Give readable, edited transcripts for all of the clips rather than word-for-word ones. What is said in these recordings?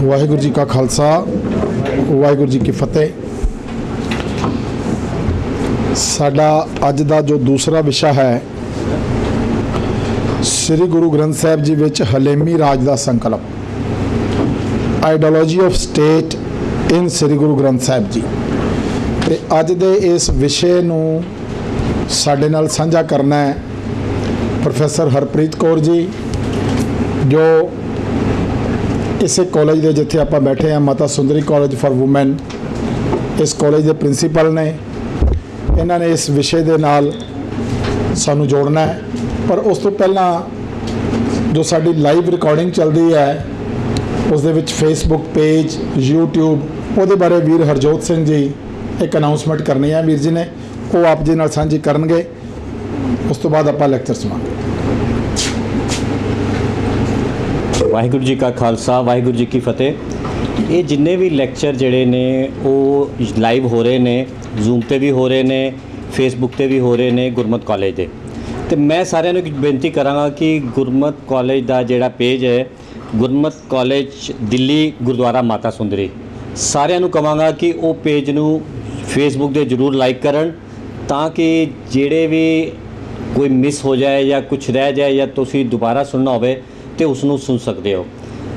वाहिगुरू जी का खालसा वाहिगुरू जी की फतेह। साडा अज दा जो दूसरा विषय है श्री गुरु ग्रंथ साहिब जी विच हलेमी राज दा संकल्प, ideology of state in Shri Guru Granth Sahib जी। ते अज दे इस विषय नूं साडे नाल साझा करना है प्रोफैसर हरप्रीत कौर जी, जो इसे कॉलेज के जिथे आप बैठे हैं Mata Sundari college for women, इस कॉलेज के प्रिंसीपल ने इन्होंने इस विषय के नाल सानू जोड़ना है। पर उस तो पहला जो साडी लाइव रिकॉर्डिंग चल रही है उस दे विच फेसबुक पेज, यूट्यूब, वो बारे वीर हरजोत सिंह जी एक अनाउंसमेंट करनी है। वीर जी ने वो आप जी नाल सांझी करनगे, उस तो बाद आप लैक्चर सुनांगे। वाहिगुरू जी का खालसा वाहिगुरू जी की फतेह। ये जिन्ने भी लैक्चर जड़े ने वो लाइव हो रहे ने, जूम ते भी हो रहे ने, फेसबुक ते भी हो रहे ने गुरमत कॉलेज दे। तो मैं सारिਆਂ ਨੂੰ बेनती करांगा कि गुरमत कॉलेज का जिहड़ा पेज है गुरमत कॉलेज दिल्ली गुरुद्वारा माता सुंदरी, सारिਆਂ ਨੂੰ कहांगा कि वो पेज ਨੂੰ फेसबुक दे जरूर लाइक करन, ताकि जिहड़े भी कोई मिस हो जाए या कुछ रह जाए या तुसीं दोबारा सुनना होवे तो उसनों सुन सकते हो।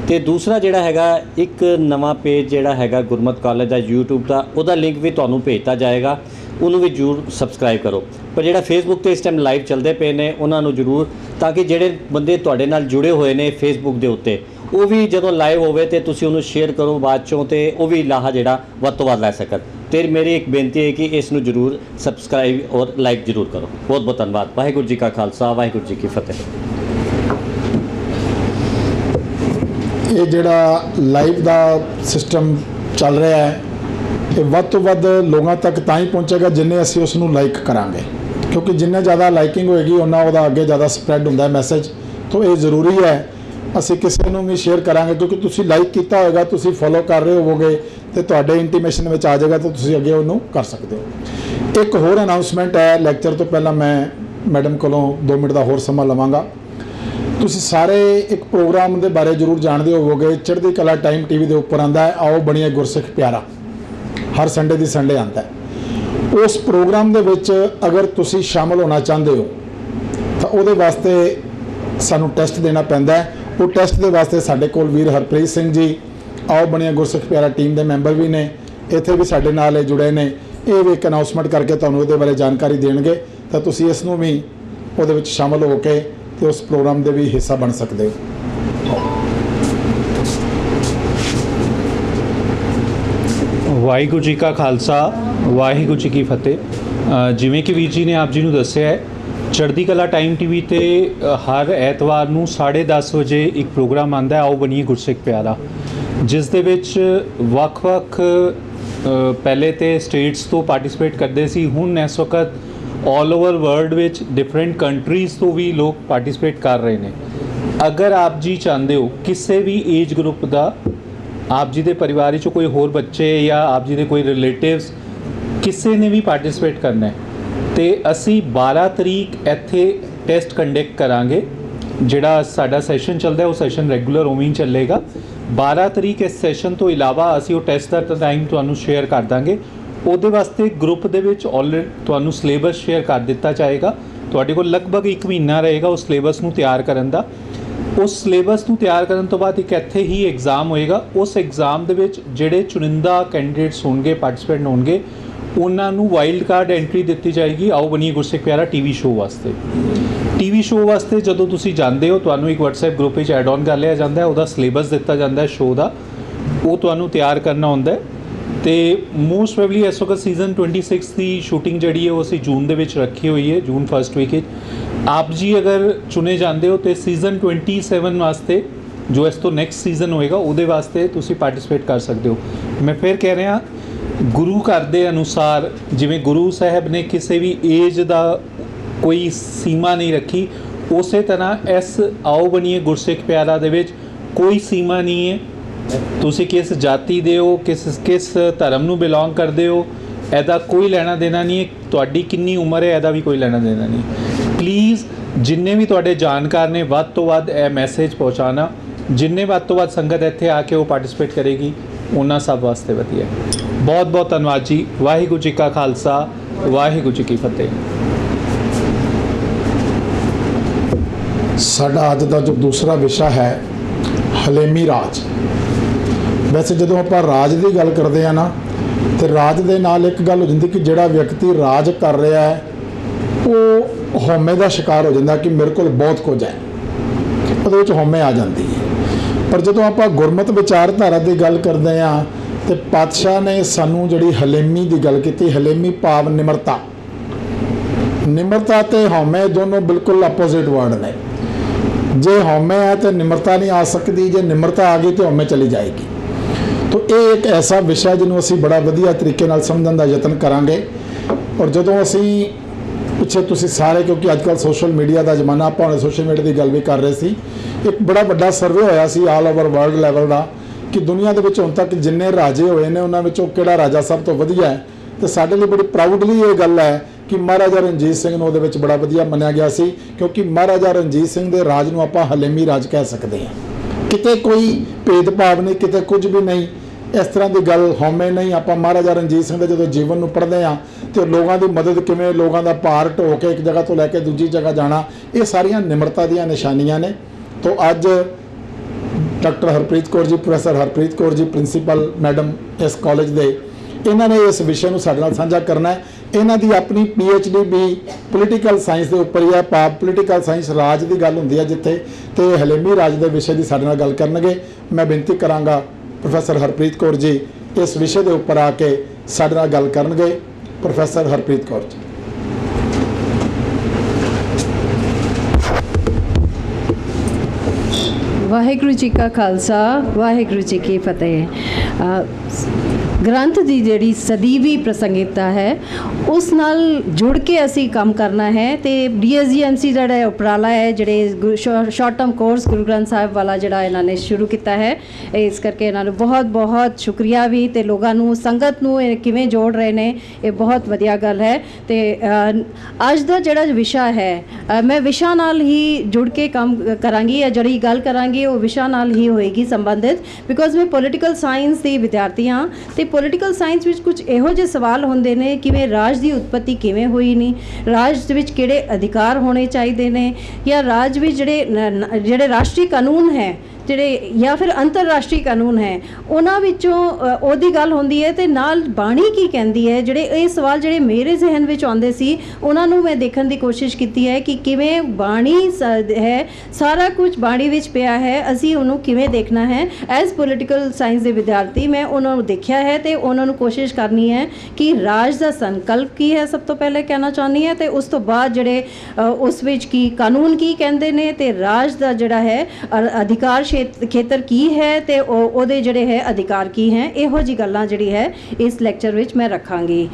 तो दूसरा जोड़ा है एक नवा पेज जोड़ा है गुरमत कॉलेज का यूट्यूब का, वह लिंक भी तुहानूं भेजता जाएगा, उन्होंने भी जरूर सबसक्राइब करो। पर जोड़ा फेसबुक पर इस टाइम लाइव चलते पे ने उन्होंने जरूर, ताकि जोड़े बंदे तुहाडे नाल जुड़े हुए ने फेसबुक के उत्ते वो भी जो लाइव होवे तो तुसीं उन्होंने शेयर करो बाद चों, तो वह भी लाहा जोड़ा वध तो वध लै सकन। तो मेरी एक बेनती है कि इसनूं जरूर सबसक्राइब और लाइक जरूर करो। बहुत बहुत धन्यवाद। वाहिगुरू जी का खालसा वाहिगुरू जी की फतेह। ये जिहड़ा लाइव दा सिस्टम चल रहा है ये वध तो वध लोगों तक तां ही पहुँचेगा जिन्ने असीं उसनूं लाइक करांगे, क्योंकि जिन्ने ज़्यादा लाइकिंग होएगी उन्ना उहदा अगे ज़्यादा स्प्रैड हुंदा है मैसेज। तो ये जरूरी है असीं किसी नूं भी शेयर करांगे, क्योंकि तुसीं लाइक किया होएगा, तुसीं फॉलो कर रहे होवोगे तो तुहाडे इंटीमेशन में आ जाएगा, तो तुसीं अगे उहनूं कर सकते हो। एक होर अनाउंसमेंट है, लैक्चर तो पहला मैं मैडम कोलों 2 मिनट का होर समा लवांगा। तुसीं सारे एक प्रोग्राम के बारे जरूर जानते होवोगे, चढ़दी कला टाइम टीवी के उपर आंदा है, आओ बणीए गुरसिख प्यारा, हर संडे की संडे आता है। उस प्रोग्राम के विच अगर तुसीं शामिल होना चाहते हो तो उहदे वास्ते सानू टेस्ट देना पैंदा है। वो टेस्ट के वास्ते साडे कोल वीर हरप्रीत सिंह जी, आओ बणीए गुरसिख प्यारा टीम के मैंबर भी ने, इत्थे भी साडे नाल जुड़े ने। ये भी एक अनाउंसमेंट करके तुहानूं इहदे बारे जानकारी देणगे, तो तुसीं इसनूं भी उहदे विच शामिल हो के तो उस प्रोग्राम के भी हिस्सा बन सकते हो। वाहिगुरू जी का खालसा वाहिगुरू जी की फतेह। जिवें कि वीर जी ने आप जी नूं दस्सिया है, चढ़दी कला टाइम टीवी ते हर ऐतवार नूं 10:30 वजे एक प्रोग्राम आंदा है, आओ बनीए गुरसिख प्यारा, जिस दे विच वख-वख पहले तो स्टेट्स तो पार्टिसिपेट करते सी, हुण इस वक्त all over world which different countries तो भी लोग पार्टिसिपेट कर रहे हैं। अगर आप जी चाहते हो किसी भी एज ग्रुप का, आप जी के परिवार चो कोई होर बच्चे या आप जी के कोई रिलेटिव्स किसी ने भी पार्टिसिपेट करना है, तो असी 12 तरीक इत्थे टेस्ट कंडक्ट करांगे। जिहड़ा साडा सैशन चलता है वो सैशन रेगूलर उवें ही चलेगा। 12 तरीक इस सैशन तो इलावा असी वो टेस्ट का टाइम तुहानूं शेयर कर देंगे। ਉਹਦੇ ਵਾਸਤੇ ग्रुप ਦੇ ਵਿੱਚ ਆਲਰੇਡੀ ਤੁਹਾਨੂੰ ਸਿਲੇਬਸ ਸ਼ੇਅਰ ਕਰ ਦਿੱਤਾ ਜਾਏਗਾ। ਤੁਹਾਡੇ ਕੋਲ ਲਗਭਗ 1 ਮਹੀਨਾ ਰਹੇਗਾ ਉਸ ਸਿਲੇਬਸ ਨੂੰ ਤਿਆਰ ਕਰਨ ਦਾ। ਉਸ ਸਿਲੇਬਸ ਨੂੰ ਤਿਆਰ ਕਰਨ ਤੋਂ ਬਾਅਦ ਇੱਕ ਇੱਥੇ ਹੀ ਐਗਜ਼ਾਮ ਹੋਏਗਾ। ਉਸ ਐਗਜ਼ਾਮ ਦੇ ਵਿੱਚ ਜਿਹੜੇ ਚੁਣਿੰਦਾ ਕੈਂਡੀਡੇਟਸ ਹੋਣਗੇ, ਪਾਰਟਿਸਿਪੈਂਟ ਹੋਣਗੇ, ਉਹਨਾਂ ਨੂੰ ਵਾਈਲਡ ਕਾਰਡ ਐਂਟਰੀ ਦਿੱਤੀ ਜਾਏਗੀ ਆਓ ਬਨੀਏ ਗੁਰਸਿਖ ਪਿਆਰਾ ਟੀਵੀ ਸ਼ੋਅ ਵਾਸਤੇ। ਟੀਵੀ ਸ਼ੋਅ ਵਾਸਤੇ ਜਦੋਂ ਤੁਸੀਂ ਜਾਂਦੇ ਹੋ ਤੁਹਾਨੂੰ ਇੱਕ WhatsApp ਗਰੁੱਪ ਵਿੱਚ ਐਡ ਆਨ ਕਰ ਲਿਆ ਜਾਂਦਾ ਹੈ, ਉਹਦਾ ਸਿਲੇਬਸ ਦਿੱਤਾ ਜਾਂਦਾ ਹੈ ਸ਼ੋਅ ਦਾ, ਉਹ ਤੁਹਾਨੂੰ ਤਿਆਰ ਕਰਨਾ ਹੁੰਦਾ ਹੈ। तो मोस्ट प्रोबेबली इस वक्त सीजन 26 की शूटिंग जी है वो असी जून के रखी हुई है, जून फर्स्ट वीक। आप जी अगर चुने जाते हो तो सीजन 27 वास्ते जो इस तो नैक्सट सीजन होएगा वो वास्ते तुसी पार्टिसिपेट कर सकते हो। मैं फिर कह रहा गुरु घर के अनुसार, जिमें गुरु साहब ने किसी भी एज का कोई सीमा नहीं रखी, उस तरह इस आओ बनीए गुरसिख प्यारा दे विच कोई सीमा नहीं है। तुसी किस जाति दे हो, किस धर्म नूं बिलोंग करते हो, ਇਹਦਾ कोई लेना देना नहीं है। तुहाडी कितनी उम्र है ਇਹਦਾ भी कोई लेना देना नहीं। प्लीज़ जिन्ने भी तुहाडे जानकार ने वध तो वध यह मैसेज पहुँचाना ਜਿੰਨੇ ਵੱਧ ਤੋਂ ਵੱਧ ਸੰਗਤ ਇੱਥੇ ਆ ਕੇ ਉਹ ਪਾਰਟਿਸਿਪੇਟ ਕਰੇਗੀ ਉਹਨਾਂ ਸਭ ਵਾਸਤੇ ਵਧੀਆ ਹੈ। ਬਹੁਤ ਬਹੁਤ ਧੰਨਵਾਦ ਜੀ। ਵਾਹਿਗੁਰੂ ਜੀ ਕਾ ਖਾਲਸਾ, ਵਾਹਿਗੁਰੂ ਜੀ ਕੀ ਫਤਿਹ। ਸਾਡਾ ਅੱਜ ਦਾ ਜੋ ਦੂਸਰਾ ਵਿਸ਼ਾ ਹੈ ਹਲੇਮੀ ਰਾਜ। ਵੈਸੇ ਜਦੋਂ ਆਪਾਂ ਰਾਜ ਦੀ ਗੱਲ ਕਰਦੇ ਆ ਨਾ, ਤੇ ਰਾਜ ਦੇ ਨਾਲ ਇੱਕ ਗੱਲ ਹੋ ਜਾਂਦੀ ਕਿ ਜਿਹੜਾ ਵਿਅਕਤੀ ਰਾਜ ਕਰ ਰਿਹਾ ਹੈ ਉਹ ਹਉਮੈ ਦਾ ਸ਼ਿਕਾਰ ਹੋ ਜਾਂਦਾ ਕਿ ਮੇਰੇ ਕੋਲ ਬਹੁਤ ਕੁਝ ਹੈ, ਉਹਦੇ ਵਿੱਚ ਹਉਮੈ ਆ ਜਾਂਦੀ ਹੈ। ਪਰ ਜਦੋਂ ਆਪਾਂ ਗੁਰਮਤਿ ਵਿਚਾਰਧਾਰਾ ਦੀ ਗੱਲ ਕਰਦੇ ਆ ਤੇ ਪਾਤਸ਼ਾਹ ਨੇ ਸਾਨੂੰ ਜਿਹੜੀ ਹਲੇਮੀ ਦੀ ਗੱਲ ਕੀਤੀ, ਹਲੇਮੀ ਭਾਵ ਨਿਮਰਤਾ। ਨਿਮਰਤਾ ਤੇ ਹਉਮੈ ਦੋਨੋਂ ਬਿਲਕੁਲ ਆਪੋਜ਼ਿਟ ਵਰਡ ਨੇ। ਜੇ ਹਉਮੈ ਹੈ ਤੇ ਨਿਮਰਤਾ ਨਹੀਂ ਆ ਸਕਦੀ, ਜੇ ਨਿਮਰਤਾ ਆ ਗਈ ਤੇ ਹਉਮੈ ਚਲੀ ਜਾਏਗੀ। ਤੋ ਇਹ ਇੱਕ ਐਸਾ ਵਿਸ਼ਾ ਜਿਹਨੂੰ ਅਸੀਂ ਬੜਾ ਵਧੀਆ ਤਰੀਕੇ ਨਾਲ ਸਮਝਣ ਦਾ ਯਤਨ ਕਰਾਂਗੇ। ਔਰ ਜਦੋਂ ਅਸੀਂ ਪਿੱਛੇ ਤੁਸੀਂ ਸਾਰੇ, ਕਿਉਂਕਿ ਅੱਜ ਕੱਲ੍ਹ ਸੋਸ਼ਲ ਮੀਡੀਆ ਦਾ ਜ਼ਮਾਨਾ, ਆਪਾਂ ਹੁਣ ਸੋਸ਼ਲ ਮੀਡੀਆ ਦੀ ਗੱਲ ਵੀ ਕਰ ਰਹੇ ਸੀ, ਇੱਕ ਬੜਾ ਵੱਡਾ ਸਰਵੇ ਹੋਇਆ ਸੀ ਆਲ ਓਵਰ ਵਰਲਡ ਲੈਵਲ ਦਾ ਕਿ ਦੁਨੀਆ ਦੇ ਵਿੱਚ ਹੁਣ ਤੱਕ ਜਿੰਨੇ ਰਾਜੇ ਹੋਏ ਨੇ ਉਹਨਾਂ ਵਿੱਚੋਂ ਕਿਹੜਾ ਰਾਜਾ ਸਭ ਤੋਂ ਵਧੀਆ ਹੈ। ਤੇ ਸਾਡੇ ਲਈ ਬੜੀ ਪ੍ਰਾਊਡਲੀ ਇਹ ਗੱਲ ਹੈ ਕਿ ਮਹਾਰਾਜਾ ਰਣਜੀਤ ਸਿੰਘ ਨੂੰ ਉਹਦੇ ਵਿੱਚ ਬੜਾ ਵਧੀਆ ਮੰਨਿਆ ਗਿਆ ਸੀ, ਕਿਉਂਕਿ ਮਹਾਰਾਜਾ ਰਣਜੀਤ ਸਿੰਘ ਦੇ ਰਾਜ ਨੂੰ ਆਪਾਂ ਹਲੇਮੀ ਰਾਜ ਕਹਿ ਸਕਦੇ ਹਾਂ। ਕਿਤੇ ਕੋਈ ਭੇਦਭਾਵ ਨਹੀਂ, ਕਿਤੇ ਕੁਝ ਵੀ ਨਹੀਂ, ਇਸ ਤਰ੍ਹਾਂ ਦੀ ਗੱਲ ਹਉਮੈ ਨਹੀਂ। ਆਪਾਂ ਮਹਾਰਾਜਾ ਰਣਜੀਤ ਸਿੰਘ ਦੇ ਜਦੋਂ ਜੀਵਨ ਨੂੰ ਪੜ੍ਹਦੇ ਹਾਂ ਤੇ ਲੋਕਾਂ ਦੀ ਮਦਦ ਕਿਵੇਂ, ਲੋਕਾਂ ਦਾ ਭਾਰ ਢੋ ਕੇ ਇੱਕ ਜਗ੍ਹਾ ਤੋਂ ਲੈ ਕੇ ਦੂਜੀ ਜਗ੍ਹਾ ਜਾਣਾ, ਇਹ ਸਾਰੀਆਂ ਨਿਮਰਤਾ ਦੀਆਂ ਨਿਸ਼ਾਨੀਆਂ ਨੇ। ਤੋਂ ਅੱਜ doctor Harpreet Kaur ji, professor Harpreet Kaur ji, principal madam ਇਸ ਕਾਲਜ ਦੇ, ਇਹਨਾਂ ਨੇ ਇਸ ਵਿਸ਼ੇ ਨੂੰ ਸਾਡੇ ਨਾਲ ਸਾਂਝਾ ਕਰਨਾ ਹੈ। ਇਹਨਾਂ ਦੀ ਆਪਣੀ PhD ਵੀ ਪੋਲੀਟੀਕਲ ਸਾਇੰਸ ਦੇ ਉੱਪਰ ਹੀ ਹੈ। ਪੋਲੀਟੀਕਲ ਸਾਇੰਸ ਰਾਜ ਦੀ ਗੱਲ ਹੁੰਦੀ ਹੈ ਜਿੱਥੇ, ਤੇ ਹਲੇਮੀ ਰਾਜ ਦੇ ਵਿਸ਼ੇ ਦੀ ਸਾਡੇ ਨਾਲ ਗੱਲ ਕਰਨਗੇ। ਮੈਂ ਬੇਨਤੀ ਕਰਾਂਗਾ ਪ੍ਰੋਫੈਸਰ ਹਰਪ੍ਰੀਤ ਕੌਰ ਜੀ ਇਸ ਵਿਸ਼ੇ ਦੇ ਉੱਪਰ ਆ ਕੇ ਸਾਡੇ ਨਾਲ ਗੱਲ ਕਰਨਗੇ। ਪ੍ਰੋਫੈਸਰ ਹਰਪ੍ਰੀਤ ਕੌਰ ਜੀ। ਵਾਹਿਗੁਰੂ ਜੀ ਕਾ ਖਾਲਸਾ, ਵਾਹਿਗੁਰੂ ਜੀ ਕੀ ਫਤਿਹ। ਗ੍ਰੰਥ ਦੀ ਜਿਹੜੀ ਸਦੀਵੀ ਪ੍ਰਸੰਗਿਕਤਾ ਹੈ ਉਸ ਨਾਲ ਜੁੜ ਕੇ ਅਸੀਂ ਕੰਮ ਕਰਨਾ ਹੈ। ਤੇ DSGMC ਜਿਹੜਾ ਉਪਰਾਲਾ ਹੈ, ਜਿਹੜੇ short term course Guru Granth Sahib ਵਾਲਾ ਜਿਹੜਾ ਇਹਨਾਂ ਨੇ ਸ਼ੁਰੂ ਕੀਤਾ ਹੈ, ਇਸ ਕਰਕੇ ਇਹਨਾਂ ਨੂੰ ਬਹੁਤ ਬਹੁਤ ਸ਼ੁਕਰੀਆ ਵੀ। ਤੇ ਲੋਕਾਂ ਨੂੰ, ਸੰਗਤ ਨੂੰ ਇਹ ਕਿਵੇਂ ਜੋੜ ਰਹੇ ਨੇ, ਇਹ ਬਹੁਤ ਵਧੀਆ ਗੱਲ ਹੈ। ਤੇ ਅੱਜ ਦਾ ਜਿਹੜਾ ਵਿਸ਼ਾ ਹੈ, ਮੈਂ ਵਿਸ਼ਾ ਨਾਲ ਹੀ ਜੁੜ ਕੇ ਕੰਮ ਕਰਾਂਗੀ, ਜਾਂ ਜਿਹੜੀ ਗੱਲ ਕਰਾਂਗੀ ਉਹ ਵਿਸ਼ਾ ਨਾਲ ਹੀ ਹੋਏਗੀ ਸੰਬੰਧਿਤ, ਬਿਕੋਜ਼ ਮੈਂ ਪੋਲੀਟੀਕਲ ਸਾਇੰਸ ਦੀ ਵਿਦਿਆਰਥੀ ਹਾਂ। ਤੇ ਪੋਲੀਟੀਕਲ ਸਾਇੰਸ ਵਿੱਚ ਕੁਝ ਇਹੋ ਜਿਹੇ ਸਵਾਲ ਹੁੰਦੇ ਨੇ, ਕਿਵੇਂ ਰਾਜ ਦੀ ਉਤਪਤੀ ਕਿਵੇਂ ਹੋਈ ਨਹੀਂ, ਰਾਜ ਦੇ ਵਿੱਚ ਕਿਹੜੇ ਅਧਿਕਾਰ ਹੋਣੇ ਚਾਹੀਦੇ ਨੇ, ਜਾਂ ਰਾਜ ਵਿੱਚ ਜਿਹੜੇ ਰਾਸ਼ਟਰੀ ਕਾਨੂੰਨ ਹੈ, ਜਿਹੜੇ ਜਾਂ ਫਿਰ ਅੰਤਰਰਾਸ਼ਟਰੀ ਕਾਨੂੰਨ ਹੈ, ਉਹਨਾਂ ਵਿੱਚੋਂ ਉਹਦੀ ਗੱਲ ਹੁੰਦੀ ਹੈ। ਤੇ ਨਾਲ ਬਾਣੀ ਕੀ ਕਹਿੰਦੀ ਹੈ, ਜਿਹੜੇ ਇਹ ਸਵਾਲ ਜਿਹੜੇ ਮੇਰੇ ਜ਼ਿਹਨ ਵਿੱਚ ਆਉਂਦੇ ਸੀ, ਉਹਨਾਂ ਨੂੰ ਮੈਂ ਦੇਖਣ ਦੀ ਕੋਸ਼ਿਸ਼ ਕੀਤੀ ਹੈ ਕਿ ਕਿਵੇਂ ਬਾਣੀ ਹੈ, ਸਾਰਾ ਕੁਝ ਬਾਣੀ ਵਿੱਚ ਪਿਆ ਹੈ, ਅਸੀਂ ਉਹਨੂੰ ਕਿਵੇਂ ਦੇਖਣਾ ਹੈ। ਐਜ਼ ਪੋਲੀਟੀਕਲ ਸਾਇੰਸ ਦੇ ਵਿਦਿਆਰਥੀ ਮੈਂ ਉਹਨਾਂ ਨੂੰ ਦੇਖਿਆ ਹੈ ਤੇ ਉਹਨਾਂ ਨੂੰ ਕੋਸ਼ਿਸ਼ ਕਰਨੀ ਹੈ ਕਿ ਰਾਜ ਦਾ ਸੰਕਲਪ ਕੀ ਹੈ, ਸਭ ਤੋਂ ਪਹਿਲੇ ਕਹਿਣਾ ਚਾਹੁੰਦੀ ਹੈ। ਤੇ ਉਸ ਤੋਂ ਬਾਅਦ ਜਿਹੜੇ ਉਸ ਵਿੱਚ ਕੀ ਕਾਨੂੰਨ ਕੀ ਕਹਿੰਦੇ ਨੇ, ਤੇ ਰਾਜ ਦਾ ਜਿਹੜਾ ਹੈ ਅਧਿਕਾਰ ਖੇਤਰ ਕੀ ਹੈ, ਤੇ ਉਹਦੇ ਜਿਹੜੇ ਹੈ ਅਧਿਕਾਰ ਕੀ ਹੈ, ਇਹੋ ਜਿਹੀ ਗੱਲਾਂ ਜਿਹੜੀ ਹੈ ਇਸ ਲੈਕਚਰ ਵਿੱਚ ਮੈਂ ਰੱਖਾਂਗੀ।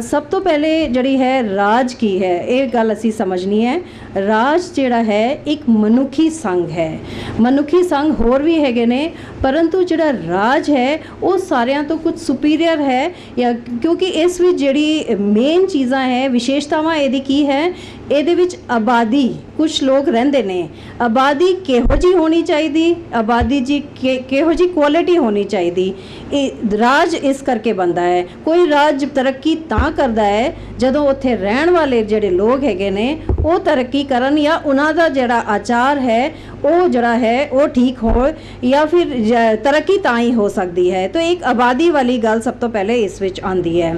ਸਭ ਤੋਂ ਪਹਿਲੇ ਜਿਹੜੀ ਹੈ ਰਾਜ ਕੀ ਹੈ, ਇਹ ਗੱਲ ਅਸੀਂ ਸਮਝਣੀ ਹੈ। ਰਾਜ ਜਿਹੜਾ ਹੈ ਇੱਕ ਮਨੁੱਖੀ ਸੰਘ ਹੈ। ਮਨੁੱਖੀ ਸੰਘ ਹੋਰ ਵੀ ਹੈਗੇ ਨੇ, ਪਰੰਤੂ ਜਿਹੜਾ ਰਾਜ ਹੈ ਉਹ ਸਾਰਿਆਂ ਤੋਂ ਕੁਝ ਸੁਪੀਰੀਅਰ ਹੈ, ਜਾਂ ਕਿਉਂਕਿ ਇਸ ਵਿੱਚ ਜਿਹੜੀ ਮੇਨ ਚੀਜ਼ਾਂ ਹੈ, ਵਿਸ਼ੇਸ਼ਤਾਵਾਂ ਇਹਦੀ ਕੀ ਹੈ, ਇਹਦੇ ਵਿੱਚ ਆਬਾਦੀ, ਕੁਝ ਲੋਕ ਰਹਿੰਦੇ ਨੇ, ਆਬਾਦੀ ਕਿਹੋ ਜਿਹੀ ਹੋਣੀ ਚਾਹੀਦੀ, ਆਬਾਦੀ ਜੀ ਕਿਹੋ ਜਿਹੀ ਕੁਆਲਿਟੀ ਹੋਣੀ ਚਾਹੀਦੀ, ਇਹ ਰਾਜ ਇਸ ਕਰਕੇ ਬਣਦਾ ਹੈ। ਕੋਈ ਰਾਜ ਤਰੱਕੀ ਤਾਂ ਕਰਦਾ ਹੈ ਜਦੋਂ ਉੱਥੇ ਰਹਿਣ ਵਾਲੇ ਜਿਹੜੇ ਲੋਕ ਹੈਗੇ ਨੇ ਉਹ ਤਰੱਕੀ ਕਰਨ, ਜਾਂ ਉਹਨਾਂ ਦਾ ਜਿਹੜਾ ਆਚਾਰ ਹੈ ਉਹ ਜਿਹੜਾ ਹੈ ਉਹ ਠੀਕ ਹੋ, ਜਾਂ ਫਿਰ ਤਰੱਕੀ ਤਾਂ ਹੀ ਹੋ ਸਕਦੀ ਹੈ। ਤਾਂ ਇੱਕ ਆਬਾਦੀ ਵਾਲੀ ਗੱਲ ਸਭ ਤੋਂ ਪਹਿਲੇ ਇਸ ਵਿੱਚ ਆਉਂਦੀ ਹੈ।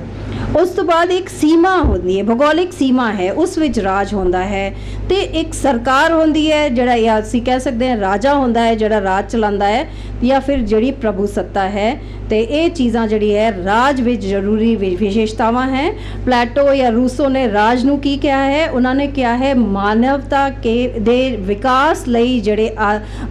ਉਸ ਤੋਂ ਬਾਅਦ ਇੱਕ ਸੀਮਾ ਹੁੰਦੀ ਹੈ, ਭੂਗੋਲਿਕ ਸੀਮਾ ਹੈ, ਉਸ ਵਿੱਚ ਰਾਜ ਹੁੰਦਾ ਹੈ। ਤੇ ਇੱਕ ਸਰਕਾਰ ਹੁੰਦੀ ਹੈ, ਜਿਹੜਾ ਜਾਂ ਅਸੀਂ ਕਹਿ ਸਕਦੇ ਹਾਂ ਰਾਜਾ ਹੁੰਦਾ ਹੈ ਜਿਹੜਾ ਰਾਜ ਚਲਾਉਂਦਾ ਹੈ, ਜਾਂ ਫਿਰ ਜਿਹੜੀ ਪ੍ਰਭੂ ਸੱਤਾ ਹੈ। ਤੇ ਇਹ ਚੀਜ਼ਾਂ ਜਿਹੜੀ ਹੈ ਰਾਜ ਵਿੱਚ ਜ਼ਰੂਰੀ ਵਿਸ਼ੇਸ਼ਤਾਵਾਂ ਹੈ। ਪਲੇਟੋ ਜਾਂ ਰੂਸੋ ਨੇ ਰਾਜ ਨੂੰ ਕੀ ਕਿਹਾ ਹੈ, ਉਹਨਾਂ ਨੇ ਕਿਹਾ ਹੈ ਮਾਨਵਤਾ ਦੇ ਵਿਕਾਸ ਲਈ ਜਿਹੜੇ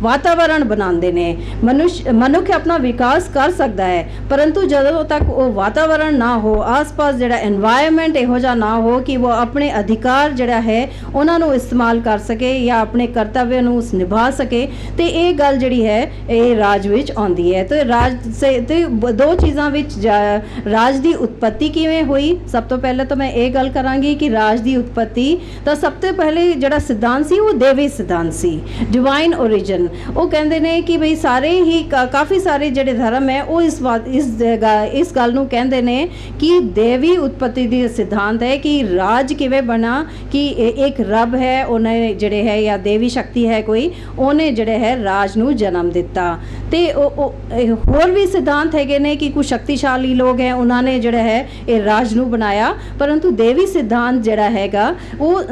ਵਾਤਾਵਰਣ ਬਣਾਉਂਦੇ ਨੇ। ਮਨੁੱਖ ਆਪਣਾ ਵਿਕਾਸ ਕਰ ਸਕਦਾ ਹੈ, ਪਰੰਤੂ ਜਦੋਂ ਤੱਕ ਉਹ ਵਾਤਾਵਰਣ ਨਾ ਹੋ, ਆਸ-ਪਾਸ ਜਿਹੜਾ এনवायरमेंट ਇਹੋ ਜਿਹਾ ਨਾ ਹੋ ਕਿ ਉਹ ਆਪਣੇ ਅਧਿਕਾਰ ਜਿਹੜਾ ਹੈ ਉਹਨਾਂ ਨੂੰ ਇਸਤੇਮਾਲ ਕਰ ਸਕੇ ਜਾਂ ਆਪਣੇ ਕਰਤੱਵ ਨੂੰ ਨਿਭਾ ਸਕੇ, ਤੇ ਇਹ ਗੱਲ ਜਿਹੜੀ ਹੈ ਇਹ ਰਾਜ ਰਾਜ ਵਿੱਚ ਆਉਂਦੀ ਹੈ। ਤੇ ਰਾਜ ਤੇ ਦੋ ਚੀਜ਼ਾਂ ਵਿੱਚ ਰਾਜ ਦੀ ਉਤਪत्ति ਕਿਵੇਂ ਹੋਈ। ਸਭ ਤੋਂ ਪਹਿਲਾਂ ਤਾਂ ਮੈਂ ਇਹ ਗੱਲ ਕਰਾਂਗੀ ਕਿ ਰਾਜ ਦੀ ਉਤਪत्ति ਤਾਂ ਸਭ ਤੋਂ ਪਹਿਲੇ ਜਿਹੜਾ ਸਿਧਾਂਤ ਸੀ ਉਹ ਦੇਵੀ ਸਿਧਾਂਤ ਸੀ, ਡਿਵਾਈਨ origin। ਉਹ ਕਹਿੰਦੇ ਨੇ ਕਿ ਬਈ ਸਾਰੇ ਹੀ ਕਾਫੀ ਸਾਰੇ ਜਿਹੜੇ ਧਰਮ ਹੈ ਉਹ ਇਸ ਗੱਲ ਨੂੰ ਕਹਿੰਦੇ ਨੇ ਕਿ ਦੇਵੀ ਉਤਪत्ति ਦੀ ਸਿਧਾਂਤ ਹੈ ਕਿ ਰਾਜ ਕਿਵੇਂ ਬਣਾ, ਕਿ ਇੱਕ ਰੱਬ ਹੈ, ਉਹਨੇ ਜਿਹੜੇ ਹੈ ਜਾਂ ਦੇਵੀ ਸ਼ਕਤੀ ਹੈ ਕੋਈ, ਉਹਨੇ ਜਿਹੜੇ ਹੈ ਰਾਜ ਨੂੰ ਜਨਮ ਦਿੱਤਾ। ਤੇ ਹੋਰ ਵੀ ਸਿਧਾਂਤ ਹੈਗੇ ਨੇ ਕਿ ਕੁਝ ਸ਼ਕਤੀਸ਼ਾਲੀ ਲੋਕ ਹੈ, ਉਹਨਾਂ ਨੇ ਜਿਹੜਾ ਹੈ ਇਹ ਰਾਜ ਨੂੰ ਬਣਾਇਆ। ਪਰੰਤੂ ਦੇਵੀ ਸਿਧਾਂਤ ਜਿਹੜਾ ਹੈਗਾ ਉਹ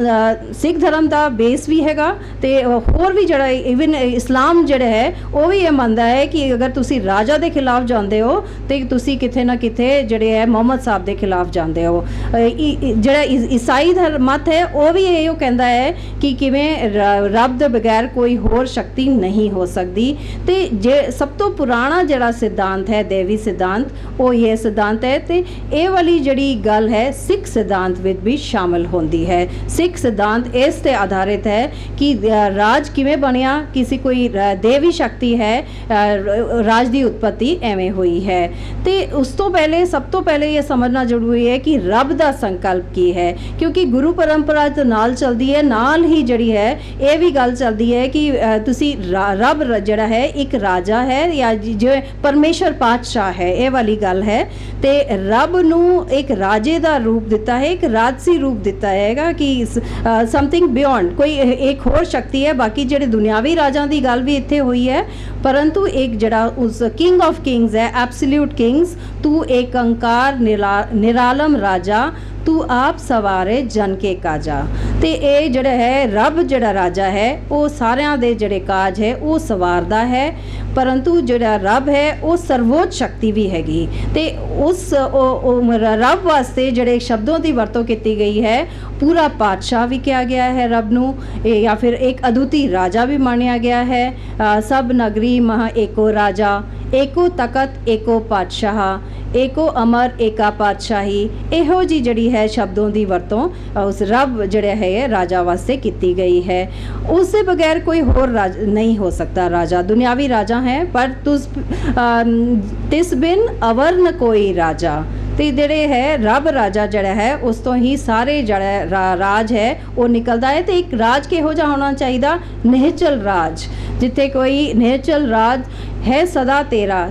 ਸਿੱਖ ਧਰਮ ਦਾ ਬੇਸ ਵੀ ਹੈਗਾ। ਤੇ ਹੋਰ ਵੀ ਜਿਹੜਾ ਇਵਨ ਇਸਲਾਮ ਜਿਹੜਾ ਹੈ ਉਹ ਵੀ ਇਹ ਮੰਨਦਾ ਹੈ ਕਿ ਅਗਰ ਤੁਸੀਂ ਰਾਜਾ ਦੇ ਖਿਲਾਫ ਜਾਂਦੇ ਹੋ ਤੇ ਤੁਸੀਂ ਕਿਤੇ ਨਾ ਕਿਤੇ ਜਿਹੜੇ ਹੈ ਮੁਹੰਮਦ ਸਾਹਿਬ ਦੇ ਖਿਲਾਫ ਜਾਂਦੇ ਹੋ। ਜਿਹੜਾ ਈਸਾਈ ਧਰਮ ਮਤ ਹੈ ਉਹ ਵੀ ਇਹੋ ਕਹਿੰਦਾ ਹੈ ਕਿ ਕਿਵੇਂ ਰੱਬ ਦੇ ਬਗੈਰ ਕੋਈ ਹੋਰ ਸ਼ਕਤੀ ਨਹੀਂ ਹੋ ਸਕਦੀ। ਤੇ ਜੇ ਸਭ ਤੋਂ ਪੁਰਾਣਾ ਜਿਹੜਾ ਸਿਧਾਂਤ ਹੈ ਦੇਵੀ ਸਿਧਾਂਤ ਉਹ ਇਹ ਸਿਧਾਂਤ ਹੈ। ਤੇ ਇਹ ਵਾਲੀ ਜਿਹੜੀ ਗੱਲ ਹੈ ਸਿੱਖ ਸਿਧਾਂਤ ਵਿੱਚ ਵੀ ਸ਼ਾਮਲ ਹੁੰਦੀ ਹੈ। ਸਿੱਖ ਸਿਧਾਂਤ ਇਸ ਤੇ ਆਧਾਰਿਤ ਹੈ ਕਿ ਰਾਜ ਕਿਵੇਂ ਬਣਿਆ, ਕਿਸੇ ਕੋਈ ਦੇਵੀ ਸ਼ਕਤੀ ਹੈ, ਰਾਜ ਦੀ ਉਤਪत्ति ਐਵੇਂ ਹੋਈ ਹੈ। ਤੇ ਉਸ ਤੋਂ ਪਹਿਲੇ ਸਭ ਤੋਂ ਪਹਿਲੇ ਇਹ ਸਮਝਣਾ ਜ਼ਰੂਰੀ ਹੈ ਕਿ ਰੱਬ ਦਾ ਸੰਕਲਪ ਕੀ ਹੈ, ਕਿਉਂਕਿ ਗੁਰੂ ਪਰੰਪਰਾ ਦੇ ਨਾਲ ਚੱਲਦੀ ਹੈ, ਨਾਲ ਹੀ ਜਿਹੜੀ ਹੈ ਇਹ ਵੀ ਗੱਲ ਚੱਲਦੀ ਹੈ ਕਿ ਤੁਸੀਂ ਰੱਬ ਜਿਹੜਾ ਹੈ ਇੱਕ ਰਾਜਾ ਹੈ ਜਾਂ ਜੋ ਪਰਮੇਸ਼ਰ ਪਾਤਸ਼ਾਹ ਹੈ, ਇਹ ਵਾਲੀ ਗੱਲ ਹੈ। ਤੇ ਰੱਬ ਨੂੰ ਇੱਕ ਰਾਜੇ ਦਾ ਰੂਪ ਦਿੱਤਾ ਹੈ, ਇੱਕ ਰਾਜਸੀ ਰੂਪ ਦਿੱਤਾ ਹੈਗਾ ਕਿ ਸਮਥਿੰਗ ਬਿਯੋਂਡ ਕੋਈ ਇੱਕ ਹੋਰ ਸ਼ਕਤੀ ਹੈ। ਬਾਕੀ ਜਿਹੜੇ ਦੁਨਿਆਵੀ ਰਾਜਾਂ ਦੀ ਗੱਲ ਵੀ ਇੱਥੇ ਹੋਈ ਹੈ, ਪਰੰਤੂ ਇੱਕ ਜਿਹੜਾ ਉਸ ਕਿੰਗ ਆਫ ਕਿੰਗਸ ਹੈ, ਐਬਸੋਲਿਊਟ ਕਿੰਗਸ, ਤੂੰ ਏਕ ਅੰਕਾਰ ਨਿਰਾਲਮ ਰਾਜਾ, ਤੂੰ ਆਪ ਸਵਾਰੇ ਜਨ ਕੇ ਕਾਜਾ। ਤੇ ਇਹ ਜਿਹੜਾ ਹੈ ਰੱਬ ਜਿਹੜਾ ਰਾਜਾ ਹੈ ਉਹ ਸਾਰਿਆਂ ਦੇ ਜਿਹੜੇ ਕਾਜ ਹੈ ਉਹ ਸਵਾਰਦਾ ਹੈ। ਪਰੰਤੂ ਜਿਹੜਾ ਰੱਬ ਹੈ ਉਹ ਸਰਵੋੱਚ ਸ਼ਕਤੀ ਵੀ ਹੈਗੀ। ਤੇ ਉਸ ਰੱਬ ਵਾਸਤੇ ਜਿਹੜੇ ਸ਼ਬਦੋਂ ਦੀ ਵਰਤੋਂ ਕੀਤੀ ਗਈ ਹੈ, ਪੂਰਾ ਪਾਤਸ਼ਾਹ ਵੀ ਕਿਹਾ ਗਿਆ ਹੈ ਰੱਬ ਨੂੰ, ਜਾਂ ਫਿਰ ਇੱਕ ਅਦੁੱਤੀ ਰਾਜਾ ਵੀ ਮੰਨਿਆ ਗਿਆ ਹੈ। ਸਭ ਨਗਰੀ ਮਹਾ ਏਕੋ ਰਾਜਾ, ਏਕੋ ਤਖਤ ਏਕੋ ਪਾਤਸ਼ਾਹ, ਏਕੋ ਅਮਰ ਏਕਾ ਪਾਤਸ਼ਾਹੀ। ਇਹੋ ਜੀ ਜਿਹੜੀ ਹੈ ਸ਼ਬਦੋਂ ਦੀ ਵਰਤੋਂ ਉਸ ਰੱਬ ਜਿਹੜਾ ਹੈ ਰਾਜਾ ਵਾਸਤੇ ਕੀਤੀ ਗਈ ਹੈ। ਉਸ ਦੇ ਬਗੈਰ ਕੋਈ ਹੋਰ ਰਾਜ ਨਹੀਂ ਹੋ ਸਕਦਾ ਰਾਜਾ। ਦੁਨਿਆਵੀ ਰਾਜਾ ਹੈ ਪਰ ਤਿਸ ਬਿਨ ਅਵਰ ਨ ਕੋਈ ਰਾਜਾ। ਤੇ ਜਿਹੜੇ ਹੈ ਰੱਬ ਰਾਜਾ ਜਿਹੜਾ ਹੈ ਉਸ ਤੋਂ ਹੀ ਸਾਰੇ ਜਿਹੜਾ ਰਾਜ ਹੈ ਉਹ ਨਿਕਲਦਾ ਹੈ। ਤੇ ਇੱਕ ਰਾਜ ਕਿਹੋ ਜਿਹਾ ਹੋਣਾ ਚਾਹੀਦਾ? ਨਿਹਚਲ ਰਾਜ, ਜਿੱਥੇ ਕੋਈ ਨਿਹਚਲ ਰਾਜ ਹੈ ਸਦਾ ਤੇਰਾ,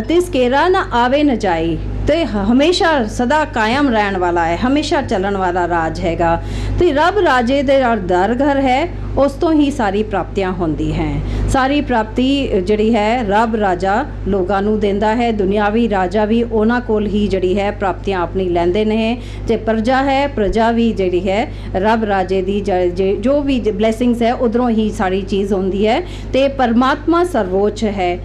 ਤਿਸ ਕੇਰਾ ਨਾ ਆਵੇ ਨਾ ਜਾਈ। ਤੇ ਹਮੇਸ਼ਾ ਸਦਾ ਕਾਇਮ ਰਹਿਣ ਵਾਲਾ ਹੈ, ਹਮੇਸ਼ਾ ਚੱਲਣ ਵਾਲਾ ਰਾਜ ਹੈਗਾ। ਤੇ ਰੱਬ ਰਾਜੇ ਦੇ ਦਰ ਘਰ ਹੈ, ਉਸ ਤੋਂ ਹੀ ਸਾਰੀ ਪ੍ਰਾਪਤੀਆਂ ਹੁੰਦੀ ਹੈ। ਸਾਰੀ ਪ੍ਰਾਪਤੀ ਜਿਹੜੀ ਹੈ ਰੱਬ ਰਾਜਾ ਲੋਕਾਂ ਨੂੰ ਦਿੰਦਾ ਹੈ। ਦੁਨਿਆਵੀ ਰਾਜਾ ਵੀ ਉਹਨਾਂ ਕੋਲ ਹੀ ਜਿਹੜੀ ਹੈ ਪ੍ਰਾਪਤੀਆਂ ਆਪਣੀ ਲੈਂਦੇ ਨੇ। ਜੇ ਪ੍ਰਜਾ ਹੈ, ਪ੍ਰਜਾ ਵੀ ਜਿਹੜੀ ਹੈ ਰੱਬ ਰਾਜੇ ਦੀ ਜੋ ਵੀ ਬਲੇਸਿੰਗਸ ਹੈ ਉਧਰੋਂ ਹੀ ਸਾਰੀ ਚੀਜ਼ ਹੁੰਦੀ ਹੈ। ਤੇ ਪਰਮਾਤਮਾ ਸਰਵੋੱਚ ਹੈ,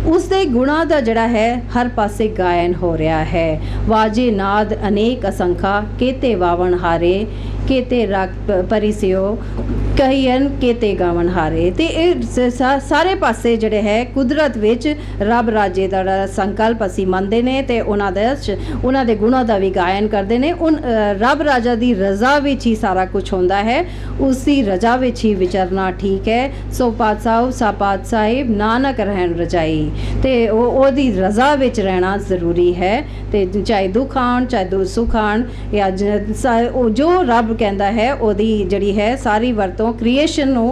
ਉਸ ਦੇ ਗੁਣਾਂ ਦਾ ਜਿਹੜਾ ਹੈ ਹਰ ਪਾਸੇ ਗਾਇਨ ਹੋ ਰਿਹਾ ਹੈ। ਵਾਜੇ ਨਾਦ ਅਨੇਕ ਅਸੰਖਾ, ਕੇਤੇ ਵਾਵਣ ਹਾਰੇ, ਕੇਤੇ ਰਾਗ ਪਰਿਸਿਓ, ਕਹੀਨ ਕੇਤੇ ਗਾਵਣ ਹਾਰੇ। ਤੇ ਇਹ ਸਾਰੇ ਪਾਸੇ ਜਿਹੜੇ ਹੈ ਕੁਦਰਤ ਵਿੱਚ ਰੱਬ ਰਾਜੇ ਦਾ ਸੰਕਲਪ ਅਸੀਂ ਮੰਨਦੇ ਨੇ ਤੇ ਉਹਨਾਂ ਦੇ ਗੁਣਾਂ ਦਾ ਵੀ ਗਾਇਨ ਕਰਦੇ ਨੇ। ਰੱਬ ਰਾਜਾ ਦੀ ਰਜ਼ਾ ਵਿੱਚ ਹੀ ਸਾਰਾ ਕੁਝ ਹੁੰਦਾ ਹੈ, ਉਸ ਦੀ ਰਜ਼ਾ ਵਿੱਚ ਹੀ ਵਿਚਰਨਾ ਠੀਕ ਹੈ। ਸੋ ਪਾਤਸ਼ਾਹ ਸਾਪਾਤ ਸਾਹਿਬ ਨਾਨਕ ਰਹਿਣ ਰਜਾਈ। ਤੇ ਉਹਦੀ ਰਜ਼ਾ ਵਿੱਚ ਰਹਿਣਾ ਜ਼ਰੂਰੀ ਹੈ। ਤੇ ਚਾਹੇ ਦੁੱਖ ਆਉਣ ਚਾਹੇ ਸੁੱਖ ਆਉਣ, ਜਾਂ ਜੋ ਰੱਬ ਕਹਿੰਦਾ ਹੈ ਉਹਦੀ ਜਿਹੜੀ ਹੈ ਸਾਰੀ ਵਰਤੋਂ ਕ੍ਰੀਏਸ਼ਨ ਨੂੰ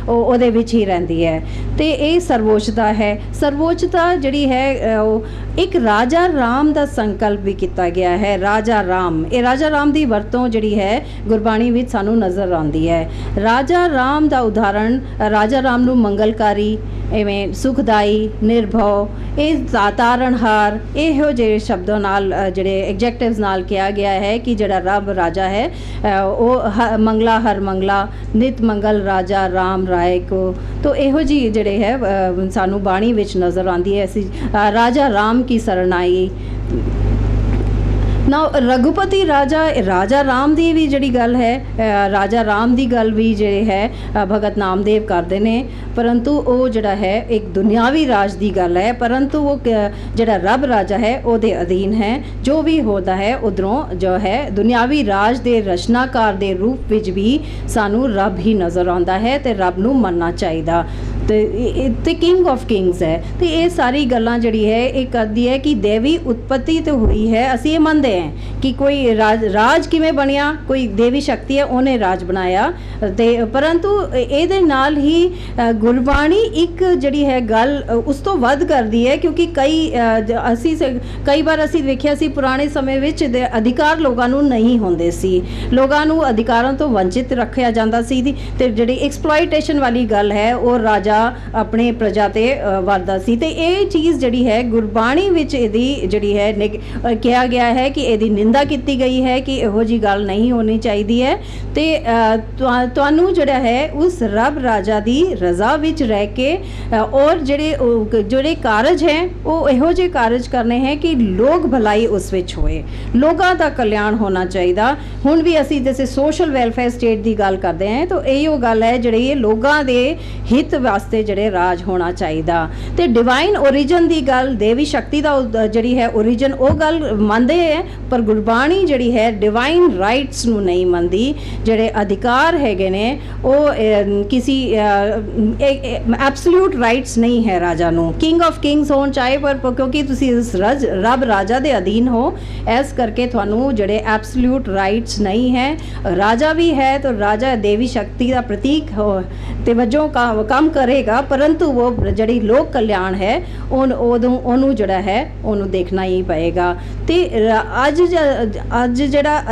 ਉਹਦੇ ਵਿੱਚ ਹੀ ਰਹਿੰਦੀ ਹੈ। ਤੇ ਇਹ ਸਰਵੋਚਤਾ ਹੈ। ਸਰਵੋਚਤਾ ਜਿਹੜੀ ਹੈ ਉਹ ਇੱਕ ਰਾਜਾ ਰਾਮ ਦਾ ਸੰਕਲਪ ਵੀ ਕੀਤਾ ਗਿਆ ਹੈ। ਰਾਜਾ ਰਾਮ, ਇਹ ਰਾਜਾ ਰਾਮ ਦੀ ਵਰਤੋਂ ਜਿਹੜੀ ਹੈ ਗੁਰਬਾਣੀ ਵਿੱਚ ਸਾਨੂੰ ਨਜ਼ਰ ਆਉਂਦੀ ਹੈ। ਰਾਜਾ ਰਾਮ ਦਾ ਉਦਾਹਰਣ, ਰਾਜਾ ਰਾਮ ਨੂੰ ਮੰਗਲਕਾਰੀ, ਇਵੇਂ ਸੁਖਦਾਈ, ਨਿਰਭਉ, ਇਹ ਤਾਰਨਹਾਰ, ਇਹੋ ਜਿਹੇ ਸ਼ਬਦਾਂ ਨਾਲ ਜਿਹੜੇ ਐਗਜੈਕਟਿਵਸ ਨਾਲ ਕਿਹਾ ਗਿਆ ਹੈ ਕਿ ਜਿਹੜਾ ਰੱਬ ਰਾਜਾ ਹੈ ਉਹ ਮੰਗਲਾ ਹਰ ਮੰਗਲਾ, ਨਿਤ ਮੰਗਲ ਰਾਜਾ ਰਾਮ ਰਾਏ ਕੋ। ਤੋ ਇਹੋ ਜਿਹੀ ਜਿਹੜੇ ਹੈ ਸਾਨੂੰ ਬਾਣੀ ਵਿੱਚ ਨਜ਼ਰ ਆਉਂਦੀ ਹੈ। ਅਸੀਂ ਰਾਜਾ ਰਾਮ ਕੀ ਸਰਨਾਈ ਨਾ। ਰਘੁਪਤੀ ਰਾਜਾ ਰਾਮ ਦੀ ਵੀ ਜਿਹੜੀ ਗੱਲ ਹੈ, ਰਾਜਾ ਰਾਮ ਦੀ ਗੱਲ ਵੀ ਜਿਹੜੇ ਹੈ ਭਗਤ ਨਾਮਦੇਵ ਕਰਦੇ ਨੇ। ਪਰੰਤੂ ਉਹ ਜਿਹੜਾ ਹੈ ਇੱਕ ਦੁਨਿਆਵੀ ਰਾਜ ਦੀ ਗੱਲ ਹੈ, ਪਰੰਤੂ ਉਹ ਜਿਹੜਾ ਰੱਬ ਰਾਜਾ ਹੈ ਉਹਦੇ ਅਧੀਨ ਹੈ। ਜੋ ਵੀ ਹੋਦਾ ਹੈ ਉਧਰੋਂ ਜੋ ਹੈ ਦੁਨਿਆਵੀ ਰਾਜ ਦੇ ਰਚਨਾਕਾਰ ਦੇ ਰੂਪ ਵਿੱਚ ਵੀ ਸਾਨੂੰ ਰੱਬ ਹੀ ਨਜ਼ਰ ਆਉਂਦਾ ਹੈ ਤੇ ਰੱਬ ਨੂੰ ਮੰਨਣਾ ਚਾਹੀਦਾ। ਤੇ ਕਿੰਗ ਆਫ ਕਿੰਗਸ ਹੈ। ਤੇ ਇਹ ਸਾਰੀ ਗੱਲਾਂ ਜਿਹੜੀ ਹੈ ਇਹ ਕਰਦੀ ਹੈ ਕਿ ਦੇਵੀ ਉਤਪत्ति ਤੇ ਹੋਈ ਹੈ। ਅਸੀਂ ਇਹ ਮੰਨਦੇ ਹਾਂ ਕਿ ਕੋਈ ਰਾਜ ਕਿਵੇਂ ਬਣਿਆ, ਕੋਈ ਦੇਵੀ ਸ਼ਕਤੀ ਹੈ ਉਹਨੇ ਰਾਜ ਬਣਾਇਆ, ਤੇ ਪਰੰਤੂ ਇਹਦੇ ਨਾਲ ਹੀ ਗੁਰਬਾਣੀ ਇੱਕ ਜਿਹੜੀ ਹੈ ਗੱਲ ਉਸ ਤੋਂ ਵੱਧ ਕਰਦੀ ਹੈ, ਕਿਉਂਕਿ ਕਈ ਵਾਰ ਅਸੀਂ ਵੇਖਿਆ ਸੀ ਪੁਰਾਣੇ ਸਮੇਂ ਵਿੱਚ ਅਧਿਕਾਰ ਲੋਕਾਂ ਨੂੰ ਨਹੀਂ ਹੁੰਦੇ ਸੀ, ਲੋਕਾਂ ਨੂੰ ਅਧਿਕਾਰਾਂ ਤੋਂ ਵੰਚਿਤ ਰੱਖਿਆ ਜਾਂਦਾ ਸੀ ਤੇ ਜਿਹੜੀ ਐਕਸਪਲੋਇਟੇਸ਼ਨ ਵਾਲੀ ਗੱਲ ਹੈ ਉਹ ਰਾਜਾ ਆਪਣੇ ਪ੍ਰਜਾ ਤੇ ਵਰਦਾ ਸੀ। ਤੇ ਇਹ ਚੀਜ਼ ਜਿਹੜੀ ਹੈ ਗੁਰਬਾਣੀ ਵਿੱਚ ਇਹਦੀ ਜਿਹੜੀ ਹੈ ਕਿਹਾ ਗਿਆ ਹੈ ਕਿ ਇਹਦੀ ਨਿੰਦਾ ਕੀਤੀ ਗਈ ਹੈ ਕਿ ਇਹੋ ਜੀ ਗੱਲ ਨਹੀਂ ਹੋਣੀ ਚਾਹੀਦੀ ਹੈ। ਤੇ ਤੁਹਾਨੂੰ ਜਿਹੜਾ ਹੈ ਉਸ ਰੱਬ ਰਾਜਾ ਦੀ ਰਜ਼ਾ ਵਿੱਚ ਰਹਿ ਕੇ ਔਰ ਜਿਹੜੇ ਕਾਰਜ ਹੈ ਉਹ ਇਹੋ ਜਿਹੇ ਕਾਰਜ ਕਰਨੇ ਹੈ ਕਿ ਲੋਕ ਭਲਾਈ ਉਸ ਵਿੱਚ ਹੋਏ, ਲੋਕਾਂ ਦਾ ਕਲਿਆਣ ਹੋਣਾ ਚਾਹੀਦਾ। ਹੁਣ ਵੀ ਅਸੀਂ ਜੈਸੇ ਸੋਸ਼ਲ ਵੈਲਫੇਅਰ ਸਟੇਟ ਦੀ ਗੱਲ ਕਰਦੇ ਹਾਂ ਤਾਂ ਇਹੋ ਗੱਲ ਹੈ ਜਿਹੜੀ ਲੋਕਾਂ ਦੇ ਹਿੱਤ ਵਾਸਤੇ ਜਿਹੜੇ ਰਾਜ ਹੋਣਾ ਚਾਹੀਦਾ। ਤੇ ਡਿਵਾਈਨ ਓਰੀਜਨ ਦੀ ਗੱਲ, ਦੇਵੀ ਸ਼ਕਤੀ ਦਾ ਜਿਹੜੀ ਹੈ ਓਰੀਜਨ, ਉਹ ਗੱਲ ਮੰਨਦੇ ਹੈ, ਪਰ ਗੁਰਬਾਣੀ ਜਿਹੜੀ ਹੈ ਡਿਵਾਈਨ ਰਾਈਟਸ ਨੂੰ ਨਹੀਂ ਮੰਨਦੀ। ਜਿਹੜੇ ਅਧਿਕਾਰ ਹੈਗੇ ਨੇ ਉਹ ਕਿਸੇ ਐਬਸੋਲੂਟ ਰਾਈਟਸ ਨਹੀਂ ਹੈ ਰਾਜਾ ਨੂੰ, ਕਿੰਗ ਆਫ ਕਿੰਗਸ ਹੋਣ ਚਾਹੇ, ਪਰ ਕਿਉਂਕਿ ਤੁਸੀਂ ਇਸ ਰੱਬ ਰਾਜਾ ਦੇ ਅਧੀਨ ਹੋ, ਇਸ ਕਰਕੇ ਤੁਹਾਨੂੰ ਜਿਹੜੇ ਐਬਸੋਲੂਟ ਰਾਈਟਸ ਨਹੀਂ ਹੈ। ਰਾਜਾ ਵੀ ਹੈ ਤਾਂ ਰਾਜਾ ਦੇਵੀ ਸ਼ਕਤੀ ਦਾ ਪ੍ਰਤੀਕ ਹੋ ਤੇ ਵਜੋਂ ਕੰਮ ਕਰੇਗਾ, ਪਰੰਤੂ ਉਹ ਜਿਹੜੀ ਲੋਕ ਕਲਿਆਣ ਹੈ ਉਹਨੂੰ ਜਿਹੜਾ ਹੈ ਉਹਨੂੰ ਦੇਖਣਾ ਹੀ ਪਏਗਾ। ਤੇ ਅੱਜ ਜਿਹੜਾ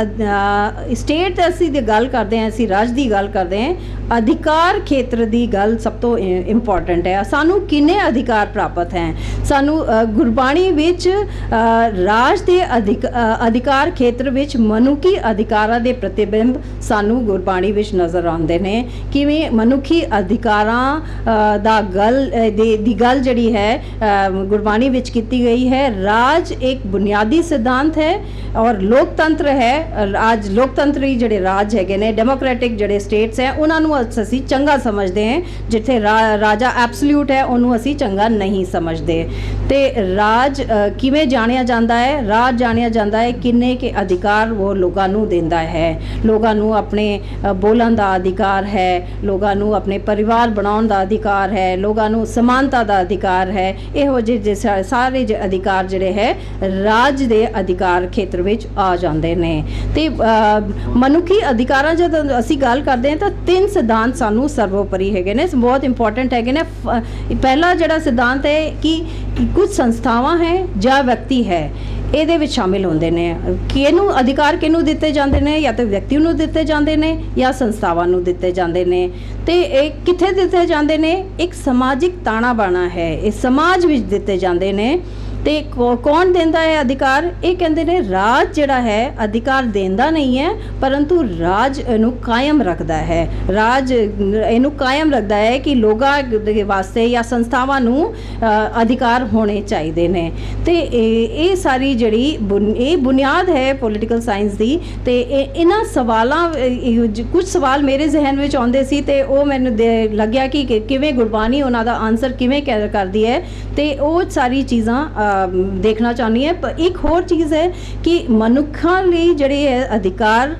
ਸਟੇਟ ਅਸੀਂ ਦੀ ਗੱਲ ਕਰਦੇ ਹਾਂ, ਅਸੀਂ ਰਾਜ ਦੀ ਗੱਲ ਕਰਦੇ ਹਾਂ, ਅਧਿਕਾਰ ਖੇਤਰ ਦੀ ਗੱਲ ਸਭ ਤੋਂ ਇੰਪੋਰਟੈਂਟ ਹੈ। ਸਾਨੂੰ ਕਿੰਨੇ ਅਧਿਕਾਰ ਪ੍ਰਾਪਤ ਹੈ? ਸਾਨੂੰ ਗੁਰਬਾਣੀ ਵਿੱਚ ਰਾਜ ਦੇ ਅਧਿਕਾਰ ਖੇਤਰ ਵਿੱਚ ਮਨੁੱਖੀ ਅਧਿਕਾਰਾਂ ਦੇ ਪ੍ਰਤੀਬਿੰਬ ਸਾਨੂੰ ਗੁਰਬਾਣੀ ਵਿੱਚ ਨਜ਼ਰ ਆਉਂਦੇ ਨੇ। ਕਿਵੇਂ ਮਨੁੱਖੀ ਅਧਿਕਾਰਾਂ ਦੀ ਗੱਲ ਜਿਹੜੀ ਹੈ ਗੁਰਬਾਣੀ ਵਿੱਚ ਕੀਤੀ ਗਈ ਹੈ। ਰਾਜ ਇੱਕ ਬੁਨਿਆਦੀ ਸਿਧਾਂਤ ਹੈ ਔਰ ਲੋਕਤੰਤਰ ਹੈ। ਅੱਜ ਲੋਕਤੰਤਰੀ ਜਿਹੜੇ ਰਾਜ ਹੈਗੇ ਨੇ, ਡੈਮੋਕ੍ਰੈਟਿਕ ਜਿਹੜੇ ਸਟੇਟਸ ਹੈ, ਉਹਨਾਂ ਨੂੰ ਅਸੀਂ ਚੰਗਾ ਸਮਝਦੇ ਹਾਂ। ਜਿੱਥੇ ਰਾਜਾ ਐਬਸੋਲੂਟ ਹੈ ਉਹਨੂੰ ਅਸੀਂ ਚੰਗਾ ਨਹੀਂ ਸਮਝਦੇ। ਤੇ ਰਾਜ ਕਿਵੇਂ ਜਾਣਿਆ ਜਾਂਦਾ ਹੈ? ਰਾਜ ਜਾਣਿਆ ਜਾਂਦਾ ਹੈ ਕਿੰਨੇ ਕੇ ਅਧਿਕਾਰ ਉਹ ਲੋਕਾਂ ਨੂੰ ਦਿੰਦਾ ਹੈ। ਲੋਕਾਂ ਨੂੰ ਆਪਣੇ ਬੋਲਣ ਦਾ ਅਧਿਕਾਰ ਹੈ, ਲੋਕਾਂ ਨੂੰ ਆਪਣੇ ਪਰਿਵਾਰ ਬਣਾਉਣ ਦਾ ਅਧਿਕਾਰ ਹੈ, ਲੋਕਾਂ ਨੂੰ ਸਮਾਨਤਾ ਦਾ ਅਧਿਕਾਰ ਹੈ। ਇਹੋ ਜਿਹੇ ਸਾਰੇ ਅਧਿਕਾਰ ਜਿਹੜੇ ਹੈ ਰਾਜ ਦੇ ਅਧਿਕਾਰ ਖੇਤਰ ਵਿੱਚ ਆ ਜਾਂਦੇ ਨੇ। ਤੇ ਮਨੁੱਖੀ ਅਧਿਕਾਰਾਂ ਜਦੋਂ ਅਸੀਂ ਗੱਲ ਕਰਦੇ ਹਾਂ ਤਾਂ 3 ਸਿਧਾਂਤ ਸਾਨੂੰ ਸਰਵੋਪਰੀ ਹੈਗੇ ਨੇ, ਬਹੁਤ ਇੰਪੋਰਟੈਂਟ ਹੈਗੇ ਨੇ। ਪਹਿਲਾ ਜਿਹੜਾ ਸਿਧਾਂਤ ਹੈ ਕਿ ਕੁਝ ਸੰਸਥਾਵਾਂ ਹੈ ਜਾਂ ਵਿਅਕਤੀ ਹੈ ਇਹਦੇ ਵਿੱਚ ਸ਼ਾਮਿਲ ਹੁੰਦੇ ਨੇ। ਕਿਹਨੂੰ ਅਧਿਕਾਰ ਕਿਹਨੂੰ ਦਿੱਤੇ ਜਾਂਦੇ ਨੇ? ਜਾਂ ਤਾਂ ਵਿਅਕਤੀ ਨੂੰ ਦਿੱਤੇ ਜਾਂਦੇ ਨੇ ਜਾਂ ਸੰਸਥਾਵਾਂ ਨੂੰ ਦਿੱਤੇ ਜਾਂਦੇ ਨੇ। ਤੇ ਇਹ ਕਿੱਥੇ ਦਿੱਤੇ ਜਾਂਦੇ ਨੇ? ਇੱਕ ਸਮਾਜਿਕ ਤਾਣਾ ਬਾਣਾ ਹੈ, ਇਹ ਸਮਾਜ ਵਿੱਚ ਦਿੱਤੇ ਜਾਂਦੇ ਨੇ। ਤੇ ਕੌਣ ਦਿੰਦਾ ਹੈ ਅਧਿਕਾਰ? ਇਹ ਕਹਿੰਦੇ ਨੇ ਰਾਜ ਜਿਹੜਾ ਹੈ ਅਧਿਕਾਰ ਦਿੰਦਾ ਨਹੀਂ ਹੈ, ਪਰੰਤੂ ਰਾਜ ਇਹਨੂੰ ਕਾਇਮ ਰੱਖਦਾ ਹੈ। ਰਾਜ ਇਹਨੂੰ ਕਾਇਮ ਰੱਖਦਾ ਹੈ ਕਿ ਲੋਕਾਂ ਦੇ ਵਾਸਤੇ ਜਾਂ ਸੰਸਥਾਵਾਂ ਨੂੰ ਅਧਿਕਾਰ ਹੋਣੇ ਚਾਹੀਦੇ ਨੇ। ਤੇ ਇਹ ਸਾਰੀ ਜਿਹੜੀ ਇਹ ਬੁਨਿਆਦ ਹੈ ਪੋਲੀਟੀਕਲ ਸਾਇੰਸ ਦੀ। ਤੇ ਇਹਨਾਂ ਸਵਾਲਾਂ ਕੁਝ ਸਵਾਲ ਮੇਰੇ ਜ਼ਿਹਨ ਵਿੱਚ ਆਉਂਦੇ ਸੀ ਤੇ ਉਹ ਮੈਨੂੰ ਲੱਗਿਆ ਕਿ ਕਿਵੇਂ ਗੁਰਬਾਣੀ ਉਹਨਾਂ ਦਾ ਆਨਸਰ ਕਿਵੇਂ ਕਰਦੀ ਹੈ, ਤੇ ਉਹ ਸਾਰੀ ਚੀਜ਼ਾਂ ਦੇਖਣਾ ਚਾਹੁੰਦੀ ਹੈ। ਪਰ ਇੱਕ ਹੋਰ ਚੀਜ਼ ਹੈ ਕਿ ਮਨੁੱਖਾਂ ਲਈ ਜਿਹੜੇ ਅਧਿਕਾਰ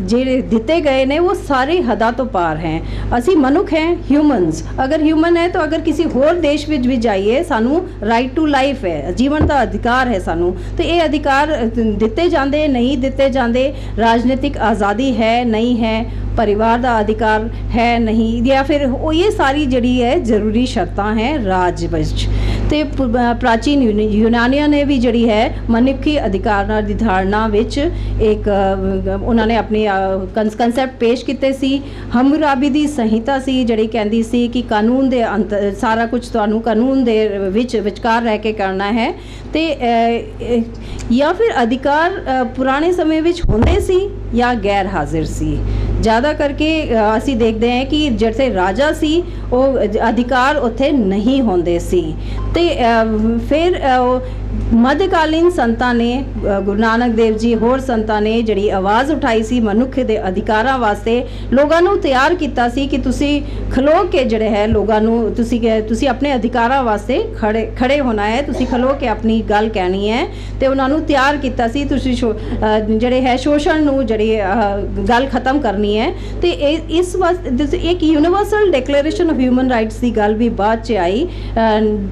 ਜਿਹੜੇ ਦਿੱਤੇ ਗਏ ਨੇ ਉਹ ਸਾਰੇ ਹੱਦਾਂ ਤੋਂ ਪਾਰ ਹੈ। ਅਸੀਂ ਮਨੁੱਖ ਹੈ, ਹਿਊਮਨਸ। ਅਗਰ ਹਿਊਮਨ ਹੈ ਤਾਂ ਅਗਰ ਕਿਸੇ ਹੋਰ ਦੇਸ਼ ਵਿੱਚ ਵੀ ਜਾਈਏ ਸਾਨੂੰ ਰਾਈਟ ਟੂ ਲਾਈਫ ਹੈ, ਜੀਵਨ ਦਾ ਅਧਿਕਾਰ ਹੈ ਸਾਨੂੰ। ਤੇ ਇਹ ਅਧਿਕਾਰ ਦਿੱਤੇ ਜਾਂਦੇ ਨਹੀਂ ਦਿੱਤੇ ਜਾਂਦੇ, ਰਾਜਨੀਤਿਕ ਆਜ਼ਾਦੀ ਹੈ ਨਹੀਂ ਹੈ, परिवार का अधिकार है नहीं, या फिर वो ये सारी जड़ी है जरूरी शर्तां हैं राज विच। ते प्राचीन यूनानियां ने भी जड़ी है मनुखी अधिकारां दी धारणा विच एक उन्होंने अपनी कंसैप्ट पेश किते सी। हम्मुराबी दी संहिता सी जड़ी कहंदी सी कि कानून दे अंतर सारा कुछ तुहानू कानून दे विचकार रह के करना है। ते या फिर अधिकार पुराने समय विच होंदे सी या गैर हाजिर सी। ज़्यादा करके असी देखते हैं कि जैसे राजा सी वो अधिकार उत्थे नहीं होंदे सी। ते फिर मध्यकालीन संतां ने गुरु नानक देव जी होर संतां ने जिहड़ी आवाज़ उठाई सी मनुख दे अधिकारां वास्ते, लोगां नूं तैयार कीता सी कि तुसी खलो के जिहड़े है लोगां नूं तुसी अपने अधिकारां वास्ते खड़े होना है, तुसी खलो के अपनी गल कहनी है। ते उन्हां नूं तैयार कीता सी तुसी जिहड़े है शोषण नूं जिहड़ी गल खत्म करनी है। ते इस वास्ते एक यूनिवर्सल डिक्लेरेशन ਹਿਊਮਨ ਰਾਈਟਸ ਦੀ ਗੱਲ ਵੀ ਬਾਅਦ 'ਚ ਆਈ।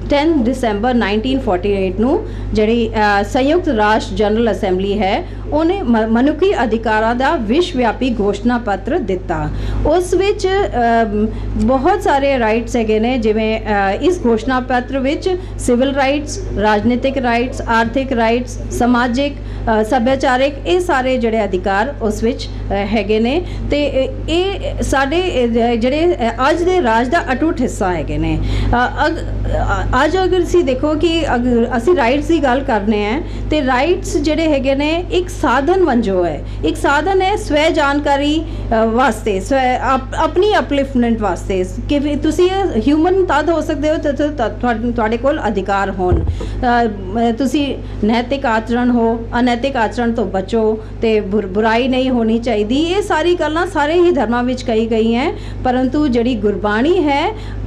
10 ਦਸੰਬਰ 1948 ਨੂੰ ਜਿਹੜੀ ਸੰਯੁਕਤ ਰਾਸ਼ਟਰ ਜਨਰਲ ਅਸੈਂਬਲੀ ਹੈ ਉਹਨੇ ਮਨੁੱਖੀ ਅਧਿਕਾਰਾਂ ਦਾ ਵਿਸ਼ਵ ਵਿਆਪੀ ਘੋਸ਼ਣਾ ਪੱਤਰ ਦਿੱਤਾ। ਉਸ ਵਿੱਚ ਬਹੁਤ ਸਾਰੇ ਰਾਈਟਸ ਹੈਗੇ ਨੇ, ਜਿਵੇਂ ਇਸ ਘੋਸ਼ਣਾ ਪੱਤਰ ਵਿੱਚ ਸਿਵਲ ਰਾਈਟਸ, ਰਾਜਨੀਤਿਕ ਰਾਈਟਸ, ਆਰਥਿਕ ਰਾਈਟਸ, ਸਮਾਜਿਕ, ਸੱਭਿਆਚਾਰਿਕ, ਇਹ ਸਾਰੇ ਜਿਹੜੇ ਅਧਿਕਾਰ ਉਸ ਵਿੱਚ ਹੈਗੇ ਨੇ ਤੇ ਇਹ ਸਾਡੇ ਜਿਹੜੇ ਅੱਜ ਦੇ ਰਾਜ ਦਾ ਅਟੁੱਟ ਹਿੱਸਾ ਹੈਗੇ ਨੇ। ਅੱਜ ਅਗਰ ਅਸੀਂ ਦੇਖੋ ਕਿ ਅਗਰ ਅਸੀਂ ਰਾਈਟਸ ਦੀ ਗੱਲ ਕਰਨੇ ਆ ਤੇ ਰਾਈਟਸ ਜਿਹੜੇ ਹੈਗੇ ਨੇ ਇੱਕ ਸਾਧਨ ਵਜੋਂ ਹੈ, ਇੱਕ ਸਾਧਨ ਹੈ ਸਵੈ ਜਾਣਕਾਰੀ ਵਾਸਤੇ, ਆਪਣੀ ਅਪਲਿਫਟਮੈਂਟ ਵਾਸਤੇ ਕਿ ਤੁਸੀਂ ਹਿਊਮਨ ਤਦ ਹੋ ਸਕਦੇ ਹੋ ਤੁਹਾਡੇ ਕੋਲ ਅਧਿਕਾਰ ਹੋਣ, ਤੁਸੀਂ ਨੈਤਿਕ ਆਚਰਣ ਹੋ, ਅਨੈਤਿਕ ਆਚਰਣ ਤੋਂ ਬਚੋ ਤੇ ਬੁਰਾਈ ਨਹੀਂ ਹੋਣੀ ਚਾਹੀਦੀ। ਇਹ ਸਾਰੀ ਗੱਲਾਂ ਸਾਰੇ ਹੀ ਧਰਮਾਂ ਵਿੱਚ ਕਹੀ ਗਈ ਹੈ, ਪਰੰਤੂ ਜਿਹੜੀ ਗੁਰਬਾਣੀ ਹੈ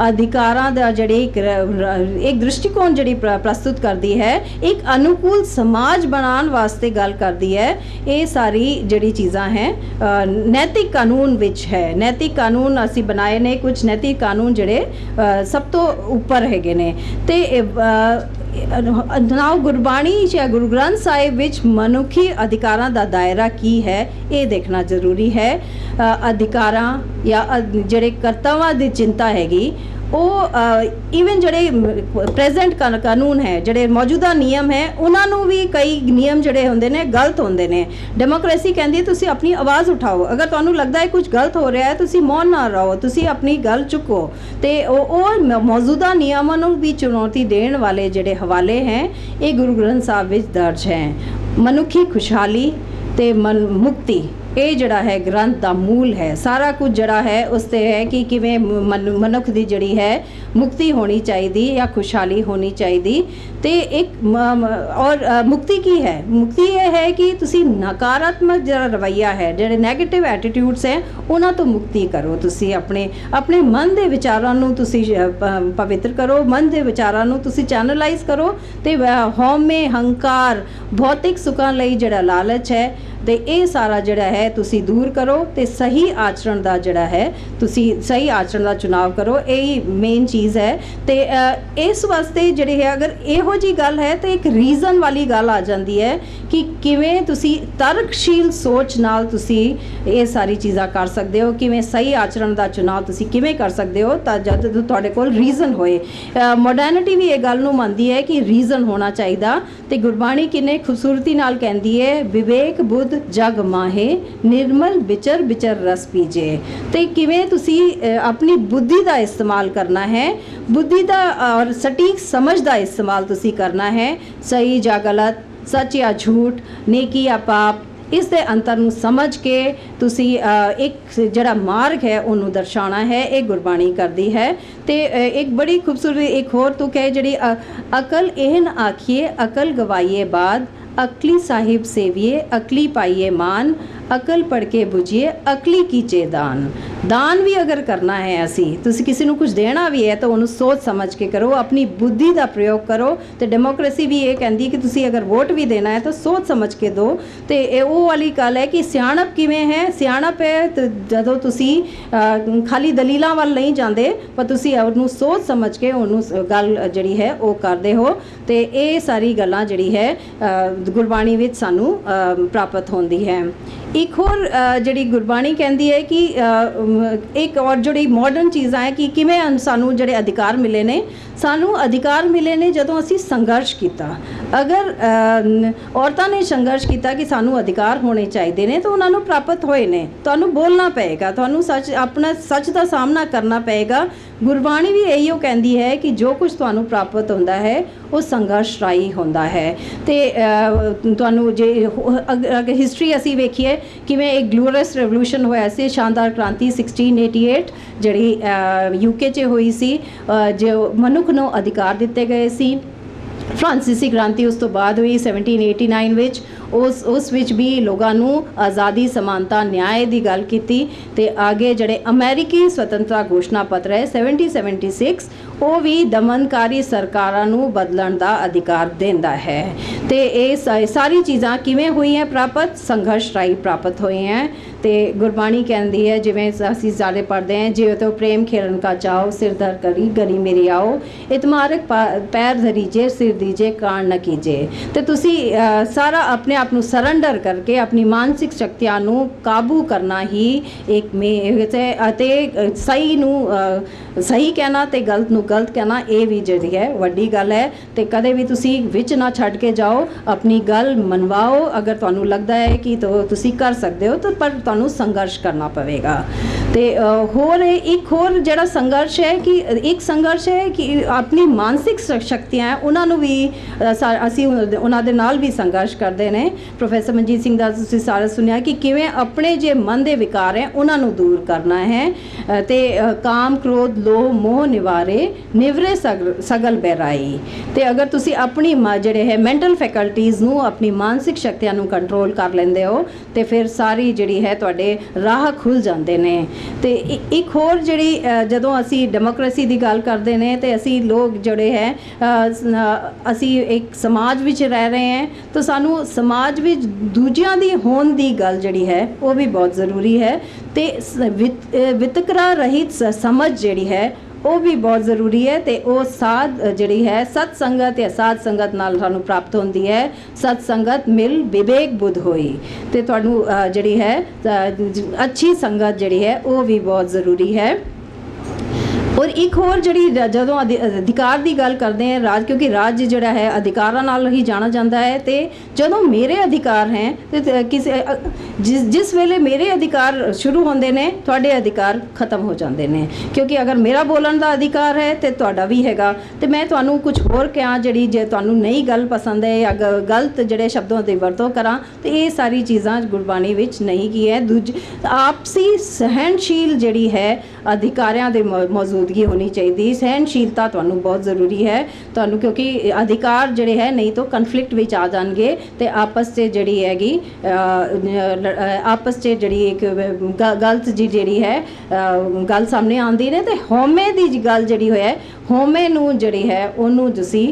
ਅਧਿਕਾਰਾਂ ਦਾ ਜਿਹੜੀ ਇੱਕ ਦ੍ਰਿਸ਼ਟੀਕੋਣ ਜਿਹੜੀ ਪ੍ਰਸਤੁਤ ਕਰਦੀ ਹੈ, ਇੱਕ ਅਨੁਕੂਲ ਸਮਾਜ ਬਣਾਉਣ ਵਾਸਤੇ ਗੱਲ ਕਰਦੀ ਹੈ। ਇਹ ਸਾਰੀ ਜਿਹੜੀ ਚੀਜ਼ਾਂ ਹੈ ਨੈਤਿਕ ਕਾਨੂੰਨ ਵਿੱਚ ਹੈ। ਨੈਤਿਕ ਕਾਨੂੰਨ ਅਸੀਂ ਬਣਾਏ ਨੇ, ਕੁਝ ਨੈਤਿਕ ਕਾਨੂੰਨ ਜਿਹੜੇ ਸਭ ਤੋਂ ਉੱਪਰ ਹੈਗੇ ਨੇ ਤੇ ਨਾਉ ਗੁਰਬਾਣੀ ਜਾਂ ਗੁਰੂ ਗ੍ਰੰਥ ਸਾਹਿਬ ਵਿੱਚ ਮਨੁੱਖੀ ਅਧਿਕਾਰਾਂ ਦਾ ਦਾਇਰਾ ਕੀ ਹੈ ਇਹ ਦੇਖਣਾ ਜ਼ਰੂਰੀ ਹੈ। ਅਧਿਕਾਰਾਂ ਜਾਂ ਜਿਹੜੇ ਕਰਤੱਵਾਂ ਦੀ ਚਿੰਤਾ ਹੈਗੀ ਉਹ ਈਵਨ ਜਿਹੜੇ ਪ੍ਰੈਜ਼ੈਂਟ ਕਾਨੂੰਨ ਹੈ, ਜਿਹੜੇ ਮੌਜੂਦਾ ਨਿਯਮ ਹੈ, ਉਹਨਾਂ ਨੂੰ ਵੀ ਕਈ ਨਿਯਮ ਜਿਹੜੇ ਹੁੰਦੇ ਨੇ ਗਲਤ ਹੁੰਦੇ ਨੇ। ਡੈਮੋਕ੍ਰੇਸੀ ਕਹਿੰਦੀ ਹੈ ਤੁਸੀਂ ਆਪਣੀ ਆਵਾਜ਼ ਉਠਾਓ, ਅਗਰ ਤੁਹਾਨੂੰ ਲੱਗਦਾ ਹੈ ਕੁਝ ਗਲਤ ਹੋ ਰਿਹਾ ਹੈ ਤੁਸੀਂ ਮੌਨ ਨਾ ਰਹੋ, ਤੁਸੀਂ ਆਪਣੀ ਗੱਲ ਚੁੱਕੋ ਤੇ ਉਹ ਮੌਜੂਦਾ ਨਿਯਮਾਂ ਨੂੰ ਵੀ ਚੁਣੌਤੀ ਦੇਣ ਵਾਲੇ ਜਿਹੜੇ ਹਵਾਲੇ ਹੈ ਇਹ ਗੁਰੂ ਗ੍ਰੰਥ ਸਾਹਿਬ ਵਿੱਚ ਦਰਜ ਹੈ। ਮਨੁੱਖੀ ਖੁਸ਼ਹਾਲੀ ਤੇ ਮੁਕਤੀ ਇਹ ਜਿਹੜਾ ਹੈ ਗ੍ਰੰਥ ਦਾ ਮੂਲ ਹੈ। ਸਾਰਾ ਕੁਝ ਜਿਹੜਾ ਹੈ ਉਸ 'ਤੇ ਹੈ ਕਿ ਕਿਵੇਂ ਮਨੁੱਖ ਦੀ ਜਿਹੜੀ ਹੈ ਮੁਕਤੀ ਹੋਣੀ ਚਾਹੀਦੀ ਜਾਂ ਖੁਸ਼ਹਾਲੀ ਹੋਣੀ ਚਾਹੀਦੀ ਤੇ ਇੱਕ ਔਰ ਮੁਕਤੀ ਕੀ ਹੈ? ਮੁਕਤੀ ਇਹ ਹੈ ਕਿ ਤੁਸੀਂ ਨਕਾਰਾਤਮਕ ਜਿਹੜਾ ਰਵੱਈਆ ਹੈ, ਜਿਹੜੇ ਨੈਗੇਟਿਵ ਐਟੀਟਿਊਡਸ ਹੈ, ਉਹਨਾਂ ਤੋਂ ਮੁਕਤੀ ਕਰੋ। ਤੁਸੀਂ ਆਪਣੇ ਮਨ ਦੇ ਵਿਚਾਰਾਂ ਨੂੰ ਤੁਸੀਂ ਪਵਿੱਤਰ ਕਰੋ, ਮਨ ਦੇ ਵਿਚਾਰਾਂ ਨੂੰ ਤੁਸੀਂ ਚੈਨਲਾਈਜ਼ ਕਰੋ ਤੇ ਹਉਮੈ, ਹੰਕਾਰ, ਭੌਤਿਕ ਸੁੱਖਾਂ ਲਈ ਜਿਹੜਾ ਲਾਲਚ ਹੈ ਤੇ ਇਹ ਸਾਰਾ ਜਿਹੜਾ ਹੈ ਤੁਸੀਂ ਦੂਰ ਕਰੋ ਤੇ ਸਹੀ ਆਚਰਣ ਦਾ ਜਿਹੜਾ ਹੈ ਤੁਸੀਂ ਸਹੀ ਆਚਰਣ ਦਾ ਚੁਣਾਵ ਕਰੋ। ਇਹ ਮੇਨ ਚੀਜ਼ ਹੈ ਤੇ ਇਸ ਵਾਸਤੇ ਜਿਹੜੇ ਹੈ ਅਗਰ ਇਹੋ ਜੀ ਗੱਲ ਹੈ ਤਾਂ ਇੱਕ ਰੀਜ਼ਨ ਵਾਲੀ ਗੱਲ ਆ ਜਾਂਦੀ ਹੈ ਕਿ ਕਿਵੇਂ ਤੁਸੀਂ ਤਰਕਸ਼ੀਲ ਸੋਚ ਨਾਲ ਤੁਸੀਂ ਇਹ ਸਾਰੀ ਚੀਜ਼ਾਂ ਕਰ ਸਕਦੇ ਹੋ, ਕਿਵੇਂ ਸਹੀ ਆਚਰਣ ਦਾ ਚੁਣਾਵ ਤੁਸੀਂ ਕਿਵੇਂ ਕਰ ਸਕਦੇ ਹੋ ਤਾਂ ਜਦ ਤੁਹਾਡੇ ਕੋਲ ਰੀਜ਼ਨ ਹੋਏ। ਮੋਡਰਨਿਟੀ ਵੀ ਇਹ ਗੱਲ ਨੂੰ ਮੰਨਦੀ ਹੈ ਕਿ ਰੀਜ਼ਨ ਹੋਣਾ ਚਾਹੀਦਾ ਤੇ ਗੁਰਬਾਣੀ ਕਿੰਨੇ ਖੂਬਸੂਰਤੀ ਨਾਲ ਕਹਿੰਦੀ ਹੈ, ਵਿਵੇਕ ਬੁੱਧ ਜਗ ਮਾਹੇ ਨਿਰਮਲ ਵਿਚਰ ਵਿਚਰ ਰਸ ਪੀਜੇ। ਤੇ ਕਿਵੇਂ ਤੁਸੀਂ ਆਪਣੀ ਬੁੱਧੀ ਦਾ ਇਸਤੇਮਾਲ ਕਰਨਾ ਹੈ, ਬੁੱਧੀ ਦਾ ਔਰ ਸਟੀਕ ਸਮਝ ਦਾ ਇਸਤੇਮਾਲ ਤੁਸੀਂ ਕਰਨਾ ਹੈ। ਸਹੀ ਜਾਂ ਗਲਤ, ਸੱਚ ਜਾਂ ਝੂਠ, ਨੇਕੀ ਜਾਂ ਪਾਪ, ਇਸ ਦੇ ਅੰਤਰ ਨੂੰ ਸਮਝ ਕੇ ਤੁਸੀਂ ਇੱਕ ਜਿਹੜਾ ਮਾਰਗ ਹੈ ਉਹਨੂੰ ਦਰਸਾਉਣਾ ਹੈ। ਇਹ ਗੁਰਬਾਣੀ ਕਰਦੀ ਹੈ ਤੇ ਇੱਕ ਬੜੀ ਖੂਬਸੂਰਤ ਇੱਕ ਹੋਰ ਤੁਕ ਹੈ ਜਿਹੜੀ ਅਕਲ ਇਹਨ ਆਖੀਏ ਅਕਲ ਗਵਾਈਏ ਬਾਦ, ਅਕਲੀ ਸਾਹਿਬ ਸੇਵੀਏ ਅਕਲੀ ਪਾਈਏ ਮਾਨ, ਅਕਲ ਪੜ੍ਹ ਕੇ ਬੁਝੀਏ ਅਕਲੀ ਕੀਚੇ ਦਾਨ। ਦਾਨ ਵੀ ਅਗਰ ਕਰਨਾ ਹੈ ਅਸੀਂ, ਤੁਸੀਂ ਕਿਸੇ ਨੂੰ ਕੁਝ ਦੇਣਾ ਵੀ ਹੈ ਤਾਂ ਉਹਨੂੰ ਸੋਚ ਸਮਝ ਕੇ ਕਰੋ, ਆਪਣੀ ਬੁੱਧੀ ਦਾ ਪ੍ਰਯੋਗ ਕਰੋ। ਤੇ ਡੈਮੋਕ੍ਰੇਸੀ ਵੀ ਇਹ ਕਹਿੰਦੀ ਕਿ ਤੁਸੀਂ ਅਗਰ ਵੋਟ ਵੀ ਦੇਣਾ ਹੈ ਤਾਂ ਸੋਚ ਸਮਝ ਕੇ ਦਿਓ। ਤੇ ਇਹ ਉਹ ਵਾਲੀ ਗੱਲ ਹੈ ਕਿ ਸਿਆਣਪ ਕਿਵੇਂ ਹੈ? ਸਿਆਣਪ ਹੈ ਜਦੋਂ ਤੁਸੀਂ ਖਾਲੀ ਦਲੀਲਾਂ ਵੱਲ ਨਹੀਂ ਜਾਂਦੇ ਪਰ ਤੁਸੀਂ ਉਹਨੂੰ ਸੋਚ ਸਮਝ ਕੇ ਉਹਨੂੰ ਗੱਲ ਜਿਹੜੀ ਹੈ ਉਹ ਕਰਦੇ ਹੋ। ਤੇ ਇਹ ਸਾਰੀ ਗੱਲਾਂ ਜਿਹੜੀ ਹੈ ਗੁਰਬਾਣੀ ਵਿੱਚ ਸਾਨੂੰ ਪ੍ਰਾਪਤ ਹੁੰਦੀ ਹੈ। ਇੱਕ ਹੋਰ ਜਿਹੜੀ ਗੁਰਬਾਣੀ ਕਹਿੰਦੀ ਹੈ ਕਿ ਇੱਕ ਔਰ ਜਿਹੜੀ ਮਾਡਰਨ ਚੀਜ਼ਾਂ ਹੈ ਕਿ ਕਿਵੇਂ ਸਾਨੂੰ ਜਿਹੜੇ ਅਧਿਕਾਰ ਮਿਲੇ ਨੇ, ਸਾਨੂੰ ਅਧਿਕਾਰ ਮਿਲੇ ਨੇ ਜਦੋਂ ਅਸੀਂ ਸੰਘਰਸ਼ ਕੀਤਾ। ਅਗਰ ਔਰਤਾਂ ਨੇ ਸੰਘਰਸ਼ ਕੀਤਾ ਕਿ ਸਾਨੂੰ ਅਧਿਕਾਰ ਹੋਣੇ ਚਾਹੀਦੇ ਨੇ ਤਾਂ ਉਹਨਾਂ ਨੂੰ ਪ੍ਰਾਪਤ ਹੋਏ ਨੇ। ਤੁਹਾਨੂੰ ਬੋਲਣਾ ਪਏਗਾ, ਤੁਹਾਨੂੰ ਆਪਣਾ ਸੱਚ ਦਾ ਸਾਹਮਣਾ ਕਰਨਾ ਪਏਗਾ। ਗੁਰਬਾਣੀ ਵੀ ਇਹੀਓ ਕਹਿੰਦੀ ਹੈ ਕਿ ਜੋ ਕੁਝ ਤੁਹਾਨੂੰ ਪ੍ਰਾਪਤ ਹੁੰਦਾ ਹੈ ਉਹ ਸੰਘਰਸ਼ ਰਾਹੀਂ ਹੁੰਦਾ ਹੈ। ਤੇ ਤੁਹਾਨੂੰ ਜੇ ਅਗਰ ਹਿਸਟਰੀ ਅਸੀਂ ਵੇਖੀਏ ਕਿਵੇਂ ਇੱਕ ਗਲੋਰੀਅਸ ਰੈਵੋਲੂਸ਼ਨ ਹੋਇਆ ਸੀ, ਸ਼ਾਨਦਾਰ ਕ੍ਰਾਂਤੀ 1688 ਜਿਹੜੀ UK 'ਚ ਹੋਈ ਸੀ, ਜੋ ਮਨੁੱਖ ਨੂੰ ਅਧਿਕਾਰ ਦਿੱਤੇ ਗਏ ਸੀ। ਫਰਾਂਸੀਸੀ ਕ੍ਰਾਂਤੀ ਉਸ ਤੋਂ ਬਾਅਦ ਹੋਈ 1789 ਵਿੱਚ, ਉਸ ਵਿੱਚ ਵੀ ਲੋਕਾਂ ਨੂੰ ਆਜ਼ਾਦੀ, ਸਮਾਨਤਾ, ਨਿਆਂ ਦੀ ਗੱਲ ਕੀਤੀ। ਤੇ ਅੱਗੇ ਜਿਹੜੇ ਅਮਰੀਕੀ ਸੁਤੰਤਰਤਾ ਘੋਸ਼ਣਾ ਪੱਤਰ ਹੈ 1776 ਉਹ ਵੀ ਦਮਨਕਾਰੀ ਸਰਕਾਰਾਂ ਨੂੰ ਬਦਲਣ ਦਾ ਅਧਿਕਾਰ ਦਿੰਦਾ ਹੈ। ਤੇ ਇਹ ਸਾਰੀ ਚੀਜ਼ਾਂ ਕਿਵੇਂ ਹੋਈਆਂ ਪ੍ਰਾਪਤ? ਸੰਘਰਸ਼ ਰਾਹੀਂ ਪ੍ਰਾਪਤ ਹੋਏ ਹੈ। ਤੇ ਗੁਰਬਾਣੀ ਕਹਿੰਦੀ ਹੈ, ਜਿਵੇਂ ਅਸੀਂ ਸਾਰੇ ਪੜ੍ਹਦੇ ਹਾਂ, ਜਿਉ ਤੋ ਪ੍ਰੇਮ ਖੇਰਨ ਕਾ ਚਾਓ ਸਿਰ ਧਰ ਕਰੀ ਗਲੀ ਮੇਰੀ ਆਓ, ਇਤਮਾਰਕ ਪੈਰ ਧਰੀਜੇ ਸਿਰ ਦੀਜੇ ਕਾਣ ਨਾ ਕੀਜੇ। ਤੇ ਤੁਸੀਂ ਸਾਰਾ ਆਪਣੇ ਆਪ ਨੂੰ ਸਰੈਂਡਰ ਕਰਕੇ ਆਪਣੀ ਮਾਨਸਿਕ ਸ਼ਕਤੀਆਂ ਨੂੰ ਕਾਬੂ ਕਰਨਾ ਹੀ ਇੱਕ ਅਤੇ ਸਹੀ ਨੂੰ ਸਹੀ ਕਹਿਣਾ ਤੇ ਗਲਤ ਨੂੰ ਗਲਤ ਕਹਿਣਾ, ਇਹ ਵੀ ਜਿਹੜੀ ਹੈ ਵੱਡੀ ਗੱਲ ਹੈ। ਤੇ ਕਦੇ ਵੀ ਤੁਸੀਂ ਵਿੱਚ ਨਾ ਛੱਡ ਕੇ ਜਾਓ, ਆਪਣੀ ਗੱਲ ਮਨਵਾਓ। ਅਗਰ ਤੁਹਾਨੂੰ ਲੱਗਦਾ ਹੈ ਕਿ ਤੁਸੀਂ ਕਰ ਸਕਦੇ ਹੋ ਤਾਂ ਪਰ ਤੁਹਾਨੂੰ ਸੰਘਰਸ਼ ਕਰਨਾ ਪਵੇਗਾ। ਤੇ ਇੱਕ ਹੋਰ ਜਿਹੜਾ ਸੰਘਰਸ਼ ਹੈ ਕਿ ਇੱਕ ਸੰਘਰਸ਼ ਹੈ ਕਿ ਆਪਣੀ ਮਾਨਸਿਕ ਸ਼ਕਤੀਆਂ ਉਹਨਾਂ ਨੂੰ ਵੀ ਅਸੀਂ ਉਹਨਾਂ ਦੇ ਨਾਲ ਵੀ ਸੰਘਰਸ਼ ਕਰਦੇ ਨੇ। ਪ੍ਰੋਫੈਸਰ ਮਨਜੀਤ ਸਿੰਘ ਦਾ ਤੁਸੀਂ ਸਾਰਾ ਸੁਣਿਆ ਕਿ ਕਿਵੇਂ ਆਪਣੇ ਜੇ ਮਨ ਦੇ ਵਿਕਾਰ ਹੈ ਉਹਨਾਂ ਨੂੰ ਦੂਰ ਕਰਨਾ ਹੈ। ਤੇ ਕਾਮ ਕ੍ਰੋਧ ਲੋਭ ਮੋਹ ਨਿਵਾਰੇ ਨਿਵਰੇ ਸਗਲ ਬਹਿਰਾਈ। ਤੇ ਅਗਰ ਤੁਸੀਂ ਆਪਣੀ ਜਿਹੜੇ ਹੈ ਮੈਂਟਲ ਫੈਕਲਟੀਜ਼ ਨੂੰ, ਆਪਣੀ ਮਾਨਸਿਕ ਸ਼ਕਤੀਆਂ ਨੂੰ ਕੰਟਰੋਲ ਕਰ ਲੈਂਦੇ ਹੋ ਤੇ ਫਿਰ ਸਾਰੀ ਜਿਹੜੀ ਹੈ ਤੁਹਾਡੇ ਰਾਹ ਖੁੱਲ ਜਾਂਦੇ ਨੇ। ਤੇ ਇੱਕ ਹੋਰ ਜਿਹੜੀ ਜਦੋਂ ਅਸੀਂ ਡੈਮੋਕ੍ਰੇਸੀ ਦੀ ਗੱਲ ਕਰਦੇ ਨੇ ਤੇ ਅਸੀਂ ਲੋਕ ਜਿਹੜੇ ਹੈ ਅਸੀਂ ਇੱਕ ਸਮਾਜ ਵਿੱਚ ਰਹਿ ਰਹੇ ਹਾਂ, ਤਾਂ ਸਾਨੂੰ ਸਮਾਜ ਵਿੱਚ ਦੂਜਿਆਂ ਦੀ ਹੋਣ ਦੀ ਗੱਲ ਜਿਹੜੀ ਹੈ ਉਹ ਵੀ ਬਹੁਤ ਜ਼ਰੂਰੀ ਹੈ। ਤੇ ਵਿਤਕਰਾ ਰਹਿਤ ਸਮਝ ਜਿਹੜੀ ਹੈ ਉਹ ਵੀ ਬਹੁਤ ਜ਼ਰੂਰੀ ਹੈ। ਤੇ ਉਹ ਸਾਧ ਜਿਹੜੀ ਹੈ ਸਤ ਸੰਗਤ ਜਾਂ ਸਾਧ ਸੰਗਤ ਨਾਲ ਸਾਨੂੰ ਪ੍ਰਾਪਤ ਹੁੰਦੀ ਹੈ। ਸਤ ਸੰਗਤ ਮਿਲ ਵਿਵੇਕ ਬੁੱਧ ਹੋਈ। ਤੇ ਤੁਹਾਨੂੰ ਜਿਹੜੀ ਹੈ ਅੱਛੀ ਸੰਗਤ ਜਿਹੜੀ ਹੈ ਉਹ ਵੀ ਬਹੁਤ ਜ਼ਰੂਰੀ ਹੈ। ਔਰ ਇੱਕ ਹੋਰ ਜਿਹੜੀ ਜਦੋਂ ਅਧਿਕਾਰ ਦੀ ਗੱਲ ਕਰਦੇ ਹਾਂ, ਰਾਜ, ਕਿਉਂਕਿ ਰਾਜ ਜਿਹੜਾ ਹੈ ਅਧਿਕਾਰਾਂ ਨਾਲ ਹੀ ਜਾਣਾ ਜਾਂਦਾ ਹੈ। ਤੇ ਜਦੋਂ ਮੇਰੇ ਅਧਿਕਾਰ ਹੈ ਤੇ ਜਿਸ ਵੇਲੇ ਮੇਰੇ ਅਧਿਕਾਰ ਸ਼ੁਰੂ ਹੁੰਦੇ ਨੇ ਤੁਹਾਡੇ ਅਧਿਕਾਰ ਖਤਮ ਹੋ ਜਾਂਦੇ ਨੇ। ਕਿਉਂਕਿ ਅਗਰ ਮੇਰਾ ਬੋਲਣ ਦਾ ਅਧਿਕਾਰ ਹੈ ਤੇ ਤੁਹਾਡਾ ਵੀ ਹੈਗਾ। ਤੇ ਮੈਂ ਤੁਹਾਨੂੰ ਕੁਝ ਹੋਰ ਕਿਹਾ ਜਿਹੜੀ ਜੇ ਤੁਹਾਨੂੰ ਨਹੀਂ ਗੱਲ ਪਸੰਦ ਹੈ ਜਾਂ ਗਲਤ ਜਿਹੜੇ ਸ਼ਬਦਾਂ ਦੀ ਵਰਤੋਂ ਕਰਾਂ, ਤੇ ਇਹ ਸਾਰੀ ਚੀਜ਼ਾਂ ਗੁਰਬਾਣੀ ਵਿੱਚ ਨਹੀਂ ਕੀ ਹੈ। ਆਪਸੀ ਸਹਿਣਸ਼ੀਲ ਜਿਹੜੀ ਹੈ ਅਧਿਕਾਰਿਆਂ ਦੇ ਮੌਜੂਦਗੀ ਹੋਣੀ ਚਾਹੀਦੀ। ਸਹਿਣਸ਼ੀਲਤਾ ਤੁਹਾਨੂੰ ਬਹੁਤ ਜ਼ਰੂਰੀ ਹੈ ਤੁਹਾਨੂੰ, ਕਿਉਂਕਿ ਅਧਿਕਾਰ ਜਿਹੜੇ ਹੈ ਨਹੀਂ ਤਾਂ ਕਨਫਲਿਕਟ ਵਿੱਚ ਆ ਜਾਣਗੇ ਤੇ ਆਪਸ 'ਚ ਜਿਹੜੀ ਹੈਗੀ ਆਪਸ 'ਚ ਜਿਹੜੀ ਇੱਕ ਗਲਤ ਜਿਹੜੀ ਹੈ ਗੱਲ ਸਾਹਮਣੇ ਆਉਂਦੀ ਨੇ। ਤੇ ਹਉਮੈ ਦੀ ਗੱਲ ਜਿਹੜੀ ਹੋਇਆ, ਹਉਮੈ ਨੂੰ ਜਿਹੜੀ ਹੈ ਉਹਨੂੰ ਤੁਸੀਂ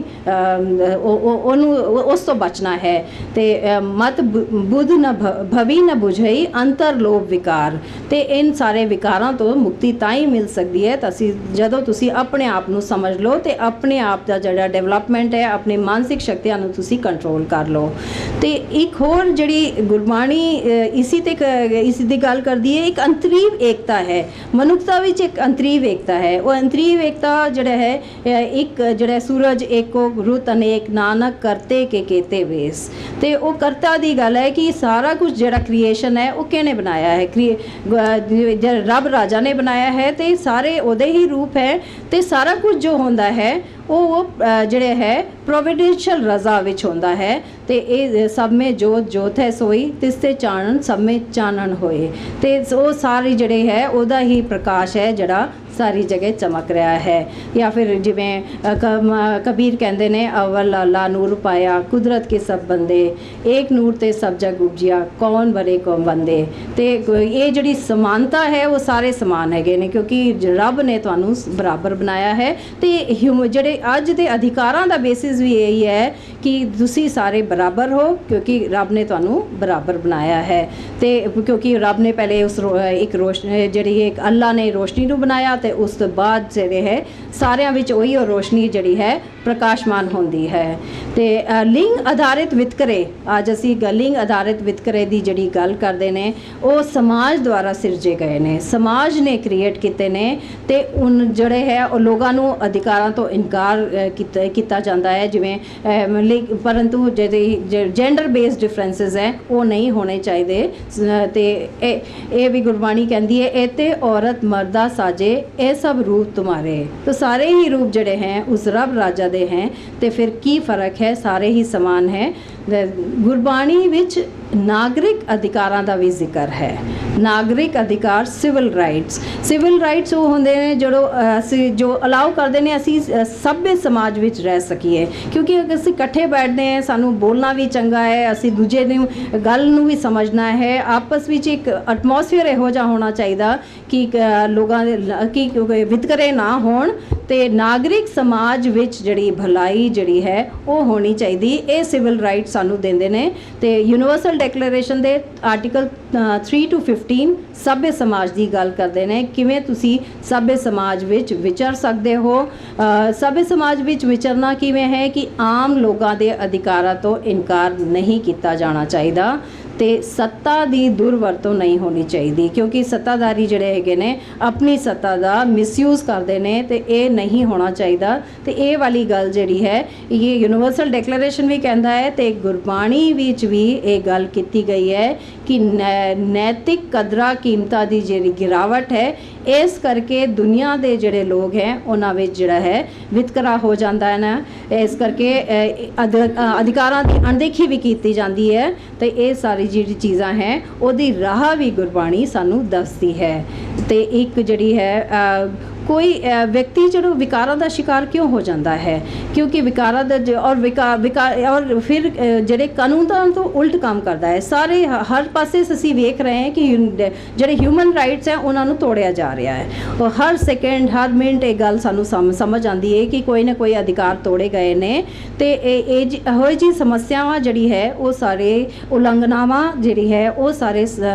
ਉਹਨੂੰ ਉਸ ਤੋਂ ਬਚਣਾ ਹੈ। ਤੇ ਮਤ ਬੁੱਧ ਨ ਭਵੀ ਨ ਬੁਝਈ ਅੰਤਰ ਲੋਭ ਵਿਕਾਰ। ਤੇ ਇਨ ਸਾਰੇ ਵਿਕਾਰਾਂ ਤੋਂ ਮੁਕਤੀ ਤਾਂ ਹੀ ਮਿਲ ਸਕਦੀ ਹੈ ਤਾਂ ਜਦੋਂ ਤੁਸੀਂ ਆਪਣੇ ਆਪ ਨੂੰ ਸਮਝ ਲਓ ਤੇ ਆਪਣੇ ਆਪ ਦਾ ਜਿਹੜਾ ਡਿਵੈਲਪਮੈਂਟ ਹੈ, ਆਪਣੀ ਮਾਨਸਿਕ ਸ਼ਕਤੀਆਂ ਨੂੰ ਤੁਸੀਂ ਕੰਟਰੋਲ ਕਰ ਲਓ। ਤੇ ਇੱਕ ਹੋਰ ਜਿਹੜੀ ਗੁਰਬਾਣੀ ਇਸੀ ਦੀ ਗੱਲ ਕਰਦੀ ਹੈ, ਇੱਕ ਅੰਤਰੀਵ ਏਕਤਾ ਹੈ ਮਨੁੱਖਤਾ ਵਿੱਚ। ਇੱਕ ਅੰਤਰੀਵ ਏਕਤਾ ਹੈ। ਉਹ ਅੰਤਰੀਵ ਏਕਤਾ ਜਿਹੜਾ ਹੈ ਇੱਕ ਜਿਹੜਾ ਸੂਰਜ ਏਕੋ ਰੁੱਤ ਅਨੇਕ ਨਾਨਕ ਕਰਤੇ ਕੇ ਕੇਤੇ ਵੇਸ। ਤੇ ਉਹ ਕਰਤਾ ਦੀ ਗੱਲ ਹੈ ਕਿ ਸਾਰਾ ਕੁਝ ਜਿਹੜਾ ਕ੍ਰੀਏਸ਼ਨ ਹੈ ਉਹ ਕਿਹਨੇ ਬਣਾਇਆ ਹੈ? ਰੱਬ ਰਾਜਾ ਨੇ ਬਣਾਇਆ ਹੈ ਤੇ ਸਾਰੇ ਉਹਦੇ ਹੀ ਰੂਪ ਹੈ। ਤੇ ਸਾਰਾ ਕੁਝ ਜੋ ਹੁੰਦਾ ਹੈ ਉਹ ਜਿਹੜੇ ਹੈ ਪ੍ਰੋਵੀਡੈਂਸ਼ੀਅਲ ਰਜ਼ਾ ਵਿੱਚ ਹੁੰਦਾ ਹੈ। ਤੇ ਇਹ ਸਭ ਮੇ ਜੋਤ ਜੋਤ ਹੈ ਸੋਈ, ਤਿਸ ਤੇ ਚਾਨਣ ਸਭ ਮੇ ਚਾਨਣ ਹੋਏ। ਤੇ ਉਹ ਸਾਰੀ ਜਿਹੜੇ ਹੈ ਉਹਦਾ ਹੀ ਪ੍ਰਕਾਸ਼ ਹੈ ਜਿਹੜਾ ਸਾਰੀ ਜਗ੍ਹਾ ਚਮਕ ਰਿਹਾ ਹੈ। ਜਾਂ ਫਿਰ ਜਿਵੇਂ ਕਬੀਰ ਕਹਿੰਦੇ ਨੇ, ਅਵਲ ਅੱਲਾ ਨੂਰ ਪਾਇਆ ਕੁਦਰਤ ਕੇ ਸਭ ਬੰਦੇ, ਏਕ ਨੂਰ ਤੇ ਸਭ ਜਗ ਉਪਜਿਆ ਕੌਣ ਬਰੇ ਕੌਣ ਬੰਦੇ। ਤੇ ਇਹ ਜਿਹੜੀ ਸਮਾਨਤਾ ਹੈ ਉਹ ਸਾਰੇ ਸਮਾਨ ਹੈਗੇ ਨੇ ਕਿਉਂਕਿ ਰੱਬ ਨੇ ਤੁਹਾਨੂੰ ਬਰਾਬਰ ਬਣਾਇਆ ਹੈ। ਤੇ ਜਿਹੜੇ ਅੱਜ ਦੇ ਅਧਿਕਾਰਾਂ ਦਾ ਬੇਸਿਸ ਵੀ ਇਹੀ ਹੈ ਕਿ ਤੁਸੀਂ ਸਾਰੇ ਬਰਾਬਰ ਹੋ ਕਿਉਂਕਿ ਰੱਬ ਨੇ ਤੁਹਾਨੂੰ ਬਰਾਬਰ ਬਣਾਇਆ ਹੈ। ਤੇ ਕਿਉਂਕਿ ਰੱਬ ਨੇ ਪਹਿਲੇ ਉਸ ਇੱਕ ਰੋਸ਼ਨੀ ਜਿਹੜੀ ਇੱਕ ਅੱਲਾ ਨੇ ਰੋਸ਼ਨੀ ਨੂੰ ਬਣਾਇਆ ਤੇ ਉਸ ਤੋਂ ਬਾਅਦ ਜਿਹੜੇ ਹੈ ਸਾਰਿਆਂ ਵਿੱਚ ਉਹੀ ਰੋਸ਼ਨੀ ਜਿਹੜੀ ਹੈ ਪ੍ਰਕਾਸ਼ਮਾਨ ਹੁੰਦੀ ਹੈ। ਤੇ ਲਿੰਗ ਆਧਾਰਿਤ ਵਿਤਕਰੇ, ਅੱਜ ਅਸੀਂ ਲਿੰਗ ਆਧਾਰਿਤ ਵਿਤਕਰੇ ਦੀ ਜਿਹੜੀ ਗੱਲ ਕਰਦੇ ਨੇ ਉਹ ਸਮਾਜ ਦੁਆਰਾ ਸਿਰਜੇ ਗਏ ਨੇ, ਸਮਾਜ ਨੇ ਕ੍ਰੀਏਟ ਕੀਤੇ ਨੇ। ਤੇ ਜਿਹੜੇ ਹੈ ਉਹ ਲੋਕਾਂ ਨੂੰ ਅਧਿਕਾਰਾਂ ਤੋਂ ਇਨਕਾਰ ਕੀਤਾ ਜਾਂਦਾ ਹੈ। ਜਿਵੇਂ ਪਰੰਤੂ ਜਿਹੜੇ ਜੈਂਡਰ ਬੇਸਡ ਡਿਫਰੈਂਸਿਸ ਹੈ ਉਹ ਨਹੀਂ ਹੋਣੇ ਚਾਹੀਦੇ। ਤੇ ਇਹ ਵੀ ਗੁਰਬਾਣੀ ਕਹਿੰਦੀ ਹੈ, ਇਹ ਤੇ ਔਰਤ ਮਰਦਾ ਸਾਜੇ ਇਹ ਸਭ ਰੂਪ ਤੁਮਾਰੇ। ਤਾਂ ਸਾਰੇ ਹੀ ਰੂਪ ਜਿਹੜੇ ਹੈ ਉਸ ਰੱਬ ਰਾਜਾ ਦੇ ਹੈ। ਤੇ ਫਿਰ ਕੀ ਫਰਕ ਹੈ? ਸਾਰੇ ਹੀ ਸਮਾਨ ਹੈ। ਗੁਰਬਾਣੀ ਵਿੱਚ ਨਾਗਰਿਕ ਅਧਿਕਾਰਾਂ ਦਾ ਵੀ ਜ਼ਿਕਰ ਹੈ। ਨਾਗਰਿਕ ਅਧਿਕਾਰ ਸਿਵਲ ਰਾਈਟਸ ਉਹ ਹੁੰਦੇ ਨੇ ਅਸੀਂ ਜੋ ਅਲਾਉ ਕਰਦੇ ਨੇ ਅਸੀਂ ਸਭ्य ਸਮਾਜ ਵਿੱਚ ਰਹਿ ਸਕੀਏ। ਕਿਉਂਕਿ ਅਸੀਂ ਇਕੱਠੇ ਬੈਠਦੇ ਹਾਂ, ਸਾਨੂੰ ਬੋਲਣਾ ਵੀ ਚੰਗਾ ਹੈ, ਅਸੀਂ ਦੂਜੇ ਦੀ ਗੱਲ ਨੂੰ ਵੀ ਸਮਝਣਾ ਹੈ। ਆਪਸ ਵਿੱਚ ਇੱਕ ਐਟਮੋਸਫੀਅਰ ਇਹੋ ਜਿਹਾ ਹੋਣਾ ਚਾਹੀਦਾ ਕਿ ਲੋਕਾਂ ਦੇ ਕਿ ਵਿਤਕਰੇ ਨਾ ਹੋਣ ਤੇ ਨਾਗਰਿਕ ਸਮਾਜ ਵਿੱਚ ਜਿਹੜੀ ਭਲਾਈ ਜਿਹੜੀ ਹੈ ਉਹ ਹੋਣੀ ਚਾਹੀਦੀ। ਇਹ ਸਿਵਲ ਰਾਈਟ ਸਾਨੂੰ ਦਿੰਦੇ ਨੇ। ਤੇ ਯੂਨੀਵਰਸਲ ਯੂਨੀਵਰਸਲ ਡੈਕਲੇਰੇਸ਼ਨ ਦੇ ਆਰਟੀਕਲ 3 to 15 ਸਭ्य ਸਮਾਜ ਦੀ ਗੱਲ ਕਰਦੇ ਨੇ, ਕਿਵੇਂ ਤੁਸੀਂ ਸਭ्य ਸਮਾਜ ਵਿੱਚ ਵਿਚਰ ਸਕਦੇ ਹੋ। ਸਭ्य ਸਮਾਜ ਵਿੱਚ ਵਿਚਰਨਾ ਕਿਵੇਂ ਹੈ ਕਿ ਆਮ ਲੋਕਾਂ ਦੇ ਅਧਿਕਾਰਾਂ ਤੋਂ ਇਨਕਾਰ ਨਹੀਂ ਕੀਤਾ ਜਾਣਾ ਚਾਹੀਦਾ ਤੇ ਸੱਤਾ ਦੀ ਦੁਰਵਰਤੋਂ ਨਹੀਂ ਹੋਣੀ ਚਾਹੀਦੀ, ਕਿਉਂਕਿ ਸੱਤਾਧਾਰੀ ਜਿਹੜੇ ਹੈਗੇ ਨੇ ਆਪਣੀ ਸੱਤਾ ਦਾ ਮਿਸਯੂਜ਼ ਕਰਦੇ ਨੇ ਤੇ ਇਹ ਨਹੀਂ ਹੋਣਾ ਚਾਹੀਦਾ। ਤੇ ਇਹ ਵਾਲੀ ਗੱਲ ਜਿਹੜੀ ਹੈ ਇਹ ਯੂਨੀਵਰਸਲ ਡੈਕਲੇਰੇਸ਼ਨ ਵੀ ਕਹਿੰਦਾ ਹੈ ਤੇ ਗੁਰਬਾਣੀ ਵਿੱਚ ਵੀ ਇਹ ਗੱਲ ਕੀਤੀ ਗਈ ਹੈ ਕਿ ਨੈਤਿਕ ਕਦਰਾਂ ਕੀਮਤਾਂ ਦੀ ਜਿਹੜੀ ਗਿਰਾਵਟ ਹੈ, ਇਸ ਕਰਕੇ ਦੁਨੀਆ ਦੇ ਜਿਹੜੇ ਲੋਕ ਹੈ ਉਹਨਾਂ ਵਿੱਚ ਜਿਹੜਾ ਹੈ ਵਿਤਕਰਾ ਹੋ ਜਾਂਦਾ ਹੈ ਨਾ, ਇਸ ਕਰਕੇ ਅਧਿਕਾਰਾਂ ਦੀ ਅਣਦੇਖੀ ਵੀ ਕੀਤੀ ਜਾਂਦੀ ਹੈ। ਤੇ ਇਹ ਸਾਰੀ ਜਿਹੜੀ ਚੀਜ਼ਾਂ ਹੈ ਉਹਦੀ ਰਾਹ ਵੀ ਗੁਰਬਾਣੀ ਸਾਨੂੰ ਦੱਸਦੀ ਹੈ। ਤੇ ਇੱਕ ਜਿਹੜੀ ਹੈ ਕੋਈ ਵਿਅਕਤੀ ਜਿਹੜਾ ਵਿਕਾਰਾਂ ਦਾ ਸ਼ਿਕਾਰ ਕਿਉਂ ਹੋ ਜਾਂਦਾ ਹੈ, ਕਿਉਂਕਿ ਵਿਕਾਰਾਂ ਦਾ ਔਰ ਫਿਰ ਜਿਹੜੇ ਕਾਨੂੰਨਾਂ ਤੋਂ ਉਲਟ ਕੰਮ ਕਰਦਾ ਹੈ। ਸਾਰੇ ਹਰ ਪਾਸੇ ਅਸੀਂ ਵੇਖ ਰਹੇ ਹਾਂ ਕਿ ਜਿਹੜੇ ਹਿਊਮਨ ਰਾਈਟਸ ਹੈ ਉਹਨਾਂ ਨੂੰ ਤੋੜਿਆ ਜਾ ਰਿਹਾ ਹੈ। ਔਰ ਹਰ ਸੈਕਿੰਡ ਹਰ ਮਿੰਟ ਇਹ ਗੱਲ ਸਾਨੂੰ ਸਮਝ ਆਉਂਦੀ ਹੈ ਕਿ ਕੋਈ ਨਾ ਕੋਈ ਅਧਿਕਾਰ ਤੋੜੇ ਗਏ ਨੇ ਤੇ ਇਹੋ ਜਿਹੀ ਸਮੱਸਿਆਵਾਂ ਜਿਹੜੀ ਹੈ ਉਹ ਸਾਰੇ ਉਲੰਘਣਾਵਾਂ ਜਿਹੜੀ ਹੈ ਉਹ ਸਾਰੇ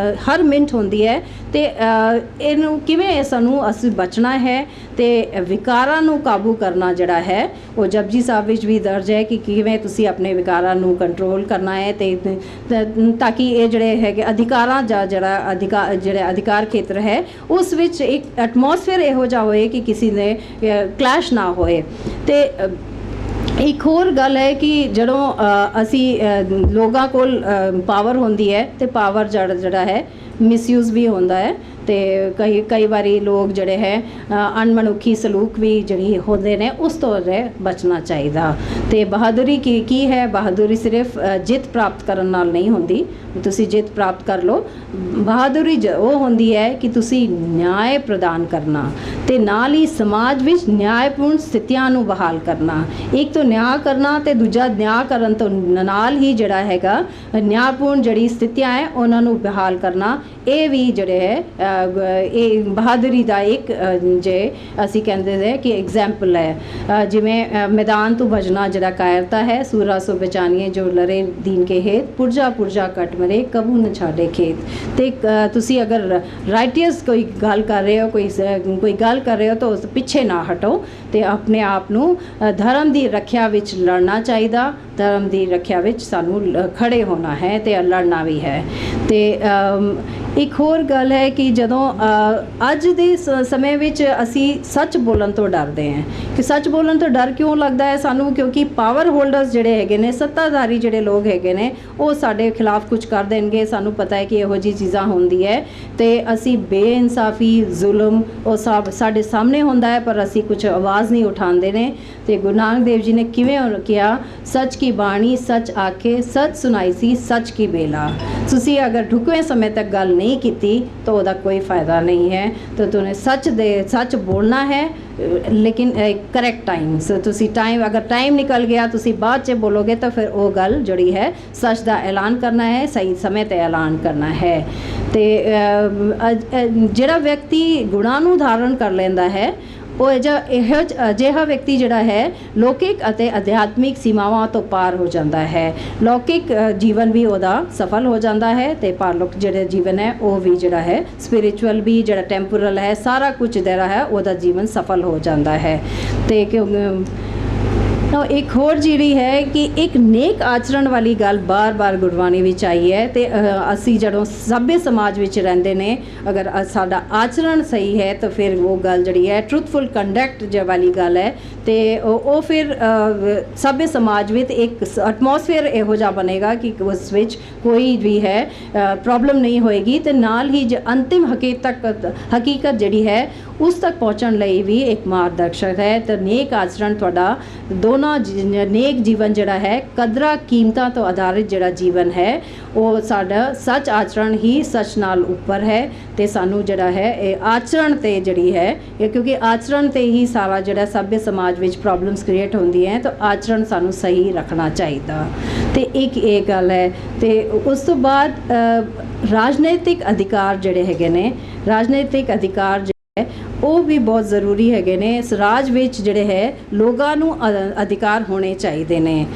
ਹਰ ਮਿੰਟ ਹੁੰਦੀ ਹੈ। ਤੇ ਇਹਨੂੰ ਕਿਵੇਂ ਸਾਨੂੰ ਅਸੀਂ ਬਚਣਾ ਹੈ ਤੇ ਵਿਕਾਰਾਂ ਨੂੰ ਕਾਬੂ ਕਰਨਾ ਜਿਹੜਾ ਹੈ ਉਹ ਜਪਜੀ ਸਾਹਿਬ ਵਿੱਚ ਵੀ ਦਰਜ ਹੈ ਕਿ ਕਿਵੇਂ ਤੁਸੀਂ ਆਪਣੇ ਵਿਕਾਰਾਂ ਨੂੰ ਕੰਟਰੋਲ ਕਰਨਾ ਹੈ ਤੇ ਤਾਂ ਕਿ ਇਹ ਜਿਹੜੇ ਹੈਗੇ ਅਧਿਕਾਰਾਂ ਜਾਂ ਜਿਹੜਾ ਅਧਿਕਾਰ ਖੇਤਰ ਹੈ ਉਸ ਵਿੱਚ ਇੱਕ ਐਟਮੋਸਫੇਅਰ ਇਹੋ ਜਿਹਾ ਹੋਏ ਕਿ ਕਿਸੇ ਦੇ ਕਲੈਸ਼ ਨਾ ਹੋਏ। ਤੇ ਇੱਕ ਹੋਰ ਗੱਲ ਹੈ ਕਿ ਜਦੋਂ ਅਸੀਂ ਲੋਕਾਂ ਕੋਲ ਪਾਵਰ ਹੁੰਦੀ ਹੈ ਤੇ ਪਾਵਰ ਜਿਹੜਾ ਹੈ ਮਿਸਯੂਜ਼ ਵੀ ਹੁੰਦਾ ਹੈ ਤੇ ਕਈ ਵਾਰੀ ਲੋਕ ਜਿਹੜੇ ਹੈ ਅਣਮਨੁੱਖੀ ਸਲੂਕ ਵੀ ਜਿਹੜੀ ਹੁੰਦੇ ਨੇ ਉਸ ਤੋਂ ਬਚਣਾ ਚਾਹੀਦਾ। ਤੇ ਬਹਾਦਰੀ ਕੀ ਹੈ, ਬਹਾਦਰੀ ਸਿਰਫ ਜਿੱਤ ਪ੍ਰਾਪਤ ਕਰਨ ਨਾਲ ਨਹੀਂ ਹੁੰਦੀ, ਤੁਸੀਂ ਜਿੱਤ ਪ੍ਰਾਪਤ ਕਰ ਲਓ। ਬਹਾਦਰੀ ਉਹ ਹੁੰਦੀ ਹੈ ਕਿ ਤੁਸੀਂ ਨਿਆਂ ਪ੍ਰਦਾਨ ਕਰਨਾ ਤੇ ਨਾਲ ਹੀ ਸਮਾਜ ਵਿੱਚ ਨਿਆਂਪੂਰਨ ਸਥਿਤੀਆਂ ਨੂੰ ਬਹਾਲ ਕਰਨਾ। ਇੱਕ ਤਾਂ ਨਿਆਂ ਕਰਨਾ ਤੇ ਦੂਜਾ ਨਿਆਂ ਕਰਨ ਤੋਂ ਨਾਲ ਹੀ ਜਿਹੜਾ ਹੈਗਾ ਨਿਆਂਪੂਰਨ ਜਿਹੜੀ ਸਥਿਤੀਆਂ ਹੈ ਉਹਨਾਂ ਨੂੰ ਬਹਾਲ ਕਰਨਾ, ਇਹ ਵੀ ਜਿਹੜੇ ਹੈ ਇਹ ਬਹਾਦਰੀ ਦਾ ਇੱਕ ਜੇ ਅਸੀਂ ਕਹਿੰਦੇ ਨੇ ਕਿ ਐਗਜ਼ਾਮਪਲ ਹੈ। ਜਿਵੇਂ ਮੈਦਾਨ ਤੋਂ ਭਜਣਾ ਜਿਹੜਾ ਕਾਇਰਤਾ ਹੈ, ਸੂਰਾ ਸੋ ਬਚਾਨੀਏ ਜੋ ਲੜੇ ਦੀਨ ਕੇ ਹੇਤ, ਪੁਰਜਾ ਪੁਰਜਾ ਕੱਟ ਮਰੇ ਕਬੂ ਨ ਛਾੜੇ ਖੇਤ। ਤੇ ਤੁਸੀਂ ਅਗਰ ਰਾਈਟੀਅਸ ਕੋਈ ਗੱਲ ਕਰ ਰਹੇ ਹੋ, ਕੋਈ ਗੱਲ ਕਰ ਰਹੇ ਹੋ ਤਾਂ ਉਸ ਪਿੱਛੇ ਨਾ ਹਟੋ ਤੇ ਆਪਣੇ ਆਪ ਨੂੰ ਧਰਮ ਦੀ ਰੱਖਿਆ ਵਿੱਚ ਲੜਨਾ ਚਾਹੀਦਾ। ਧਰਮ ਦੀ ਰੱਖਿਆ ਵਿੱਚ ਸਾਨੂੰ ਖੜੇ ਹੋਣਾ ਹੈ ਤੇ ਲੜਨਾ ਵੀ ਹੈ। ਤੇ ਇੱਕ ਹੋਰ ਗੱਲ ਹੈ ਕਿ ਜਦੋਂ ਅੱਜ ਦੇ ਸਮੇਂ ਵਿੱਚ ਅਸੀਂ ਸੱਚ ਬੋਲਣ ਤੋਂ ਡਰਦੇ ਹਾਂ। ਕਿ ਸੱਚ ਬੋਲਣ ਤੋਂ ਡਰ ਕਿਉਂ ਲੱਗਦਾ ਹੈ ਸਾਨੂੰ, ਕਿਉਂਕਿ ਪਾਵਰ ਹੋਲਡਰਸ ਜਿਹੜੇ ਹੈਗੇ ਨੇ, ਸੱਤਾਧਾਰੀ ਜਿਹੜੇ ਲੋਕ ਹੈਗੇ ਨੇ, ਉਹ ਸਾਡੇ ਖਿਲਾਫ ਕੁਝ ਕਰ ਦੇਣਗੇ। ਸਾਨੂੰ ਪਤਾ ਹੈ ਕਿ ਇਹੋ ਜਿਹੀ ਚੀਜ਼ਾਂ ਹੁੰਦੀ ਹੈ ਤੇ ਅਸੀਂ ਬੇਇਨਸਾਫੀ ਜ਼ੁਲਮ ਉਹ ਸਭ ਸਾਡੇ ਸਾਹਮਣੇ ਹੁੰਦਾ ਹੈ ਪਰ ਅਸੀਂ ਕੁਝ ਆਵਾਜ਼ ਨਹੀਂ ਉਠਾਉਂਦੇ ਨੇ। ਤੇ ਗੁਰੂ ਨਾਨਕ ਦੇਵ ਜੀ ਨੇ ਕਿਵੇਂ ਕਿਹਾ, ਸੱਚ ਕੀ ਬਾਣੀ ਸੱਚ ਆਖੇ, ਸੱਚ ਸੁਣਾਈ ਸੀ ਸੱਚ ਕੀ ਬੇਲਾ। ਤੁਸੀਂ ਅਗਰ ਢੁਕਵੇਂ ਸਮੇਂ ਤੱਕ ਗੱਲ ਨਹੀਂ ਕੀਤੀ ਤਾਂ ਉਹਦਾ ਕੋਈ ਫਾਇਦਾ ਨਹੀਂ ਹੈ। ਤਾਂ ਤੁਹਾਨੂੰ ਸੱਚ ਬੋਲਣਾ ਹੈ ਲੇਕਿਨ ਕਰੈਕਟ ਟਾਈਮ। ਸੋ ਤੁਸੀਂ ਅਗਰ ਟਾਈਮ ਨਿਕਲ ਗਿਆ ਤੁਸੀਂ ਬਾਅਦ 'ਚ ਬੋਲੋਗੇ ਤਾਂ ਫਿਰ ਉਹ ਗੱਲ ਜਿਹੜੀ ਹੈ ਸੱਚ ਦਾ ਐਲਾਨ ਕਰਨਾ ਹੈ, ਸਹੀ ਸਮੇਂ 'ਤੇ ਐਲਾਨ ਕਰਨਾ ਹੈ। ਤੇ ਜਿਹੜਾ ਵਿਅਕਤੀ ਗੁਣਾਂ ਨੂੰ ਧਾਰਨ ਕਰ ਲੈਂਦਾ ਹੈ ਉਹ ਅਜਿਹਾ ਵਿਅਕਤੀ ਜਿਹੜਾ ਹੈ ਲੌਕਿਕ ਅਤੇ ਅਧਿਆਤਮਿਕ ਸੀਮਾਵਾਂ ਤੋਂ ਪਾਰ ਹੋ ਜਾਂਦਾ ਹੈ। ਲੌਕਿਕ ਜੀਵਨ ਵੀ ਉਹਦਾ ਸਫਲ ਹੋ ਜਾਂਦਾ ਹੈ ਤੇ ਪਰਲੋਕ ਜਿਹੜਾ ਜੀਵਨ ਹੈ ਉਹ ਵੀ ਜਿਹੜਾ ਹੈ ਸਪਿਰਿਚੁਅਲ ਵੀ ਜਿਹੜਾ ਟੈਂਪੋਰਲ ਹੈ ਸਾਰਾ ਕੁਝ ਜਿਹੜਾ ਹੈ ਉਹਦਾ ਜੀਵਨ ਸਫਲ ਹੋ ਜਾਂਦਾ ਹੈ। ਤੇ ਇੱਕ ਹੋਰ ਜਿਹੜੀ ਹੈ ਕਿ ਇੱਕ ਨੇਕ ਆਚਰਣ ਵਾਲੀ ਗੱਲ ਬਾਰ-ਬਾਰ ਗੁਰਬਾਣੀ ਵਿੱਚ ਆਈ ਹੈ। ਤੇ ਅਸੀਂ ਜਦੋਂ ਸਭ्य ਸਮਾਜ ਵਿੱਚ ਰਹਿੰਦੇ ਨੇ, ਅਗਰ ਸਾਡਾ ਆਚਰਣ ਸਹੀ ਹੈ ਤਾਂ ਫਿਰ ਉਹ ਗੱਲ ਜਿਹੜੀ ਹੈ ਟਰੂਥਫੁਲ ਕੰਡਕਟ ਜੇ ਵਾਲੀ ਗੱਲ ਹੈ ਤੇ ਉਹ ਫਿਰ ਸਭ्य ਸਮਾਜ ਵਿੱਚ ਇੱਕ ਐਟਮੋਸਫੇਅਰ ਇਹੋ ਜਿਹਾ ਬਣੇਗਾ ਕਿ ਉਸ ਵਿੱਚ ਕੋਈ ਵੀ ਹੈ ਪ੍ਰੋਬਲਮ ਨਹੀਂ ਹੋਏਗੀ ਤੇ ਨਾਲ ਹੀ ਜੋ ਅੰਤਿਮ ਹਕੀਕਤ ਜਿਹੜੀ ਹੈ ਉਸ ਤੱਕ ਪਹੁੰਚਣ ਲਈ ਵੀ ਇੱਕ ਮਾਰਗਦਰਸ਼ਕ ਹੈ। ਤੇ ਨੇਕ ਆਚਰਣ ਤੁਹਾਡਾ ਦੋਨਾਂ ਨੇਕ ਜੀਵਨ ਜਿਹੜਾ ਹੈ ਕਦਰਾਂ ਕੀਮਤਾਂ ਤੋਂ ਆਧਾਰਿਤ ਜਿਹੜਾ ਜੀਵਨ ਹੈ ਉਹ ਸਾਡਾ ਸੱਚ ਆਚਰਣ ਹੀ ਸੱਚ ਨਾਲ ਉੱਪਰ ਹੈ। ਤੇ ਸਾਨੂੰ ਜਿਹੜਾ ਹੈ ਇਹ ਆਚਰਣ ਤੇ ਜਿਹੜੀ ਹੈ ਕਿਉਂਕਿ ਆਚਰਣ ਤੇ ਹੀ ਸਾਰਾ ਜਿਹੜਾ ਸਭ्य ਸਮਾਜ ਵਿੱਚ ਪ੍ਰੋਬਲਮਸ ਕ੍ਰੀਏਟ ਹੁੰਦੀਆਂ ਤਾਂ ਆਚਰਣ ਸਾਨੂੰ ਸਹੀ ਰੱਖਣਾ ਚਾਹੀਦਾ। ਤੇ ਇੱਕ ਇਹ ਗੱਲ ਹੈ। ਤੇ ਉਸ ਤੋਂ ਬਾਅਦ ਰਾਜਨੀਤਿਕ ਅਧਿਕਾਰ ਜਿਹੜੇ ਹੈਗੇ ਨੇ, ਰਾਜਨੀਤਿਕ ਅਧਿਕਾਰ ਉਹ ਵੀ ਬਹੁਤ ਜ਼ਰੂਰੀ ਹੈਗੇ ਨੇ। ਇਸ ਰਾਜ ਵਿੱਚ ਜਿਹੜੇ ਹੈ ਲੋਕਾਂ ਨੂੰ ਅਧਿਕਾਰ ਹੋਣੇ ਚਾਹੀਦੇ ਨੇ।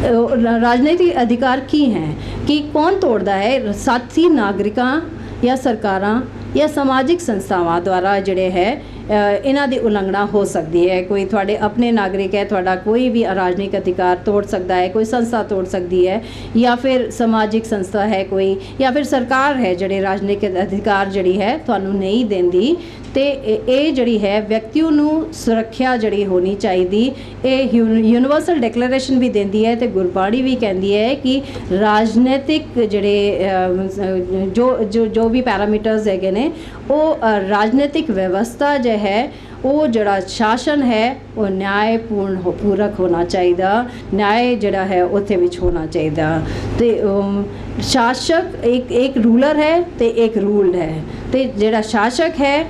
ਰਾਜਨੀਤਿਕ ਅਧਿਕਾਰ ਕੀ ਹੈ ਕਿ ਕੌਣ ਤੋੜਦਾ ਹੈ? ਸਾਥੀ ਨਾਗਰਿਕਾਂ ਜਾਂ ਸਰਕਾਰਾਂ ਜਾਂ ਸਮਾਜਿਕ ਸੰਸਥਾਵਾਂ ਦੁਆਰਾ ਜਿਹੜੇ ਹੈ ਇਹਨਾਂ ਦੀ ਉਲੰਘਣਾ ਹੋ ਸਕਦੀ ਹੈ। ਕੋਈ ਤੁਹਾਡੇ ਆਪਣੇ ਨਾਗਰਿਕ ਹੈ, ਤੁਹਾਡਾ ਕੋਈ ਵੀ ਰਾਜਨੀਤਿਕ ਅਧਿਕਾਰ ਤੋੜ ਸਕਦਾ ਹੈ, ਕੋਈ ਸੰਸਥਾ ਤੋੜ ਸਕਦੀ ਹੈ, ਜਾਂ ਫਿਰ ਸਮਾਜਿਕ ਸੰਸਥਾ ਹੈ ਕੋਈ, ਜਾਂ ਫਿਰ ਸਰਕਾਰ ਹੈ ਜਿਹੜੇ ਰਾਜਨੀਤਿਕ ਅਧਿਕਾਰ ਜਿਹੜੀ ਹੈ ਤੁਹਾਨੂੰ ਨਹੀਂ ਦਿੰਦੀ। ਤੇ ਇਹ ਜਿਹੜੀ ਹੈ ਵਿਅਕਤੀ ਨੂੰ ਸੁਰੱਖਿਆ ਜਿਹੜੀ ਹੋਣੀ ਚਾਹੀਦੀ। ਇਹ ਯੂਨੀਵਰਸਲ ਡਿਕਲੇਰੇਸ਼ਨ ਵੀ ਦਿੰਦੀ ਹੈ ਤੇ ਗੁਰਬਾਣੀ ਵੀ ਕਹਿੰਦੀ ਹੈ ਕਿ ਰਾਜਨੀਤਿਕ ਜਿਹੜੇ ਜੋ ਵੀ ਪੈਰਾਮੀਟਰਸ ਹੈਗੇ ਨੇ ਉਹ ਰਾਜਨੀਤਿਕ ਵਿਵਸਥਾ ਜੋ ਹੈ ਉਹ ਜਿਹੜਾ ਸ਼ਾਸਨ ਹੈ ਉਹ ਨਿਆਂਪੂਰਨ ਪੂਰਕ ਹੋਣਾ ਚਾਹੀਦਾ, ਨਿਆਂ ਜਿਹੜਾ ਹੈ ਉੱਥੇ ਵਿੱਚ ਹੋਣਾ ਚਾਹੀਦਾ। ਤੇ ਸ਼ਾਸਕ ਇੱਕ ਰੂਲਰ ਹੈ ਤੇ ਇੱਕ ਰੂਲਡ ਹੈ। ਤੇ ਜਿਹੜਾ ਸ਼ਾਸਕ ਹੈ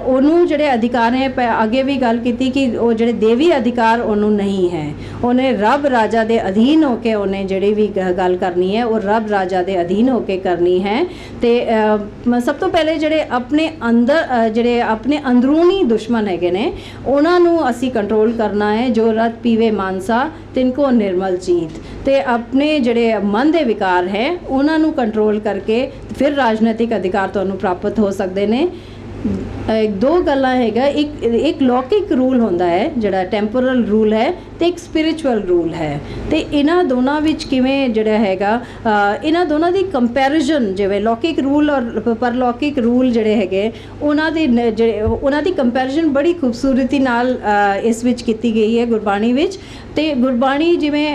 ਉਹਨੂੰ ਜਿਹੜੇ ਅਧਿਕਾਰ ਹੈ, ਅੱਗੇ ਵੀ ਗੱਲ ਕੀਤੀ ਕਿ ਉਹ ਜਿਹੜੇ ਦੇਵੀ ਅਧਿਕਾਰ ਉਹਨੂੰ ਨਹੀਂ ਹੈ। ਉਹਨੇ ਰੱਬ ਰਾਜਾ ਦੇ ਅਧੀਨ ਹੋ ਕੇ ਉਹਨੇ ਜਿਹੜੀ ਵੀ ਗੱਲ ਕਰਨੀ ਹੈ ਉਹ ਰੱਬ ਰਾਜਾ ਦੇ ਅਧੀਨ ਹੋ ਕੇ ਕਰਨੀ ਹੈ। ਤੇ ਸਭ ਤੋਂ ਪਹਿਲੇ ਜਿਹੜੇ ਆਪਣੇ ਅੰਦਰ ਜਿਹੜੇ ਆਪਣੇ ਅੰਦਰੂਨੀ ਦੁਸ਼ਮਣ ਹੈਗੇ ਨੇ ਉਹਨਾਂ ਨੂੰ ਅਸੀਂ ਕੰਟਰੋਲ ਕਰਨਾ ਹੈ। ਜੋ ਰਤ ਪੀਵੇ ਮਾਨਸਾ ਤਿਨਕੋ ਨਿਰਮਲ ਚੀਤ। ਤੇ ਆਪਣੇ ਜਿਹੜੇ ਮਨ ਦੇ ਵਿਕਾਰ ਹੈ ਉਹਨਾਂ ਨੂੰ ਕੰਟਰੋਲ ਕਰਕੇ ਫਿਰ ਰਾਜਨੀਤਿਕ ਅਧਿਕਾਰ ਤੁਹਾਨੂੰ ਪ੍ਰਾਪਤ ਹੋ ਸਕਦੇ ਨੇ। ਦੋ ਗੱਲਾਂ ਹੈਗਾ, ਇੱਕ ਲੌਕਿਕ ਰੂਲ ਹੁੰਦਾ ਹੈ ਜਿਹੜਾ ਟੈਂਪੋਰਲ ਰੂਲ ਹੈ ਤੇ ਇੱਕ ਸਪਿਰਿਚੁਅਲ ਰੂਲ ਹੈ। ਤੇ ਇਹਨਾਂ ਦੋਨਾਂ ਵਿੱਚ ਕਿਵੇਂ ਜਿਹੜਾ ਹੈਗਾ ਇਹਨਾਂ ਦੋਨਾਂ ਦੀ ਕੰਪੈਰੀਜ਼ਨ, ਜਿਵੇਂ ਲੌਕਿਕ ਰੂਲ ਔਰ ਪਰਲੌਕਿਕ ਰੂਲ ਜਿਹੜੇ ਹੈਗੇ ਉਹਨਾਂ ਦੀ ਕੰਪੈਰੀਜ਼ਨ ਬੜੀ ਖੂਬਸੂਰਤੀ ਨਾਲ ਇਸ ਵਿੱਚ ਕੀਤੀ ਗਈ ਹੈ ਗੁਰਬਾਣੀ ਵਿੱਚ। ਤੇ ਗੁਰਬਾਣੀ ਜਿਵੇਂ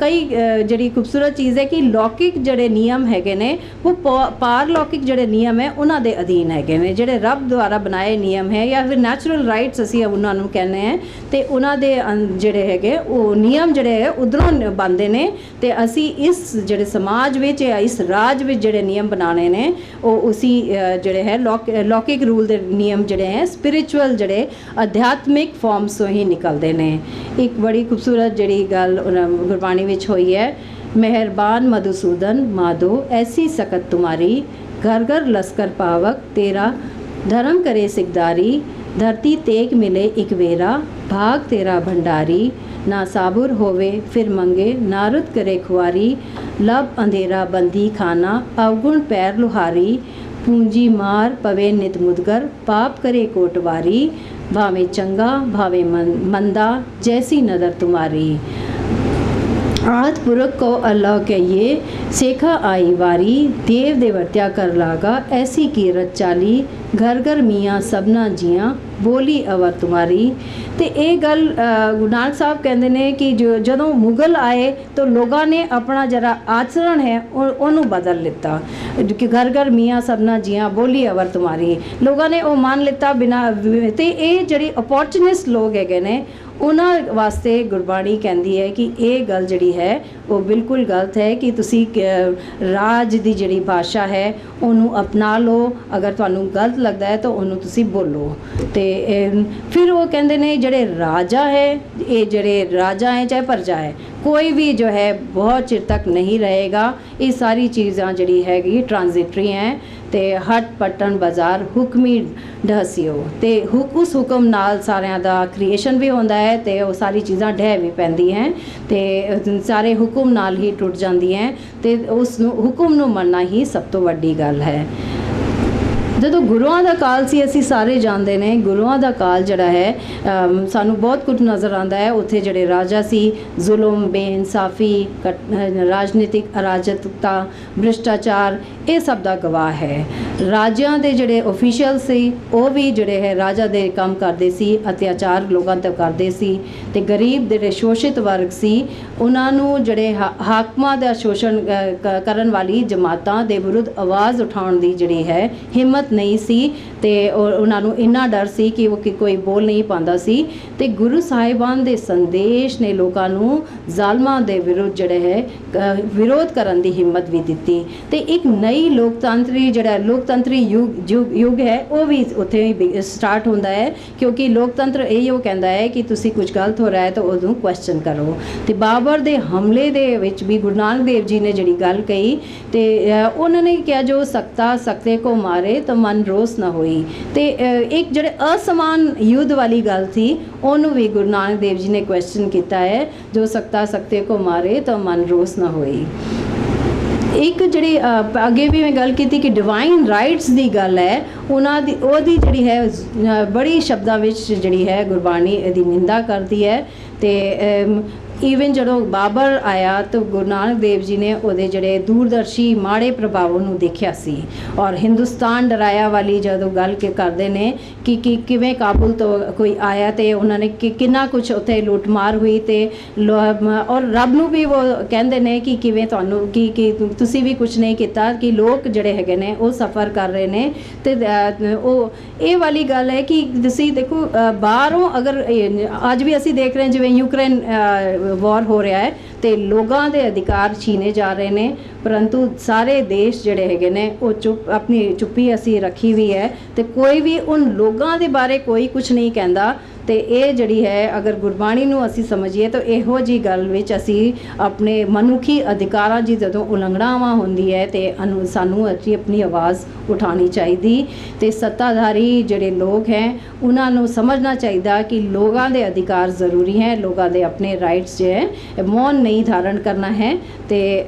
ਕਈ ਜਿਹੜੀ ਖੂਬਸੂਰਤ ਚੀਜ਼ ਹੈ ਕਿ ਲੌਕਿਕ ਜਿਹੜੇ ਨਿਯਮ ਹੈਗੇ ਨੇ ਉਹ ਪਾਰਲੌਕਿਕ ਜਿਹੜੇ ਨਿਯਮ ਹੈ ਉਹਨਾਂ ਦੇ ਅਧੀਨ ਹੈਗੇ ਨੇ। ਜਿਹੜੇ ਰੱਬ ਦੁਆਰਾ ਬਣਾਏ ਨਿਯਮ ਹੈ ਜਾਂ ਫਿਰ ਨੈਚੁਰਲ ਰਾਈਟਸ ਅਸੀਂ ਉਹਨਾਂ ਨੂੰ ਕਹਿੰਦੇ ਹਾਂ, ਤੇ ਉਹਨਾਂ ਦੇ ਜਿਹੜੇ ਹੈਗੇ ਉਹ ਨਿਯਮ ਜਿਹੜੇ ਹੈ ਉਧਰੋਂ ਬਣਦੇ ਨੇ। ਤੇ ਅਸੀਂ ਇਸ ਜਿਹੜੇ ਸਮਾਜ ਵਿੱਚ ਜਾਂ ਇਸ ਰਾਜ ਵਿੱਚ ਜਿਹੜੇ ਨਿਯਮ ਬਣਾਉਣੇ ਨੇ ਉਹ ਉਸੀ ਜਿਹੜੇ ਹੈ ਲੌਕਿਕ ਰੂਲ ਦੇ ਨਿਯਮ ਜਿਹੜੇ ਹੈ ਸਪਿਰਿਚੁਅਲ ਜਿਹੜੇ ਅਧਿਆਤਮਿਕ ਫਾਰਮਸ ਤੋਂ ਹੀ ਨਿਕਲਦੇ ਨੇ। ਇੱਕ ਬੜੀ ਖੂਬਸੂਰਤ ਜਿਹੜੀ ਗੱਲ ਗੁਰਬਾਣੀ ਵਿੱਚ ਹੋਈ ਹੈ, ਮਿਹਰਬਾਨ ਮਧੂਸੂਦਨ ਮਾਧੋ ਐਸੀ ਸਕਤ ਤੁਮਾਰੀ, घर घर लश्कर पावक तेरा धर्म करे सिकदारी, धरती तेग मिले एक वेरा, भाग तेरा भंडारी, ना साबुर होवे फिर मंगे, नारुद करे खुआरी, लब अंधेरा बंदी खाना, अवगुण पैर लुहारी, पूंजी मार पवे नित मुदगर, पाप करे कोटवारी, भावे चंगा भावे मंदा, जैसी नदर तुम्हारी। आद पुरख को अल्लाह कहिए सेखा आई वारी, देव देवत्या कर लागा ऐसी कीरत चाली, घर घर मियाँ सबना जियाँ ਬੋਲੀ ਅਵਰ ਤੁਮਾਰੀ। ਤੇ ਇਹ ਗੱਲ ਗੁਰੂ ਨਾਨਕ ਸਾਹਿਬ ਕਹਿੰਦੇ ਨੇ ਕਿ ਜਦੋਂ ਮੁਗਲ ਆਏ ਤਾਂ ਲੋਕਾਂ ਨੇ ਆਪਣਾ ਜਿਹੜਾ ਆਚਰਣ ਹੈ ਉਹਨੂੰ ਬਦਲ ਲਿੱਤਾ ਕਿ ਘਰ ਘਰ ਮੀਆਂ ਸਭਨਾ ਜੀਆਂ ਬੋਲੀ ਅਵਰ ਤੁਮਾਰੀ। ਲੋਕਾਂ ਨੇ ਉਹ ਮੰਨ ਲਿੱਤਾ ਬਿਨਾਂ। ਤੇ ਇਹ ਜਿਹੜੀ ਅਪੋਰਚੁਨਿਸਟ ਲੋਕ ਹੈਗੇ ਨੇ ਉਹਨਾਂ ਵਾਸਤੇ ਗੁਰਬਾਣੀ ਕਹਿੰਦੀ ਹੈ ਕਿ ਇਹ ਗੱਲ ਜਿਹੜੀ ਹੈ ਉਹ ਬਿਲਕੁਲ ਗਲਤ ਹੈ ਕਿ ਤੁਸੀਂ ਰਾਜ ਦੀ ਜਿਹੜੀ ਭਾਸ਼ਾ ਹੈ ਉਹਨੂੰ ਅਪਣਾ ਲਓ। ਅਗਰ ਤੁਹਾਨੂੰ ਗਲਤ ਲੱਗਦਾ ਹੈ ਤਾਂ ਉਹਨੂੰ ਤੁਸੀਂ ਬੋਲੋ। ਤੇ ਫਿਰ ਉਹ ਕਹਿੰਦੇ ਨੇ ਜਿਹੜੇ ਰਾਜਾ ਹੈ, ਇਹ ਜਿਹੜੇ ਰਾਜਾ ਹੈ ਚਾਹੇ ਪ੍ਰਜਾ ਹੈ, ਕੋਈ ਵੀ ਜੋ ਹੈ ਬਹੁਤ ਚਿਰ ਤੱਕ ਨਹੀਂ ਰਹੇਗਾ। ਇਹ ਸਾਰੀ ਚੀਜ਼ਾਂ ਜਿਹੜੀ ਹੈਗੀ ਟ੍ਰਾਂਜ਼ਿਟਰੀ ਹੈ। ਤੇ ਹਟ ਪਟਨ ਬਾਜ਼ਾਰ ਹੁਕਮੀ ਢਹਸਿਓ। ਤੇ ਉਸ ਹੁਕਮ ਨਾਲ ਸਾਰਿਆਂ ਦਾ ਕ੍ਰੀਏਸ਼ਨ ਵੀ ਹੁੰਦਾ ਹੈ ਤੇ ਉਹ ਸਾਰੀ ਚੀਜ਼ਾਂ ਢਹਿ ਵੀ ਪੈਂਦੀ ਹੈ ਤੇ ਸਾਰੇ ਹੁਕਮ ਨਾਲ ਹੀ ਟੁੱਟ ਜਾਂਦੀ ਹੈ। ਤੇ ਉਸ ਨੂੰ ਹੁਕਮ ਨੂੰ ਮੰਨਣਾ ਹੀ ਸਭ ਤੋਂ ਵੱਡੀ ਗੱਲ ਹੈ। ਜਦੋਂ ਗੁਰੂਆਂ ਦਾ ਕਾਲ ਸੀ, ਅਸੀਂ ਸਾਰੇ ਜਾਣਦੇ ਨੇ ਗੁਰੂਆਂ ਦਾ ਕਾਲ ਜਿਹੜਾ ਹੈ ਸਾਨੂੰ ਬਹੁਤ ਕੁਝ ਨਜ਼ਰ ਆਉਂਦਾ ਹੈ। ਉੱਥੇ ਜਿਹੜੇ ਰਾਜਾ ਸੀ ਜ਼ੁਲਮ, ਬੇਇਨਸਾਫੀ, ਰਾਜਨੀਤਿਕ ਅਰਾਜਕਤਾ, ਭ੍ਰਿਸ਼ਟਾਚਾਰ, ਇਹ ਸਭ ਦਾ ਗਵਾਹ ਹੈ। ਰਾਜਿਆਂ ਦੇ ਜਿਹੜੇ ਅਫੀਸ਼ੀਅਲ ਸੀ ਉਹ ਵੀ ਜਿਹੜੇ ਹੈ ਰਾਜਾ ਦੇ ਕੰਮ ਕਰਦੇ ਸੀ, ਅਤਿਆਚਾਰ ਲੋਕਾਂ ਤੇ ਕਰਦੇ ਸੀ। ਤੇ ਗਰੀਬ ਜਿਹੜੇ ਸ਼ੋਸ਼ਿਤ ਵਰਗ ਸੀ ਉਹਨਾਂ ਨੂੰ ਜਿਹੜੇ ਹਾਕਮਾਂ ਦਾ ਸ਼ੋਸ਼ਣ ਕਰਨ ਵਾਲੀ ਜਮਾਤਾਂ ਦੇ ਵਿਰੁੱਧ ਆਵਾਜ਼ ਉਠਾਉਣ ਦੀ ਜਿਹੜੀ ਹੈ ਹਿੰਮਤ ਨਹੀਂ ਸੀ। ਤੇ ਉਹਨਾਂ ਨੂੰ ਇੰਨਾ ਡਰ ਸੀ ਕਿ ਉਹ ਕੋਈ ਬੋਲ ਨਹੀਂ ਪਾਉਂਦਾ ਸੀ। ਤੇ ਗੁਰੂ ਸਾਹਿਬਾਨ ਦੇ ਸੰਦੇਸ਼ ਨੇ ਲੋਕਾਂ ਨੂੰ ਜ਼ਾਲਮਾਂ ਦੇ ਵਿਰੁੱਧ ਜਿਹੜੇ ਹੈ ਵਿਰੋਧ ਕਰਨ ਦੀ ਹਿੰਮਤ ਵੀ ਦਿੱਤੀ। ਤੇ ਇੱਕ ਨਈ ਲੋਕਤੰਤਰੀ ਯੁੱਗ ਹੈ ਉਹ ਵੀ ਉੱਥੇ ਹੀ ਸਟਾਰਟ ਹੁੰਦਾ ਹੈ ਕਿਉਂਕਿ ਲੋਕਤੰਤਰ ਇਹ ਉਹ ਕਹਿੰਦਾ ਹੈ ਕਿ ਤੁਸੀਂ ਕੁਝ ਗਲਤ ਹੋ ਰਿਹਾ ਹੈ ਤਾਂ ਉਹਨੂੰ ਕੁਐਸਚਨ ਕਰੋ। ਤੇ ਬਾਬਰ ਦੇ ਹਮਲੇ ਦੇ ਵਿੱਚ ਵੀ ਗੁਰੂ ਨਾਨਕ ਦੇਵ ਜੀ ਨੇ ਜਿਹੜੀ ਗੱਲ ਕਹੀ ਤੇ ਉਹਨਾਂ ਨੇ ਕਿਹਾ ਜੋ ਸਕਤਾ ਸਕਤੇ ਕੋ ਮਾਰੇ ਤਾਂ ਮਨ ਰੋਸ ਨਾ ਹੋਈ। ਹੋਈ। ਤੇ ਇੱਕ ਜਿਹੜੇ ਅਸਮਾਨ ਯੁੱਧ ਵਾਲੀ ਗੱਲ ਸੀ ਉਹਨੂੰ ਵੀ ਗੁਰੂ ਨਾਨਕ ਦੇਵ ਜੀ ਨੇ ਕੁਐਸਚਨ ਕੀਤਾ ਹੈ, ਜੋ ਸਕਤਾ ਸਕਤੇ ਕੋ ਮਾਰੇ ਤਾਂ ਮਨ ਰੋਸ ਨਾ ਹੋਈ। ਇੱਕ ਜਿਹੜੀ ਅੱਗੇ ਵੀ ਮੈਂ ਗੱਲ ਕੀਤੀ ਕਿ ਡਿਵਾਈਨ ਰਾਈਟਸ ਦੀ ਗੱਲ ਹੈ, ਉਹਨਾਂ ਦੀ ਉਹਦੀ ਜਿਹੜੀ ਹੈ ਬੜੀ ਸ਼ਬਦਾਂ ਵਿੱਚ ਜਿਹੜੀ ਹੈ ਗੁਰਬਾਣੀ ਇਹਦੀ ਨਿੰਦਾ ਕਰਦੀ ਹੈ। ਤੇ ਈਵਨ ਜਦੋਂ ਬਾਬਰ ਆਇਆ ਤਾਂ ਗੁਰੂ ਨਾਨਕ ਦੇਵ ਜੀ ਨੇ ਉਹਦੇ ਜਿਹੜੇ ਦੂਰਦਰਸ਼ੀ ਮਾੜੇ ਪ੍ਰਭਾਵ ਨੂੰ ਦੇਖਿਆ ਸੀ। ਔਰ ਹਿੰਦੁਸਤਾਨ ਡਰਾਇਆ ਵਾਲੀ ਜਦੋਂ ਗੱਲ ਕਰਦੇ ਨੇ ਕਿ ਕਿਵੇਂ ਕਾਬੁਲ ਤੋਂ ਕੋਈ ਆਇਆ ਤੇ ਉਹਨਾਂ ਨੇ ਕਿੰਨਾ ਕੁਝ ਉੱਥੇ ਲੁੱਟਮਾਰ ਹੋਈ ਤੇ ਔਰ ਰੱਬ ਨੂੰ ਵੀ ਉਹ ਕਹਿੰਦੇ ਨੇ ਕਿ ਕਿਵੇਂ ਤੁਹਾਨੂੰ ਕਿ ਤੁਸੀਂ ਵੀ ਕੁਝ ਨਹੀਂ ਕੀਤਾ, ਕਿ ਲੋਕ ਜਿਹੜੇ ਹੈਗੇ ਨੇ ਉਹ ਸਫਰ ਕਰ ਰਹੇ ਨੇ। ਤੇ ਉਹ ਇਹ ਵਾਲੀ ਗੱਲ ਹੈ ਕਿ ਤੁਸੀਂ ਦੇਖੋ ਬਾਹਰੋਂ ਅਗਰ ਅੱਜ ਵੀ ਅਸੀਂ ਦੇਖ ਰਹੇ ਹਾਂ ਜਿਵੇਂ ਯੂਕਰੇਨ ਵਾਰ ਹੋ ਰਿਹਾ ਹੈ ਤੇ ਲੋਕਾਂ ਦੇ ਅਧਿਕਾਰ ਛੀਨੇ ਜਾ ਰਹੇ ਨੇ, ਪਰੰਤੂ ਸਾਰੇ ਦੇਸ਼ ਜਿਹੜੇ ਹੈਗੇ ਨੇ ਉਹ ਆਪਣੀ ਚੁੱਪੀ ਅਸੀਂ ਰੱਖੀ ਹੋਈ ਹੈ ਤੇ ਕੋਈ ਵੀ ਉਨ ਲੋਕਾਂ ਦੇ ਬਾਰੇ ਕੋਈ ਕੁਝ ਨਹੀਂ ਕਹਿੰਦਾ। ਤੇ ਇਹ ਜਿਹੜੀ ਹੈ ਅਗਰ ਗੁਰਬਾਣੀ ਨੂੰ ਅਸੀਂ ਸਮਝੀਏ ਤਾਂ ਇਹੋ ਜੀ ਗੱਲ ਵਿੱਚ ਅਸੀਂ ਆਪਣੇ ਮਨੁੱਖੀ ਅਧਿਕਾਰਾਂ ਦੀ ਜਦੋਂ ਉਲੰਘਣਾਵਾਂ ਹੁੰਦੀ ਹੈ ਤੇ ਸਾਨੂੰ ਆਪਣੀ ਆਵਾਜ਼ ਉਠਾਉਣੀ ਚਾਹੀਦੀ। ਤੇ ਸੱਤਾਧਾਰੀ ਜਿਹੜੇ ਲੋਕ ਹੈ ਉਹਨਾਂ ਨੂੰ ਸਮਝਣਾ ਚਾਹੀਦਾ ਕਿ ਲੋਕਾਂ ਦੇ ਅਧਿਕਾਰ ਜ਼ਰੂਰੀ ਹੈ, ਲੋਕਾਂ ਦੇ ਆਪਣੇ ਰਾਈਟਸ ਜੋ ਹੈ ਮੌਨ ਨਹੀਂ ਧਾਰਨ ਕਰਨਾ ਹੈ। ਤੇ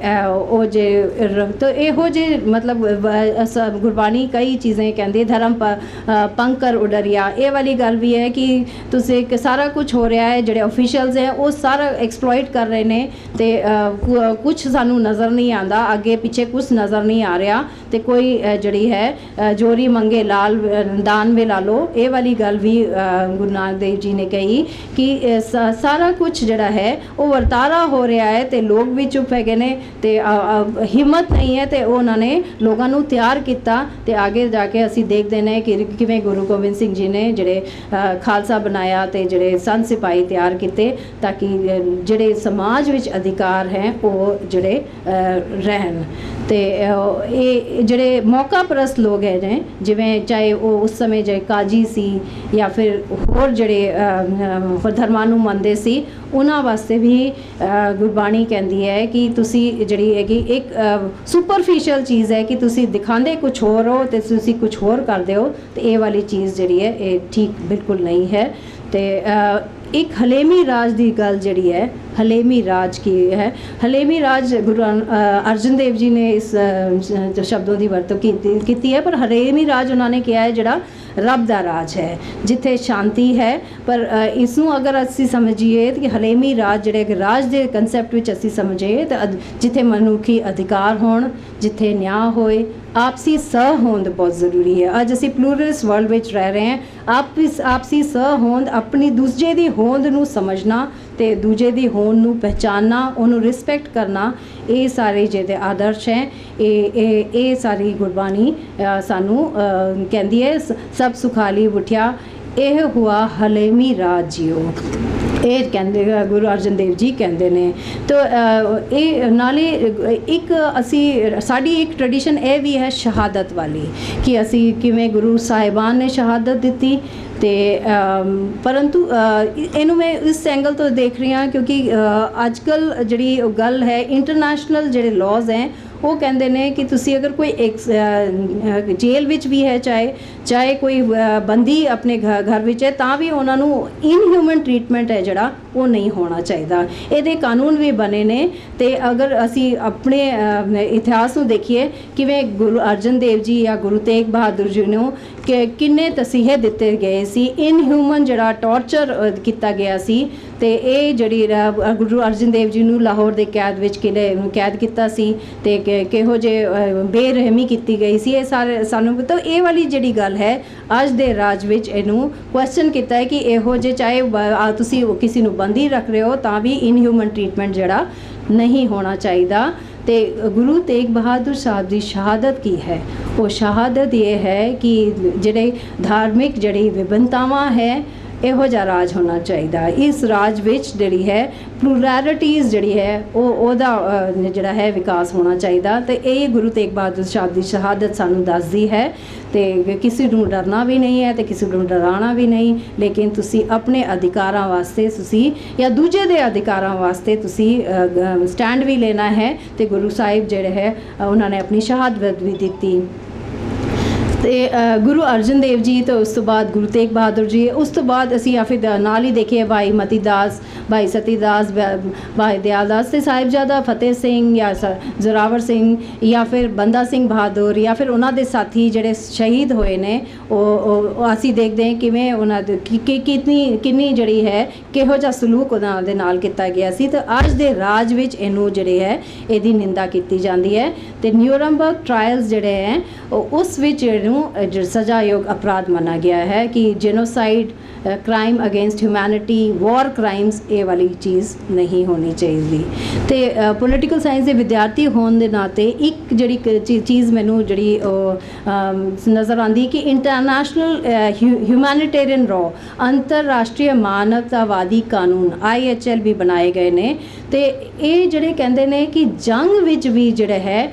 ਉਹ ਜੇ ਤਾਂ ਇਹੋ ਜਿਹੇ ਮਤਲਬ ਗੁਰਬਾਣੀ ਕਈ ਚੀਜ਼ਾਂ ਕਹਿੰਦੀ ਧਰਮ ਪੰਕਰ ਉਡਰਿਆ, ਇਹ ਵਾਲੀ ਗੱਲ ਵੀ ਹੈ ਕਿ ਤੁਸੀਂ ਕਿ ਸਾਰਾ ਕੁਝ ਹੋ ਰਿਹਾ ਹੈ, ਜਿਹੜੇ ਅਫੀਸ਼ੀਅਲਸ ਹੈ ਉਹ ਸਾਰਾ ਐਕਸਪਲੋਇਟ ਕਰ ਰਹੇ ਨੇ ਤੇ ਕੁਝ ਸਾਨੂੰ ਨਜ਼ਰ ਨਹੀਂ ਆਉਂਦਾ, ਅੱਗੇ ਪਿੱਛੇ ਕੁਝ ਨਜ਼ਰ ਨਹੀਂ ਆ ਰਿਹਾ ਤੇ ਕੋਈ ਜਿਹੜੀ ਹੈ ਜੋਰੀ ਮੰਗੇ ਲਾਲ ਦਾਨ ਵੇ ਲਾ ਲਓ, ਇਹ ਵਾਲੀ ਗੱਲ ਵੀ ਗੁਰੂ ਨਾਨਕ ਦੇਵ ਜੀ ਨੇ ਕਹੀ ਕਿ ਸਾਰਾ ਕੁਝ ਜਿਹੜਾ ਹੈ ਉਹ ਵਰਤਾਰਾ ਹੋ ਰਿਹਾ ਹੈ ਤੇ ਲੋਕ ਵੀ ਚੁੱਪ ਹੈਗੇ ਨੇ ਤੇ ਹਿੰਮਤ ਨਹੀਂ ਹੈ ਤੇ ਉਹਨਾਂ ਨੇ ਲੋਕਾਂ ਨੂੰ ਤਿਆਰ ਕੀਤਾ। ਤੇ ਅੱਗੇ ਜਾ ਕੇ ਅਸੀਂ ਦੇਖਦੇ ਨੇ ਕਿ ਕਿਵੇਂ ਗੁਰੂ ਗੋਬਿੰਦ ਸਿੰਘ ਜੀ ਨੇ ਜਿਹੜੇ ਖਾਲਸਾ ਬਣਾਇਆ ਤੇ ਜਿਹੜੇ ਸੰਤ ਸਿਪਾਹੀ ਤਿਆਰ ਕੀਤੇ ਤਾਂ ਕਿ ਜਿਹੜੇ ਸਮਾਜ ਵਿੱਚ ਅਧਿਕਾਰ ਹੈ ਉਹ ਜਿਹੜੇ ਰਹਿਣ। ਤੇ ਇਹ ਜਿਹੜੇ ਮੌਕਾ ਪ੍ਰਸਤ ਲੋਕ ਹੈ ਨੇ ਜਿਵੇਂ ਚਾਹੇ ਉਹ ਉਸ ਸਮੇਂ ਜੇ ਕਾਜੀ ਸੀ ਜਾਂ ਫਿਰ ਹੋਰ ਜਿਹੜੇ ਧਰਮਾਂ ਨੂੰ ਮੰਨਦੇ ਸੀ, ਉਹਨਾਂ ਵਾਸਤੇ ਵੀ ਗੁਰਬਾਣੀ ਕਹਿੰਦੀ ਹੈ ਕਿ ਤੁਸੀਂ ਜਿਹੜੀ ਹੈਗੀ ਇੱਕ ਸੁਪਰਫਿਸ਼ੀਅਲ ਚੀਜ਼ ਹੈ ਕਿ ਤੁਸੀਂ ਦਿਖਾਉਂਦੇ ਕੁਝ ਹੋਰ ਹੋ ਤੇ ਤੁਸੀਂ ਕੁਝ ਹੋਰ ਕਰਦੇ ਹੋ, ਤੇ ਇਹ ਵਾਲੀ ਚੀਜ਼ ਜਿਹੜੀ ਹੈ ਇਹ ਠੀਕ ਬਿਲਕੁਲ ਨਹੀਂ ਹੈ। ਤੇ ਇੱਕ ਹਲੇਮੀ ਰਾਜ ਦੀ ਗੱਲ ਜਿਹੜੀ ਹੈ, ਹਲੇਮੀ ਰਾਜ ਕੀ ਹੈ? ਹਲੇਮੀ ਰਾਜ ਗੁਰੂ ਅਰਜਨ ਦੇਵ ਜੀ ਨੇ ਇਸ ਸ਼ਬਦੋਂ ਦੀ ਵਰਤੋਂ ਕੀਤੀ ਹੈ, ਪਰ ਹਲੇਮੀ ਰਾਜ ਉਹਨਾਂ ਨੇ ਕਿਹਾ ਹੈ ਜਿਹੜਾ ਰੱਬ ਦਾ ਰਾਜ ਹੈ ਜਿੱਥੇ ਸ਼ਾਂਤੀ ਹੈ। ਪਰ ਇਸ ਨੂੰ ਅਗਰ ਅਸੀਂ ਸਮਝੀਏ ਕਿ ਹਲੇਮੀ ਰਾਜ ਜਿਹੜੇ ਰਾਜ ਦੇ ਕਨਸੈਪਟ ਵਿੱਚ ਅਸੀਂ ਸਮਝੀਏ ਤਾਂ ਜਿੱਥੇ ਮਨੁੱਖੀ ਅਧਿਕਾਰ ਹੋਣ, ਜਿੱਥੇ ਨਿਆਂ ਹੋਏ, ਆਪਸੀ ਸਹਿਹੋਂਦ ਬਹੁਤ ਜ਼ਰੂਰੀ ਹੈ। ਅੱਜ ਅਸੀਂ ਪਲੂਰਲਿਸਟ ਵਰਲਡ ਵਿੱਚ ਰਹਿ ਰਹੇ ਹਾਂ। ਆਪਸੀ ਸਹਿਹੋਂਦ, ਆਪਣੀ ਦੂਜੇ ਦੀ ਹੋਂਦ ਨੂੰ ਸਮਝਣਾ ਤੇ ਦੂਜੇ ਦੀ ਹੋਂਦ ਨੂੰ ਪਹਿਚਾਨਣਾ, ਉਹਨੂੰ ਰਿਸਪੈਕਟ ਕਰਨਾ, ਇਹ ਸਾਰੇ ਜਿਹੜੇ ਆਦਰਸ਼ ਹੈ ਇਹ ਸਾਰੀ ਗੁਰਬਾਣੀ ਸਾਨੂੰ ਕਹਿੰਦੀ ਹੈ। ਸਭ ਸੁਖਾਲੀ ਉਠਿਆ ਇਹ ਹੁਆ ਹਲੇਮੀ ਰਾਜ ਜਿਉ, ਇਹ ਕਹਿੰਦੇ ਗੁਰੂ ਅਰਜਨ ਦੇਵ ਜੀ ਕਹਿੰਦੇ ਨੇ। ਤਾਂ ਇਹ ਨਾਲੇ ਇੱਕ ਸਾਡੀ ਇੱਕ ਟ੍ਰੈਡੀਸ਼ਨ ਇਹ ਵੀ ਹੈ ਸ਼ਹਾਦਤ ਵਾਲੀ ਕਿ ਅਸੀਂ ਕਿਵੇਂ ਗੁਰੂ ਸਾਹਿਬਾਨ ਨੇ ਸ਼ਹਾਦਤ ਦਿੱਤੀ। ਤੇ ਪਰੰਤੂ ਇਹਨੂੰ ਮੈਂ ਇਸ ਐਂਗਲ ਤੋਂ ਦੇਖ ਰਹੀ ਹਾਂ ਕਿਉਂਕਿ ਅੱਜ ਕੱਲ੍ਹ ਜਿਹੜੀ ਗੱਲ ਹੈ ਇੰਟਰਨੈਸ਼ਨਲ ਜਿਹੜੇ ਲਾਜ਼ ਹੈ ਉਹ ਕਹਿੰਦੇ ਨੇ ਕਿ ਤੁਸੀਂ ਅਗਰ ਕੋਈ ਜੇਲ੍ਹ ਵਿੱਚ ਵੀ ਹੈ, ਚਾਹੇ ਕੋਈ ਬੰਦੀ ਆਪਣੇ ਘਰ ਵਿੱਚ ਹੈ, ਤਾਂ ਵੀ ਉਹਨਾਂ ਨੂੰ ਇਨਹਿਊਮਨ ਟਰੀਟਮੈਂਟ ਹੈ ਜਿਹੜਾ ਉਹ ਨਹੀਂ ਹੋਣਾ ਚਾਹੀਦਾ। ਇਹਦੇ ਕਾਨੂੰਨ ਵੀ ਬਣੇ ਨੇ। ਤੇ ਅਗਰ ਅਸੀਂ ਆਪਣੇ ਇਤਿਹਾਸ ਨੂੰ ਦੇਖੀਏ ਕਿਵੇਂ ਗੁਰੂ ਅਰਜਨ ਦੇਵ ਜੀ ਜਾਂ ਗੁਰੂ ਤੇਗ ਬਹਾਦਰ ਜੀ ਨੂੰ ਕਿੰਨੇ ਤਸੀਹੇ ਦਿੱਤੇ ਗਏ ਸੀ, ਇਨਹਿਊਮਨ ਜਿਹੜਾ ਟੌਰਚਰ ਕੀਤਾ ਗਿਆ ਸੀ। ਤੇ ਇਹ ਜਿਹੜੀ ਗੁਰੂ ਅਰਜਨ ਦੇਵ ਜੀ ਨੂੰ ਲਾਹੌਰ ਦੇ ਕੈਦ ਵਿੱਚ ਕਿਲੇ ਕੈਦ ਕੀਤਾ ਸੀ ਤੇ ਕਿਹੋ ਜਿਹੇ ਬੇਰਹਿਮੀ ਕੀਤੀ ਗਈ ਸੀ, ਇਹ ਸਾਰੇ ਸਾਨੂੰ ਪਤਾ। ਇਹ ਵਾਲੀ ਜਿਹੜੀ ਗੱਲ ਹੈ ਅੱਜ ਦੇ ਰਾਜ ਵਿੱਚ ਇਹਨੂੰ ਕੁਐਸਚਨ ਕੀਤਾ ਹੈ ਕਿ ਇਹੋ ਜਿਹੇ ਚਾਹੇ ਤੁਸੀਂ ਕਿਸੇ ਨੂੰ ਬੰਦੀ ਰੱਖ ਰਹੇ ਹੋ ਤਾਂ ਵੀ ਇਨਹਿਊਮਨ ਟਰੀਟਮੈਂਟ ਜਿਹੜਾ ਨਹੀਂ ਹੋਣਾ ਚਾਹੀਦਾ। ਤੇ ਗੁਰੂ ਤੇਗ ਬਹਾਦਰ ਸਾਹਿਬ ਦੀ ਸ਼ਹਾਦਤ ਕੀ ਹੈ? ਉਹ ਸ਼ਹਾਦਤ ਇਹ ਹੈ ਕਿ ਜਿਹੜੇ ਧਾਰਮਿਕ ਜਿਹੜੀ ਵਿਭਿੰਨਤਾਵਾਂ ਹੈ ਇਹੋ ਜਿਹਾ ਰਾਜ ਹੋਣਾ ਚਾਹੀਦਾ। ਇਸ ਰਾਜ ਵਿੱਚ ਜਿਹੜੀ ਹੈ ਪਲੂਰੈਲਿਟੀਜ਼ ਜਿਹੜੀ ਹੈ ਉਹਦਾ ਜਿਹੜਾ ਹੈ ਵਿਕਾਸ ਹੋਣਾ ਚਾਹੀਦਾ। ਤੇ ਇਹ ਗੁਰੂ ਤੇਗ ਬਹਾਦਰ ਸਾਹਿਬ ਦੀ ਸ਼ਹਾਦਤ ਸਾਨੂੰ ਦੱਸਦੀ ਹੈ। ਤੇ ਕਿਸੇ ਨੂੰ ਡਰਨਾ ਵੀ ਨਹੀਂ ਹੈ ਤੇ ਕਿਸੇ ਨੂੰ ਡਰਾਉਣਾ ਵੀ ਨਹੀਂ, ਲੇਕਿਨ ਤੁਸੀਂ ਆਪਣੇ ਅਧਿਕਾਰਾਂ ਵਾਸਤੇ ਤੁਸੀਂ ਜਾਂ ਦੂਜੇ ਦੇ ਅਧਿਕਾਰਾਂ ਵਾਸਤੇ ਤੁਸੀਂ ਸਟੈਂਡ ਵੀ ਲੈਣਾ ਹੈ। ਤੇ ਗੁਰੂ ਸਾਹਿਬ ਜਿਹੜੇ ਹੈ ਉਹਨਾਂ ਨੇ ਆਪਣੀ ਸ਼ਹਾਦਤ ਵੀ ਦਿੱਤੀ। ਤੇ ਗੁਰੂ ਅਰਜਨ ਦੇਵ ਜੀ ਤੇ ਉਸ ਤੋਂ ਬਾਅਦ ਗੁਰੂ ਤੇਗ ਬਹਾਦਰ ਜੀ, ਉਸ ਤੋਂ ਬਾਅਦ ਅਸੀਂ ਜਾਂ ਫਿਰ ਨਾਲ ਹੀ ਦੇਖੀਏ ਭਾਈ ਮਤੀ ਦਾਸ, ਭਾਈ ਸਤੀ ਦਾਸ, ਭਾਈ ਦਿਆਲ ਦਾਸ ਤੇ ਸਾਹਿਬਜ਼ਾਦਾ ਫਤਿਹ ਸਿੰਘ ਜਾਂ ਜ਼ੋਰਾਵਰ ਸਿੰਘ ਜਾਂ ਫਿਰ ਬੰਦਾ ਸਿੰਘ ਬਹਾਦਰ ਜਾਂ ਫਿਰ ਉਹਨਾਂ ਦੇ ਸਾਥੀ ਜਿਹੜੇ ਸ਼ਹੀਦ ਹੋਏ ਨੇ, ਉਹ ਅਸੀਂ ਦੇਖਦੇ ਹਾਂ ਕਿਵੇਂ ਉਹਨਾਂ ਦੇ ਕਿੰਨੀ ਜਿਹੜੀ ਹੈ ਕਿਹੋ ਜਿਹਾ ਸਲੂਕ ਉਹਨਾਂ ਦੇ ਨਾਲ ਕੀਤਾ ਗਿਆ ਸੀ। ਤੇ ਅੱਜ ਦੇ ਰਾਜ ਵਿੱਚ ਇਹਨੂੰ ਜਿਹੜੇ ਹੈ ਇਹਦੀ ਨਿੰਦਾ ਕੀਤੀ ਜਾਂਦੀ ਹੈ। ਤੇ ਨਿਊਰੰਬਰਗ ਟ੍ਰਾਇਲਸ ਜਿਹੜੇ ਹੈ ਉਸ ਵਿੱਚ ਇਹਨੂੰ ਸਜ਼ਾਯੋਗ ਅਪਰਾਧ ਮੰਨਿਆ ਗਿਆ ਹੈ ਕਿ ਜੈਨੋਸਾਈਡ, ਕ੍ਰਾਈਮ ਅਗੇਂਸਟ ਹਿਊਮੈਨਿਟੀ, ਵਾਰ ਕ੍ਰਾਈਮਸ, ਇਹ ਵਾਲੀ ਚੀਜ਼ ਨਹੀਂ ਹੋਣੀ ਚਾਹੀਦੀ। ਤੇ ਪੋਲੀਟੀਕਲ ਸਾਇੰਸ ਦੇ ਵਿਦਿਆਰਥੀ ਹੋਣ ਦੇ ਨਾਤੇ ਇੱਕ ਜਿਹੜੀ ਚੀਜ਼ ਮੈਨੂੰ ਜਿਹੜੀ ਨਜ਼ਰ ਆਉਂਦੀ ਕਿ ਇੰਟਰਨੈਸ਼ਨਲ ਹਿਊਮੈਨਿਟੇਰੀਅਨ ਲਾਅ, ਅੰਤਰਰਾਸ਼ਟਰੀ ਮਾਨਵਤਾਵਾਦੀ ਕਾਨੂੰਨ IHL ਵੀ ਬਣਾਏ ਗਏ ਨੇ। ਤੇ ਇਹ ਜਿਹੜੇ ਕਹਿੰਦੇ ਨੇ ਕਿ ਜੰਗ ਵਿੱਚ ਵੀ ਜਿਹੜਾ ਹੈ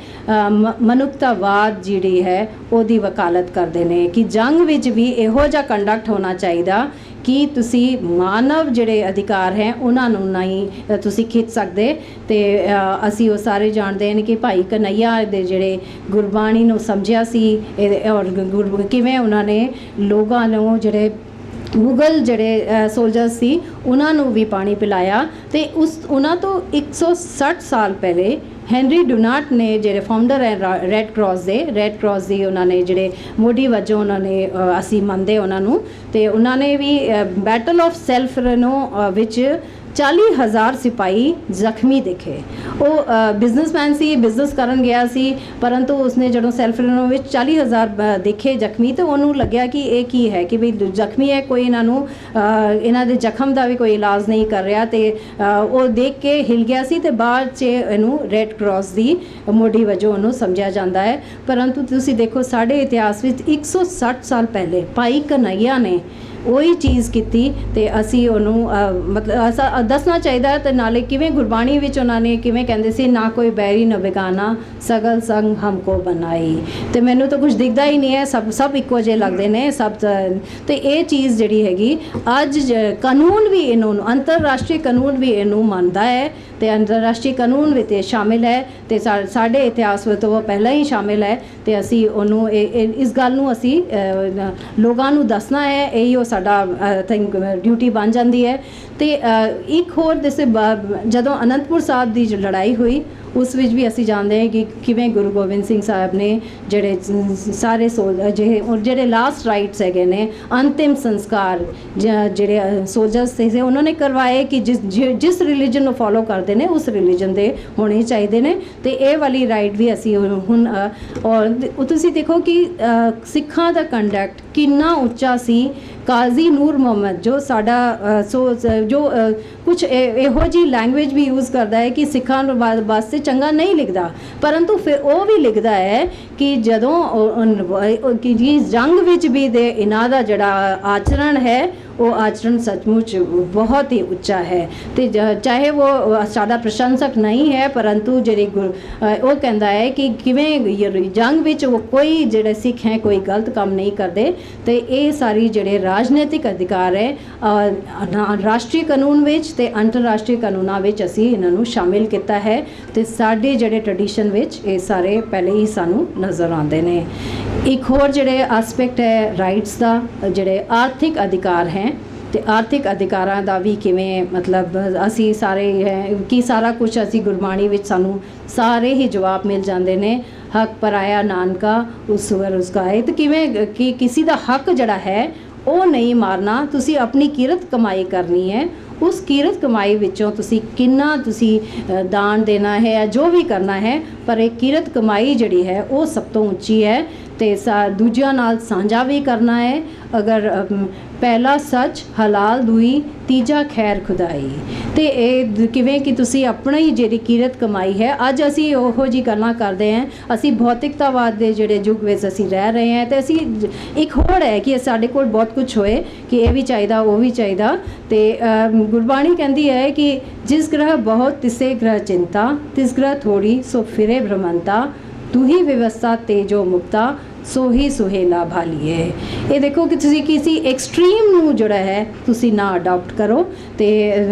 ਮਨੁੱਖਤਾਵਾਦ ਜਿਹੜੀ ਹੈ ਉਹਦੀ ਵਕਾਲਤ ਕਰਦੇ ਨੇ ਕਿ ਜੰਗ ਵਿੱਚ ਵੀ ਇਹੋ ਜਿਹਾ ਕੰਡਕਟ ਹੋਣਾ ਚਾਹੀਦਾ ਕਿ ਤੁਸੀਂ ਮਾਨਵ ਜਿਹੜੇ ਅਧਿਕਾਰ ਹੈ ਉਹਨਾਂ ਨੂੰ ਨਹੀਂ ਤੁਸੀਂ ਖਿੱਚ ਸਕਦੇ। ਤੇ ਅਸੀਂ ਉਹ ਸਾਰੇ ਜਾਣਦੇ ਨੇ ਕਿ ਭਾਈ ਕਨਈਆ ਦੇ ਜਿਹੜੇ ਗੁਰਬਾਣੀ ਨੂੰ ਸਮਝਿਆ ਸੀ ਔਰ ਕਿਵੇਂ ਉਹਨਾਂ ਨੇ ਲੋਕਾਂ ਨੂੰ ਜਿਹੜੇ ਮੁਗਲ ਜਿਹੜੇ ਸੋਲਜਰਸ ਸੀ ਉਹਨਾਂ ਨੂੰ ਵੀ ਪਾਣੀ ਪਿਲਾਇਆ। ਤੇ ਉਹਨਾਂ ਤੋਂ 160 ਸਾਲ ਪਹਿਲੇ ਹੈਨਰੀ ਡੁਨਾਟ ਨੇ ਜਿਹੜੇ ਫਾਊਂਡਰ ਹੈ ਰੈੱਡ ਕਰਾਸ ਦੀ ਉਹਨਾਂ ਨੇ ਜਿਹੜੇ ਮੋਢੀ ਵਜੋਂ ਉਹਨਾਂ ਨੇ ਅਸੀਂ ਮੰਨਦੇ ਉਹਨਾਂ ਨੂੰ। ਤੇ ਉਹਨਾਂ ਨੇ ਵੀ ਬੈਟਲ ਆਫ ਸੈਲਫ ਰਨੋ ਵਿੱਚ 40,000 ਸਿਪਾਹੀ ਜ਼ਖਮੀ ਦੇਖੇ। ਉਹ ਬਿਜ਼ਨਸਮੈਨ ਸੀ, ਬਿਜ਼ਨਸ ਕਰਨ ਗਿਆ ਸੀ, ਪਰੰਤੂ ਉਸਨੇ ਜਦੋਂ ਸੈਲਫ ਰਨੋ ਵਿੱਚ 40,000 ਦੇਖੇ ਜ਼ਖਮੀ ਤਾਂ ਉਹਨੂੰ ਲੱਗਿਆ ਕਿ ਇਹ ਕੀ ਹੈ ਕਿ ਵੀ ਜ਼ਖਮੀ ਹੈ, ਕੋਈ ਇਹਨਾਂ ਦੇ ਜ਼ਖਮ ਦਾ ਵੀ ਕੋਈ ਇਲਾਜ ਨਹੀਂ ਕਰ ਰਿਹਾ। ਤੇ ਉਹ ਦੇਖ ਕੇ ਹਿਲ ਗਿਆ ਸੀ ਤੇ ਬਾਅਦ 'ਚ ਇਹਨੂੰ ਰੈੱਡ ਕਰਾਸ ਦੀ ਮੋਢੀ ਵਜੋਂ ਉਹਨੂੰ ਸਮਝਿਆ ਜਾਂਦਾ ਹੈ। ਪਰੰਤੂ ਤੁਸੀਂ ਦੇਖੋ ਸਾਡੇ ਇਤਿਹਾਸ ਵਿੱਚ 160 ਸਾਲ ਪਹਿਲੇ ਭਾਈ ਕਨਈਆ ਨੇ ਉਹੀ ਚੀਜ਼ ਕੀਤੀ ਤੇ ਅਸੀਂ ਉਹਨੂੰ ਮਤਲਬ ਦੱਸਣਾ ਚਾਹੀਦਾ। ਤੇ ਨਾਲੇ ਕਿਵੇਂ ਗੁਰਬਾਣੀ ਵਿੱਚ ਉਹਨਾਂ ਨੇ ਕਿਵੇਂ ਕਹਿੰਦੇ ਸੀ, ਨਾ ਕੋਈ ਬੈਰੀ ਨਾ ਬੇਗਾਨਾ, ਸਗਲ ਸੰਗ ਹਮਕੋ ਬਣਾਈ। ਤੇ ਮੈਨੂੰ ਤਾਂ ਕੁਝ ਦਿਖਦਾ ਹੀ ਨਹੀਂ ਹੈ, ਸਭ ਇੱਕੋ ਜਿਹੇ ਲੱਗਦੇ ਨੇ ਸਭ। ਤੇ ਇਹ ਚੀਜ਼ ਜਿਹੜੀ ਹੈਗੀ ਅੱਜ ਕਾਨੂੰਨ ਵੀ ਇਹਨੂੰ, ਅੰਤਰਰਾਸ਼ਟਰੀ ਕਾਨੂੰਨ ਵੀ ਇਹਨੂੰ ਮੰਨਦਾ ਹੈ ਤੇ ਅੰਤਰਰਾਸ਼ਟਰੀ ਕਾਨੂੰਨ ਵਿੱਚ ਸ਼ਾਮਿਲ ਹੈ ਤੇ ਸਾਡੇ ਇਤਿਹਾਸ ਵਿੱਚ ਉਹ ਪਹਿਲਾਂ ਹੀ ਸ਼ਾਮਿਲ ਹੈ। ਤੇ ਅਸੀਂ ਉਹਨੂੰ ਇਸ ਗੱਲ ਨੂੰ ਅਸੀਂ ਲੋਕਾਂ ਨੂੰ ਦੱਸਣਾ ਹੈ, ਇਹੀ ਉਹ ਸਾਡਾ ਥਿੰਕ ਡਿਊਟੀ ਬਣ ਜਾਂਦੀ ਹੈ। ਤੇ ਇੱਕ ਹੋਰ ਜਿਵੇਂ ਜਦੋਂ ਅਨੰਦਪੁਰ ਸਾਹਿਬ ਦੀ ਲੜਾਈ ਹੋਈ ਉਸ ਵਿੱਚ ਵੀ ਅਸੀਂ ਜਾਣਦੇ ਹਾਂ ਕਿ ਕਿਵੇਂ ਗੁਰੂ ਗੋਬਿੰਦ ਸਿੰਘ ਸਾਹਿਬ ਨੇ ਜਿਹੜੇ ਸਾਰੇ ਜਿਹੜੇ ਲਾਸਟ ਰਾਈਟਸ ਹੈਗੇ ਨੇ, ਅੰਤਿਮ ਸੰਸਕਾਰ ਜਿਹੜੇ ਸੋਲਜਰਸ ਸੀ ਉਹਨਾਂ ਨੇ ਕਰਵਾਏ ਕਿ ਜਿਸ ਰਿਲੀਜਨ ਨੂੰ ਫੋਲੋ ਕਰਦੇ ਨੇ ਉਸ ਰਿਲੀਜਨ ਦੇ ਹੋਣੇ ਚਾਹੀਦੇ ਨੇ। ਤੇ ਇਹ ਵਾਲੀ ਰਾਈਟ ਵੀ ਅਸੀਂ ਹੁਣ ਔਰ ਤੁਸੀਂ ਦੇਖੋ ਕਿ ਸਿੱਖਾਂ ਦਾ ਕੰਡਕਟ ਕਿੰਨਾ ਉੱਚਾ ਸੀ। ਕਾਜ਼ੀ ਨੂਰ ਮੁਹੰਮਦ ਜੋ ਸਾਡਾ ਜੋ ਕੁਝ ਇਹੋ ਜਿਹੀ ਲੈਂਗੁਏਜ ਵੀ ਯੂਜ਼ ਕਰਦਾ ਹੈ ਕਿ ਸਿੱਖਾਂ ਨੂੰ ਵਾਸਤੇ ਚੰਗਾ ਨਹੀਂ ਲਿਖਦਾ, ਪਰੰਤੂ ਫਿਰ ਉਹ ਵੀ ਲਿਖਦਾ ਹੈ ਕਿ ਜਦੋਂ ਕਿ ਜੰਗ ਵਿੱਚ ਵੀ ਦੇ ਇਹਨਾਂ ਦਾ ਜਿਹੜਾ ਆਚਰਣ ਹੈ ਉਹ ਆਚਰਣ ਸੱਚਮੁੱਚ ਬਹੁਤ ਹੀ ਉੱਚਾ ਹੈ। ਤੇ ਚਾਹੇ ਉਹ ਸਾਡਾ ਪ੍ਰਸ਼ੰਸਕ ਨਹੀਂ ਹੈ, ਪਰੰਤੂ ਜਿਹੜੀ ਉਹ ਕਹਿੰਦਾ ਹੈ ਕਿ ਕਿਵੇਂ ਜੰਗ ਵਿੱਚ ਉਹ ਕੋਈ ਜਿਹੜੇ ਸਿੱਖ ਹੈ ਕੋਈ ਗਲਤ ਕੰਮ ਨਹੀਂ ਕਰਦੇ। ਤੇ ਇਹ ਸਾਰੀ ਜਿਹੜੇ ਰਾਜਨੀਤਿਕ ਅਧਿਕਾਰ ਹੈ ਰਾਸ਼ਟਰੀ ਕਾਨੂੰਨ ਵਿੱਚ ਤੇ ਅੰਤਰਰਾਸ਼ਟਰੀ ਕਾਨੂੰਨਾਂ ਵਿੱਚ ਅਸੀਂ ਇਹਨਾਂ ਨੂੰ ਸ਼ਾਮਿਲ ਕੀਤਾ ਹੈ। ਤੇ ਸਾਡੇ ਜਿਹੜੇ ਟ੍ਰੈਡੀਸ਼ਨ ਵਿੱਚ ਇਹ ਸਾਰੇ ਪਹਿਲੇ ਹੀ ਸਾਨੂੰ ਨਜ਼ਰ ਆਉਂਦੇ ਨੇ। ਇੱਕ ਹੋਰ ਜਿਹੜੇ ਐਸਪੈਕਟ ਹੈ ਰਾਈਟਸ ਦਾ, ਜਿਹੜੇ ਆਰਥਿਕ ਅਧਿਕਾਰ ਹੈ ਤੇ ਆਰਥਿਕ ਅਧਿਕਾਰਾਂ ਦਾ ਵੀ ਕਿਵੇਂ ਮਤਲਬ ਅਸੀਂ ਸਾਰੇ ਹੈ ਕਿ ਸਾਰਾ ਕੁਝ ਅਸੀਂ ਗੁਰਬਾਣੀ ਵਿੱਚ ਸਾਨੂੰ ਸਾਰੇ ਹੀ ਜਵਾਬ ਮਿਲ ਜਾਂਦੇ ਨੇ। ਹੱਕ ਪਰਾਇਆ ਨਾਨਕਾ ਉਸ ਵਰ ਉਸਕਾ ਹੈ। ਤੇ ਕਿਵੇਂ ਕਿ ਕਿਸੇ ਦਾ ਹੱਕ ਜਿਹੜਾ ਹੈ ਉਹ ਨਹੀਂ ਮਾਰਨਾ, ਤੁਸੀਂ ਆਪਣੀ ਕਿਰਤ ਕਮਾਈ ਕਰਨੀ ਹੈ, ਉਸ ਕਿਰਤ ਕਮਾਈ ਵਿੱਚੋਂ ਤੁਸੀਂ ਕਿੰਨਾ ਤੁਸੀਂ ਦਾਨ ਦੇਣਾ ਹੈ ਜੋ ਵੀ ਕਰਨਾ ਹੈ, ਪਰ ਇਹ ਕਿਰਤ ਕਮਾਈ ਜਿਹੜੀ ਹੈ ਉਹ ਸਭ ਤੋਂ ਉੱਚੀ ਹੈ। ਤੇ ਦੂਜਿਆਂ ਨਾਲ ਸਾਂਝਾ ਵੀ ਕਰਨਾ ਹੈ। ਅਗਰ ਪਹਿਲਾ ਸੱਚ ਹਲਾਲ ਦੂਈ, ਤੀਜਾ ਖੈਰ ਖੁਦਾਈ। ਤੇ ਇਹ ਕਿਵੇਂ ਕਿ ਤੁਸੀਂ ਆਪਣੀ ਜਿਹੜੀ ਕਿਰਤ ਕਮਾਈ ਹੈ, ਅੱਜ ਅਸੀਂ ਉਹੋ ਜਿਹੀ ਗੱਲਾਂ ਕਰਦੇ ਹਾਂ, ਅਸੀਂ ਭੌਤਿਕਤਾਵਾਦ ਦੇ ਜਿਹੜੇ ਯੁੱਗ ਵਿੱਚ ਅਸੀਂ ਰਹਿ ਰਹੇ ਹਾਂ। ਤੇ ਅਸੀਂ ਇੱਕ ਹੋਰ ਹੈ ਕਿ ਸਾਡੇ ਕੋਲ ਬਹੁਤ ਕੁਝ ਹੋਏ ਕਿ ਇਹ ਵੀ ਚਾਹੀਦਾ ਉਹ ਵੀ ਚਾਹੀਦਾ। ਤੇ ਗੁਰਬਾਣੀ ਕਹਿੰਦੀ ਹੈ ਕਿ ਜਿਸ ਗ੍ਰਹਿ ਬਹੁਤ ਤਿਸੇ ਗ੍ਰਹਿ ਚਿੰਤਾ, ਤਿਸ ਗ੍ਰਹਿ ਥੋੜੀ ਸੋ ਫਿਰੇ ਭ੍ਰਮੰਤਾ, ਤੂੰ ਹੀ ਵਿਵਸਥਾ ਤੇਜੋ ਮੁਕਤਾ, ਸੋਹੀ ਸੁਹੇਲਾ ਭਾਲੀਏ। ਇਹ ਦੇਖੋ ਕਿ ਤੁਸੀਂ ਕਿਸੇ ਐਕਸਟ੍ਰੀਮ ਨੂੰ ਜਿਹੜਾ ਹੈ ਤੁਸੀਂ ਨਾ ਅਡਾਪਟ ਕਰੋ ਤੇ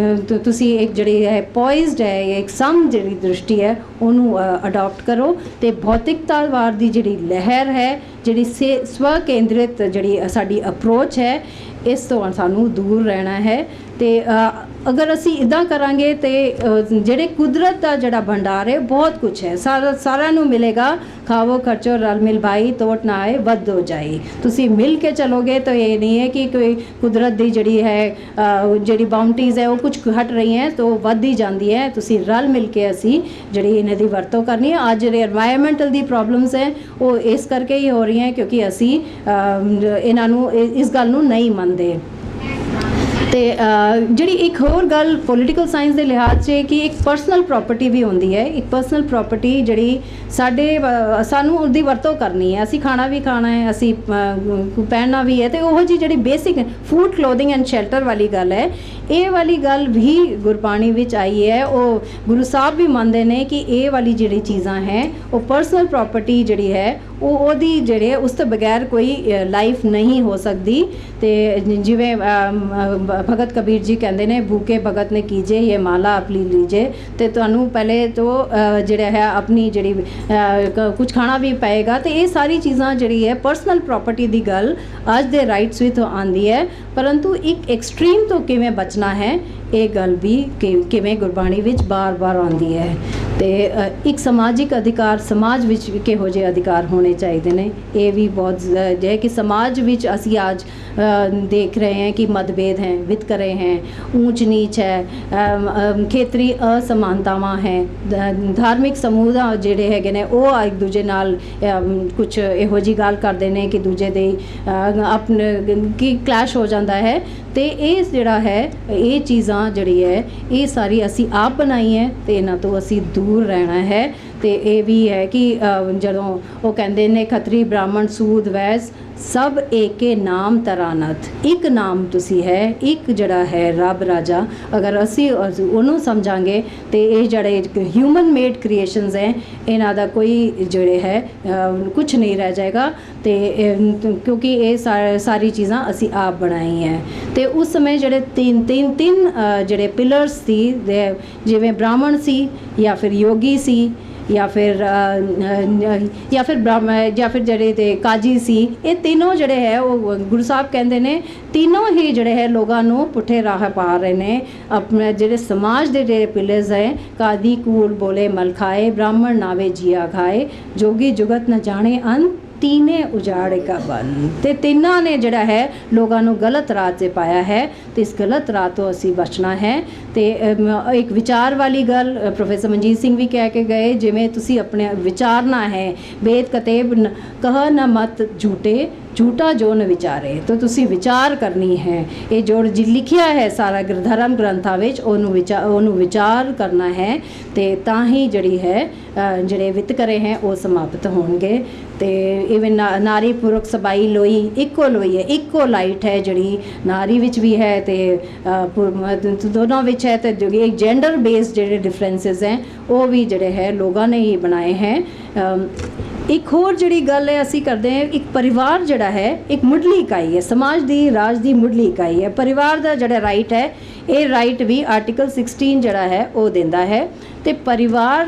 ਤੁਸੀਂ ਇੱਕ ਜਿਹੜੀ ਹੈ ਪੋਇਜ਼ਡ ਹੈ, ਇੱਕ ਸਮ ਜਿਹੜੀ ਦ੍ਰਿਸ਼ਟੀ ਹੈ ਉਹਨੂੰ ਅਡਾਪਟ ਕਰੋ ਤੇ ਭੌਤਿਕਤਾਵਾਦ ਦੀ ਜਿਹੜੀ ਲਹਿਰ ਹੈ, ਜਿਹੜੀ ਸਵ ਕੇਂਦਰਿਤ ਜਿਹੜੀ ਸਾਡੀ ਅਪਰੋਚ ਹੈ, ਇਸ ਤੋਂ ਸਾਨੂੰ ਦੂਰ ਰਹਿਣਾ ਹੈ। ਤੇ ਅਗਰ ਅਸੀਂ ਇੱਦਾਂ ਕਰਾਂਗੇ ਤੇ ਜਿਹੜੇ ਕੁਦਰਤ ਦਾ ਜਿਹੜਾ ਭੰਡਾਰ ਹੈ ਬਹੁਤ ਕੁਝ ਹੈ, ਸਾਰਿਆਂ ਨੂੰ ਮਿਲੇਗਾ। ਖਾਵੋ ਖਰਚੋ ਰਲ ਮਿਲ ਭਾਈ, ਤੋਟ ਨਾ ਆਏ ਵੱਧ ਹੋ ਜਾਏ। ਤੁਸੀਂ ਮਿਲ ਕੇ ਚਲੋਗੇ ਤਾਂ ਇਹ ਨਹੀਂ ਹੈ ਕਿ ਕੋਈ ਕੁਦਰਤ ਦੀ ਜਿਹੜੀ ਹੈ ਜਿਹੜੀ ਬਾਉਂਟੀਜ਼ ਹੈ ਉਹ ਕੁਝ ਘਟ ਰਹੀ ਹੈ ਤਾਂ ਉਹ ਵੱਧ ਹੀ ਜਾਂਦੀ ਹੈ। ਤੁਸੀਂ ਰਲ ਮਿਲ ਕੇ ਅਸੀਂ ਜਿਹੜੀ ਇਹਨਾਂ ਦੀ ਵਰਤੋਂ ਕਰਨੀ ਹੈ। ਅੱਜ ਜਿਹੜੇ এনवायरमेंटਲ ਦੀ ਪ੍ਰੋਬਲਮਸ ਹੈ ਉਹ ਇਸ ਕਰਕੇ ਹੀ ਹੋ ਰਹੀਆਂ ਕਿਉਂਕਿ ਅਸੀਂ ਇਹਨਾਂ ਨੂੰ ਇਸ ਗੱਲ ਨੂੰ ਨਹੀਂ ਮੰਨਦੇ। ਤੇ ਜਿਹੜੀ ਇੱਕ ਹੋਰ ਗੱਲ ਪੋਲੀਟੀਕਲ ਸਾਇੰਸ ਦੇ ਲਿਹਾਜ਼ 'ਚ ਕਿ ਇੱਕ ਪਰਸਨਲ ਪ੍ਰਾਪਰਟੀ ਵੀ ਹੁੰਦੀ ਹੈ। ਇੱਕ ਪਰਸਨਲ ਪ੍ਰਾਪਰਟੀ ਜਿਹੜੀ ਸਾਨੂੰ ਉਹਦੀ ਵਰਤੋਂ ਕਰਨੀ ਹੈ। ਅਸੀਂ ਖਾਣਾ ਵੀ ਖਾਣਾ ਹੈ, ਅਸੀਂ ਪਹਿਨਣਾ ਵੀ ਹੈ, ਤੇ ਉਹ ਜਿਹੀ ਜਿਹੜੀ basic food clothing and shelter ਵਾਲੀ ਗੱਲ ਹੈ, ਇਹ ਵਾਲੀ ਗੱਲ ਵੀ ਗੁਰਬਾਣੀ ਵਿੱਚ ਆਈ ਹੈ। ਉਹ ਗੁਰੂ ਸਾਹਿਬ ਵੀ ਮੰਨਦੇ ਨੇ ਕਿ ਇਹ ਵਾਲੀ ਜਿਹੜੀ ਚੀਜ਼ਾਂ ਹੈ ਉਹ ਪਰਸਨਲ ਪ੍ਰਾਪਰਟੀ ਜਿਹੜੀ ਹੈ ਉਹਦੀ ਜਿਹੜੇ ਉਸ ਤੋਂ ਬਗੈਰ ਕੋਈ ਲਾਈਫ ਨਹੀਂ ਹੋ ਸਕਦੀ। ਤੇ ਜਿਵੇਂ ਭਗਤ ਕਬੀਰ ਜੀ ਕਹਿੰਦੇ ਨੇ, ਭੂਕੇ ਭਗਤ ਨੇ ਕੀਜੇ ਇਹ ਮਾਲਾ ਆਪਣੀ ਲੀਜੇ। ਤੇ ਤੁਹਾਨੂੰ ਪਹਿਲੇ ਤੋਂ ਜਿਹੜਾ ਹੈ ਆਪਣੀ ਜਿਹੜੀ ਕੁਝ ਖਾਣਾ ਵੀ ਪਏਗਾ। ਤੇ ਇਹ ਸਾਰੀ ਚੀਜ਼ਾਂ ਜਿਹੜੀ ਹੈ ਪਰਸਨਲ ਪ੍ਰਾਪਰਟੀ ਦੀ ਗੱਲ ਅੱਜ ਦੇ ਰਾਈਟਸ ਵਿੱਚ ਆਉਂਦੀ ਹੈ, ਪਰੰਤੂ ਇੱਕ ਐਕਸਟ੍ਰੀਮ ਤੋਂ ਕਿਵੇਂ ਬਚਣਾ ਹੈ ਇਹ ਗੱਲ ਵੀ ਕਿਵੇਂ ਗੁਰਬਾਣੀ ਵਿੱਚ ਬਾਰ-ਬਾਰ ਆਉਂਦੀ ਹੈ। ਤੇ ਇੱਕ ਸਮਾਜਿਕ ਅਧਿਕਾਰ, ਸਮਾਜ ਵਿੱਚ ਕਿਹੋ ਜਿਹੇ ਅਧਿਕਾਰ ਹੋਣੇ ਚਾਹੀਦੇ ਨੇ, ਇਹ ਵੀ ਬਹੁਤ ਜੇ ਕਿ ਸਮਾਜ ਵਿੱਚ ਅਸੀਂ ਅੱਜ ਦੇਖ ਰਹੇ ਹਾਂ ਕਿ ਮਤਭੇਦ ਹੈ, ਵਿਤਕਰੇ ਹੈ, ਊਚ ਨੀਚ ਹੈ, ਖੇਤਰੀ ਅਸਮਾਨਤਾਵਾਂ ਹੈ, ਧਾਰਮਿਕ ਸਮੂਹ ਦਾ ਜਿਹੜੇ ਹੈਗੇ ਨੇ ਉਹ ਇੱਕ ਦੂਜੇ ਨਾਲ ਕੁਝ ਇਹੋ ਜਿਹੀ ਗੱਲ ਕਰਦੇ ਨੇ ਕਿ ਦੂਜੇ ਦੇ ਆਪਣੇ ਕੀ ਕਲੈਸ਼ ਹੋ ਜਾਂਦਾ ਹੈ। ਤੇ ਇਹ ਜਿਹੜਾ ਹੈ ਇਹ ਚੀਜ਼ਾਂ ਜਿਹੜੀ ਹੈ ਇਹ ਸਾਰੀ ਅਸੀਂ ਆਪ ਬਣਾਈ ਹੈ ਤੇ ਇਹਨਾਂ ਤੋਂ ਅਸੀਂ ਦੂਰ ਰਹਿਣਾ ਹੈ। ਤੇ ਇਹ ਵੀ ਹੈ ਕਿ ਜਦੋਂ ਉਹ ਕਹਿੰਦੇ ਨੇ ਖੱਤਰੀ ਬ੍ਰਾਹਮਣ ਸੂਦ ਵੈਸ ਸਭ ਏਕੇ ਨਾਮ ਤਰਾਨਤ, ਇੱਕ ਨਾਮ ਤੁਸੀਂ ਹੈ, ਇੱਕ ਜਿਹੜਾ ਹੈ ਰੱਬ ਰਾਜਾ। ਅਗਰ ਅਸੀਂ ਉਹਨੂੰ ਸਮਝਾਂਗੇ ਤੇ ਇਹ ਜਿਹੜੇ ਹਿਊਮਨ ਮੇਡ ਕ੍ਰੀਏਸ਼ਨਸ ਹੈ ਇਹਨਾਂ ਦਾ ਕੋਈ ਜਿਹੜੇ ਹੈ ਕੁਝ ਨਹੀਂ ਰਹਿ ਜਾਏਗਾ। ਤੇ ਕਿਉਂਕਿ ਇਹ ਸਾਰੀ ਚੀਜ਼ਾਂ ਅਸੀਂ ਆਪ ਬਣਾਈ ਹੈ। ਤੇ ਉਸ ਸਮੇਂ ਜਿਹੜੇ ਤਿੰਨ ਜਿਹੜੇ ਪਿਲਰਸ ਸੀ, ਜਿਵੇਂ ਬ੍ਰਾਹਮਣ ਸੀ ਜਾਂ ਫਿਰ ਯੋਗੀ ਸੀ ਜਾਂ ਫਿਰ ਜਿਹੜੇ ਤੇ ਕਾਜੀ ਸੀ, ਇਹ ਤਿੰਨੋਂ ਜਿਹੜੇ ਹੈ ਉਹ ਗੁਰੂ ਸਾਹਿਬ ਕਹਿੰਦੇ ਨੇ ਤਿੰਨੋਂ ਹੀ ਜਿਹੜੇ ਹੈ ਲੋਕਾਂ ਨੂੰ ਪੁੱਠੇ ਰਾਹ ਪਾ ਰਹੇ ਨੇ। ਆਪਣੇ ਜਿਹੜੇ ਸਮਾਜ ਦੇ ਜਿਹੜੇ ਪਿਲਰਸ ਹੈ, ਕਾਦੀ ਕੂੜ ਬੋਲੇ ਮਲ ਖਾਏ, ਬ੍ਰਾਹਮਣ ਨਾਵੇ ਜੀਆ ਖਾਏ, ਜੋਗੀ ਜੁਗਤ ਨ ਜਾਣੇ ਅੰਤ, ਤੀਨੇ ਉਜਾੜੇ ਕਾ ਬਨ। ਤੇ ਤਿੰਨਾਂ ਨੇ ਜਿਹੜਾ ਹੈ ਲੋਕਾਂ ਨੂੰ ਗਲਤ ਰਾਹ 'ਤੇ ਪਾਇਆ ਹੈ ਤੇ ਇਸ ਗਲਤ ਰਾਹ ਤੋਂ ਅਸੀਂ ਬਚਣਾ ਹੈ। ਤੇ ਇੱਕ ਵਿਚਾਰ ਵਾਲੀ ਗੱਲ ਪ੍ਰੋਫੈਸਰ ਮਨਜੀਤ ਸਿੰਘ ਵੀ ਕਹਿ ਕੇ ਗਏ, ਜਿਵੇਂ ਤੁਸੀਂ ਆਪਣੇ ਵਿਚਾਰਨਾ ਹੈ, ਵੇਦ ਕਤੇਬ ਕਹ ਨ ਮਤ ਝੂਠੇ, ਝੂਠਾ ਜੋ ਨ ਵਿਚਾਰੇ। ਤਾਂ ਤੁਸੀਂ ਵਿਚਾਰ ਕਰਨੀ ਹੈ। ਇਹ ਜੋ ਲਿਖਿਆ ਹੈ ਸਾਰਾ ਧਰਮ ਗ੍ਰੰਥਾਂ ਵਿੱਚ ਉਹਨੂੰ ਵਿਚਾਰ ਕਰਨਾ ਹੈ ਤੇ ਤਾਂ ਹੀ ਜਿਹੜੀ ਹੈ ਜਿਹੜੇ ਵਿਤਕਰੇ ਹੈ ਉਹ ਸਮਾਪਤ ਹੋਣਗੇ। ਤੇ ਇਵੇਂ ਨਾਰੀ ਪੁਰਖ ਸਬਾਈ ਲੋਈ ਇੱਕੋ ਲੋਈ ਹੈ, ਇੱਕੋ ਲਾਈਟ ਹੈ ਜਿਹੜੀ ਨਾਰੀ ਵਿੱਚ ਵੀ ਹੈ ਤੇ ਦੋਨੋਂ ਵਿੱਚ ਹੈ। ਤੇ ਜੋ ਜੈਂਡਰ ਬੇਸਡ ਜਿਹੜੇ ਡਿਫਰੈਂਸਿਸ ਹੈ ਉਹ ਵੀ ਜਿਹੜੇ ਹੈ ਲੋਕਾਂ ਨੇ ਹੀ ਬਣਾਏ ਹੈ। ਇੱਕ ਹੋਰ ਜਿਹੜੀ ਗੱਲ ਹੈ ਅਸੀਂ ਕਰਦੇ ਹਾਂ, ਇੱਕ ਪਰਿਵਾਰ ਜਿਹੜਾ ਹੈ ਇੱਕ ਮੁੱਢਲੀ ਇਕਾਈ ਹੈ, ਸਮਾਜ ਦੀ ਰਾਜ ਦੀ ਮੁੱਢਲੀ ਇਕਾਈ ਹੈ। ਪਰਿਵਾਰ ਦਾ ਜਿਹੜਾ ਰਾਈਟ ਹੈ ਇਹ ਰਾਈਟ ਵੀ ਆਰਟੀਕਲ 16 ਜਿਹੜਾ ਹੈ ਉਹ ਦਿੰਦਾ ਹੈ। ਤੇ ਪਰਿਵਾਰ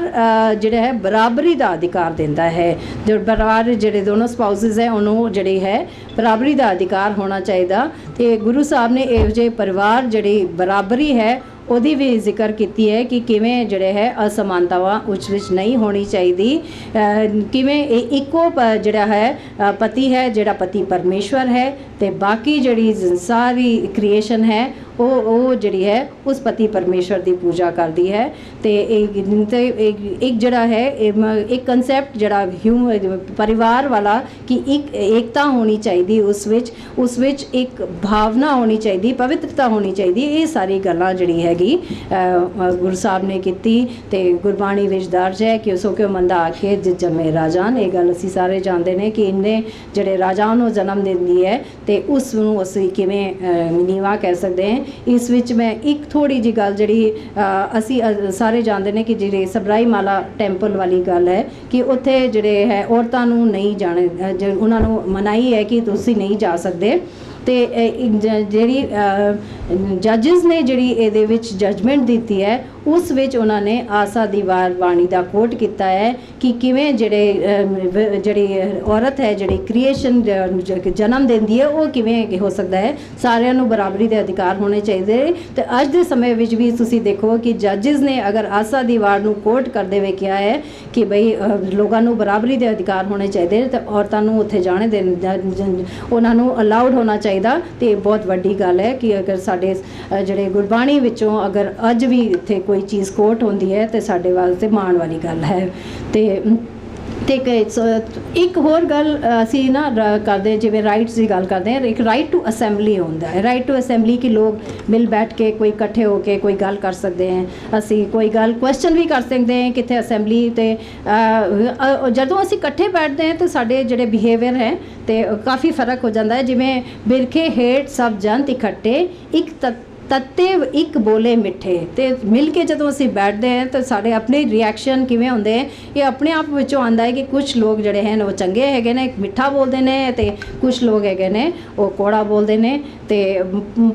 ਜਿਹੜਾ ਹੈ ਬਰਾਬਰੀ ਦਾ ਅਧਿਕਾਰ ਦਿੰਦਾ ਹੈ। ਜੋ ਪਰਿਵਾਰ ਜਿਹੜੇ ਦੋਨੋਂ ਸਪਾਊਸਿਸ ਹੈ ਉਹਨੂੰ ਜਿਹੜੀ ਹੈ ਬਰਾਬਰੀ ਦਾ ਅਧਿਕਾਰ ਹੋਣਾ ਚਾਹੀਦਾ। ਤੇ ਗੁਰੂ ਸਾਹਿਬ ਨੇ ਇਹੋ ਜਿਹੇ ਪਰਿਵਾਰ ਜਿਹੜੀ ਬਰਾਬਰੀ ਹੈ ਉਹਦੀ ਵੀ ਜ਼ਿਕਰ ਕੀਤੀ ਹੈ ਕਿ ਕਿਵੇਂ ਜਿਹੜੇ ਹੈ ਅਸਮਾਨਤਾਵਾਂ ਉਸ ਵਿੱਚ ਨਹੀਂ ਹੋਣੀ ਚਾਹੀਦੀ। ਕਿਵੇਂ ਇੱਕੋ ਜਿਹੜਾ ਹੈ ਪਤੀ ਹੈ, ਜਿਹੜਾ ਪਤੀ ਪਰਮੇਸ਼ਵਰ ਹੈ ਤੇ ਬਾਕੀ ਜਿਹੜੀ ਸਾਰੀ ਕ੍ਰੀਏਸ਼ਨ ਹੈ ਉਹ ਜਿਹੜੀ ਹੈ ਉਸ ਪਤੀ ਪਰਮੇਸ਼ਵਰ ਦੀ ਪੂਜਾ ਕਰਦੀ ਹੈ। ਤੇ ਇੱਕ ਜਿਹੜਾ ਹੈ ਇੱਕ ਕਨਸੈਪਟ ਜਿਹੜਾ ਪਰਿਵਾਰ ਵਾਲਾ ਕਿ ਇੱਕ ਏਕਤਾ ਹੋਣੀ ਚਾਹੀਦੀ, ਉਸ ਵਿੱਚ ਇੱਕ ਭਾਵਨਾ ਹੋਣੀ ਚਾਹੀਦੀ, ਪਵਿੱਤਰਤਾ ਹੋਣੀ ਚਾਹੀਦੀ। ਇਹ ਸਾਰੀ ਗੱਲਾਂ ਜਿਹੜੀ ਹੈਗੀ ਗੁਰੂ ਸਾਹਿਬ ਨੇ ਕੀਤੀ। ਤੇ ਗੁਰਬਾਣੀ ਵਿੱਚ ਦਰਜ ਹੈ ਕਿ ਸੋ ਕਿਉ ਮੰਦਾ ਆਖੇ ਜਿਸ ਜੰਮੇ ਰਾਜਾਨ। ਇਹ ਗੱਲ ਅਸੀਂ ਸਾਰੇ ਜਾਣਦੇ ਨੇ ਕਿ ਇੰਨੇ ਜਿਹੜੇ ਰਾਜਾਵਾਂ ਨੂੰ ਜਨਮ ਦਿੰਦੀ ਹੈ ਤੇ ਉਸ ਨੂੰ ਅਸੀਂ ਕਿਵੇਂ ਨੀਵਾ ਕਹਿ ਸਕਦੇ ਹਾਂ ਇਸ ਵਿੱਚ ਮੈਂ ਇੱਕ ਥੋੜੀ ਜਿਹੀ ਗੱਲ ਜਿਹੜੀ ਅਸੀਂ ਸਾਰੇ ਜਾਣਦੇ ਨੇ ਕਿ ਜਿਹੜੇ ਸਬਰਾਈ ਮਾਲਾ ਟੈਂਪਲ ਵਾਲੀ ਗੱਲ ਹੈ ਕਿ ਉੱਥੇ ਜਿਹੜੇ ਹੈ ਔਰਤਾਂ ਨੂੰ ਨਹੀਂ ਜਾਣੇ ਉਹਨਾਂ ਨੂੰ ਮਨਾਹੀ ਹੈ ਕਿ ਤੁਸੀਂ ਨਹੀਂ ਜਾ ਸਕਦੇ। ਤੇ ਜਿਹੜੀ ਜੱਜਸ ਨੇ ਜਿਹੜੀ ਇਹਦੇ ਵਿੱਚ ਜਜਮੈਂਟ ਦਿੱਤੀ ਹੈ ਉਸ ਵਿੱਚ ਉਹਨਾਂ ਨੇ ਆਸਾ ਦੀ ਬਾਣੀ ਦਾ ਕੋਟ ਕੀਤਾ ਹੈ ਕਿ ਕਿਵੇਂ ਜਿਹੜੀ ਔਰਤ ਹੈ ਜਿਹੜੀ ਕ੍ਰੀਏਸ਼ਨ ਜਨਮ ਦਿੰਦੀ ਹੈ ਉਹ ਕਿਵੇਂ ਹੋ ਸਕਦਾ ਹੈ, ਸਾਰਿਆਂ ਨੂੰ ਬਰਾਬਰੀ ਦੇ ਅਧਿਕਾਰ ਹੋਣੇ ਚਾਹੀਦੇ। ਤੇ ਅੱਜ ਦੇ ਸਮੇਂ ਵਿੱਚ ਵੀ ਤੁਸੀਂ ਦੇਖੋ ਕਿ ਜੱਜਸ ਨੇ ਅਗਰ ਆਸਾ ਦੀ ਵਾਰ ਨੂੰ ਕੋਟ ਕਰਦੇ ਹੋਏ ਕਿਹਾ ਹੈ ਕਿ ਬਈ ਲੋਕਾਂ ਨੂੰ ਬਰਾਬਰੀ ਦੇ ਅਧਿਕਾਰ ਹੋਣੇ ਚਾਹੀਦੇ ਤੇ ਔਰਤਾਂ ਨੂੰ ਉੱਥੇ ਜਾਣੇ ਉਹਨਾਂ ਨੂੰ ਅਲਾਉਡ ਹੋਣਾ ਚਾਹੀਦਾ। ਤੇ ਬਹੁਤ ਵੱਡੀ ਗੱਲ ਹੈ ਕਿ ਅਗਰ ਸਾਡੇ ਜਿਹੜੇ ਗੁਰਬਾਣੀ ਵਿੱਚੋਂ ਅਗਰ ਅੱਜ ਵੀ ਇੱਥੇ ਕੋਈ ਚੀਜ਼ ਕੋਟ ਹੁੰਦੀ ਹੈ ਤੇ ਸਾਡੇ ਵਾਸਤੇ ਮਾਣ ਵਾਲੀ ਗੱਲ ਹੈ। ਤੇ ਇੱਕ ਹੋਰ ਗੱਲ ਅਸੀਂ ਨਾ ਕਰਦੇ ਜਿਵੇਂ ਰਾਈਟਸ ਦੀ ਗੱਲ ਕਰਦੇ ਹਾਂ, ਇੱਕ ਰਾਈਟ ਟੂ ਅਸੈਂਬਲੀ ਹੁੰਦਾ ਹੈ। ਰਾਈਟ ਟੂ ਅਸੈਂਬਲੀ ਕਿ ਲੋਕ ਮਿਲ ਬੈਠ ਕੇ ਕੋਈ ਇਕੱਠੇ ਹੋ ਕੇ ਕੋਈ ਗੱਲ ਕਰ ਸਕਦੇ ਹੈ, ਅਸੀਂ ਕੋਈ ਗੱਲ ਕੁਐਸਚਨ ਵੀ ਕਰ ਸਕਦੇ ਹਾਂ ਕਿਤੇ ਅਸੈਂਬਲੀ। ਤੇ ਜਦੋਂ ਅਸੀਂ ਇਕੱਠੇ ਬੈਠਦੇ ਹਾਂ ਤਾਂ ਸਾਡੇ ਜਿਹੜੇ ਬਿਹੇਵੀਅਰ ਹੈ ਤੇ ਕਾਫੀ ਫਰਕ ਹੋ ਜਾਂਦਾ ਹੈ। ਜਿਵੇਂ ਬਿਰਖੇ ਹੇਠ ਸਭ ਜੰਤ ਇਕੱਠੇ ਇੱਕ ਤੱਤੇ ਇੱਕ ਬੋਲੇ ਮਿੱਠੇ। ਤੇ ਮਿਲ ਕੇ ਜਦੋਂ ਅਸੀਂ ਬੈਠਦੇ ਹਾਂ ਤਾਂ ਸਾਡੇ ਆਪਣੇ ਰਿਐਕਸ਼ਨ ਕਿਵੇਂ ਹੁੰਦੇ ਹੈ ਇਹ ਆਪਣੇ ਆਪ ਵਿੱਚੋਂ ਆਉਂਦਾ ਹੈ ਕਿ ਕੁਝ ਲੋਕ ਜਿਹੜੇ ਹਨ ਉਹ ਚੰਗੇ ਹੈਗੇ ਨੇ, ਮਿੱਠਾ ਬੋਲਦੇ ਨੇ, ਤੇ ਕੁਝ ਲੋਕ ਹੈਗੇ ਨੇ ਉਹ ਕੌੜਾ ਬੋਲਦੇ ਨੇ। ਤੇ